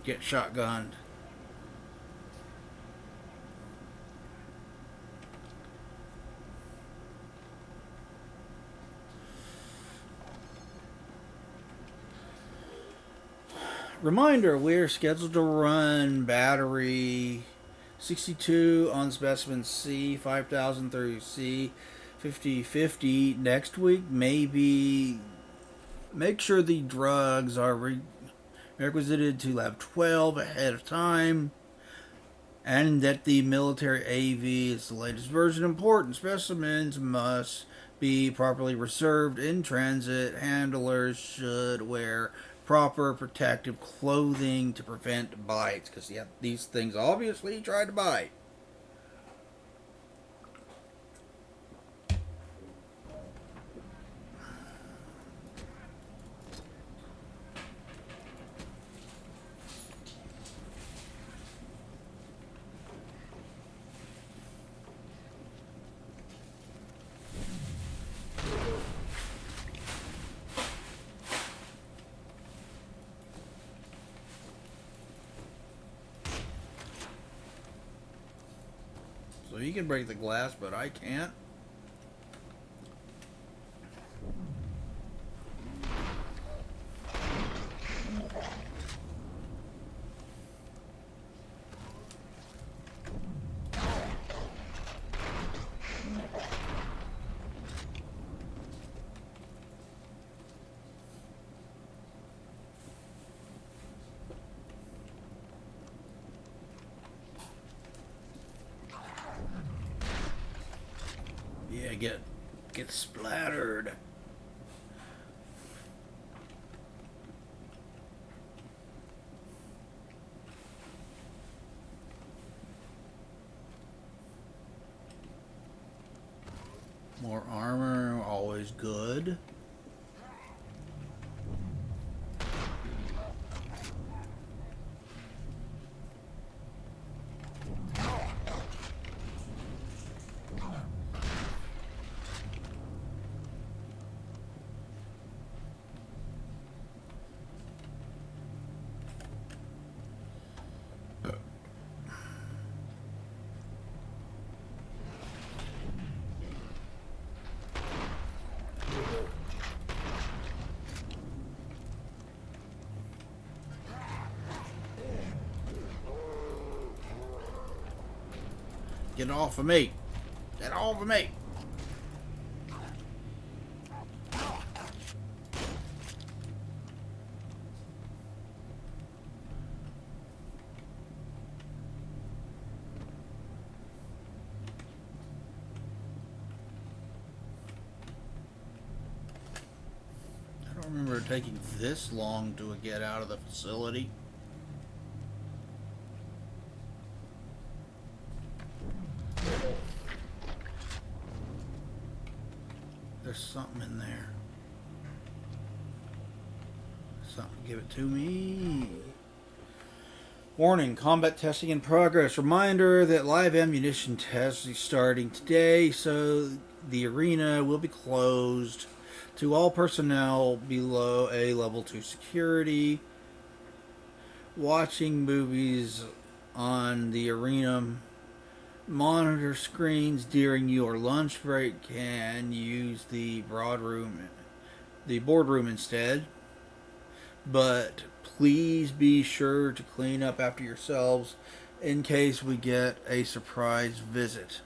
Get shotgunned. Reminder, we're scheduled to run battery 62 on specimen C, 5000 through C, 5050 next week. Maybe make sure the drugs are requisited to Lab 12 ahead of time, and that the military AV is the latest version. Important specimens must be properly reserved in transit. Handlers should wear proper protective clothing to prevent bites, because yeah, these things obviously try to bite. So you can break the glass, but I can't. Yeah, get splattered. More armor, always good. Get off of me. Get off of me. I don't remember it taking this long to get out of the facility. There's something in there. So, give it to me. Warning, combat testing in progress. Reminder that live ammunition tests is starting today, so the arena will be closed to all personnel below a level 2 security. Watching movies on the arena monitor screens during your lunch break can use the boardroom instead. But please be sure to clean up after yourselves in case we get a surprise visit.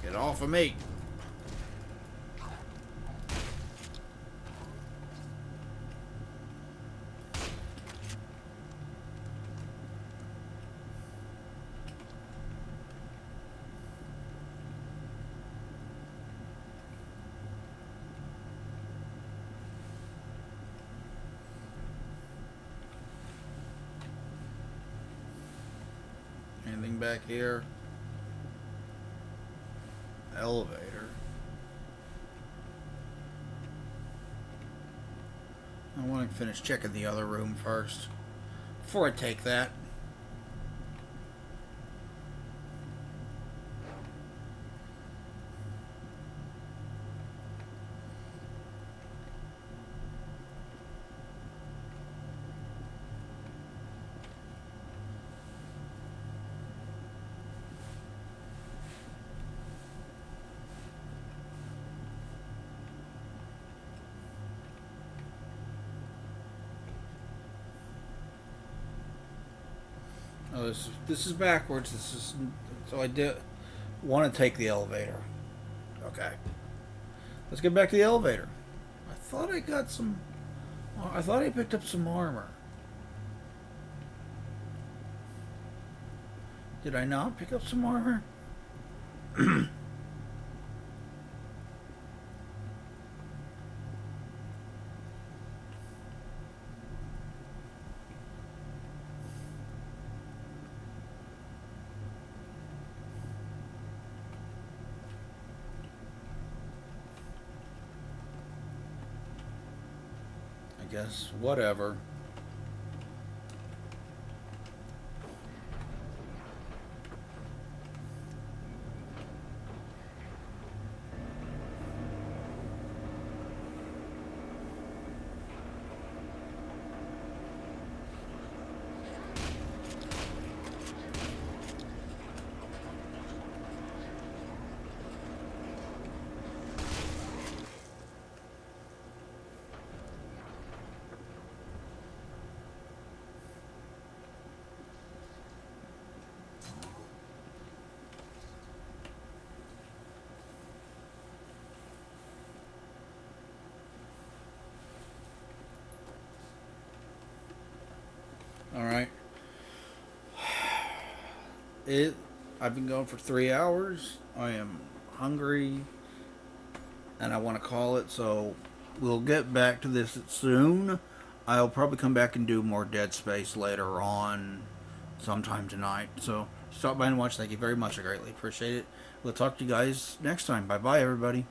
Get off of me. Anything back here? Elevator. I want to finish checking the other room first before I take that. Oh, this is backwards. This is so I did want to take the elevator. Okay, let's get back to the elevator. I thought I got some. I thought I picked up some armor. Did I not pick up some armor? Guess whatever. All right. I've been going for 3 hours. I am hungry, and I want to call it. So we'll get back to this soon. I'll probably come back and do more Dead Space later on, sometime tonight. So stop by and watch. Thank you very much. I greatly appreciate it. We'll talk to you guys next time. Bye bye, everybody.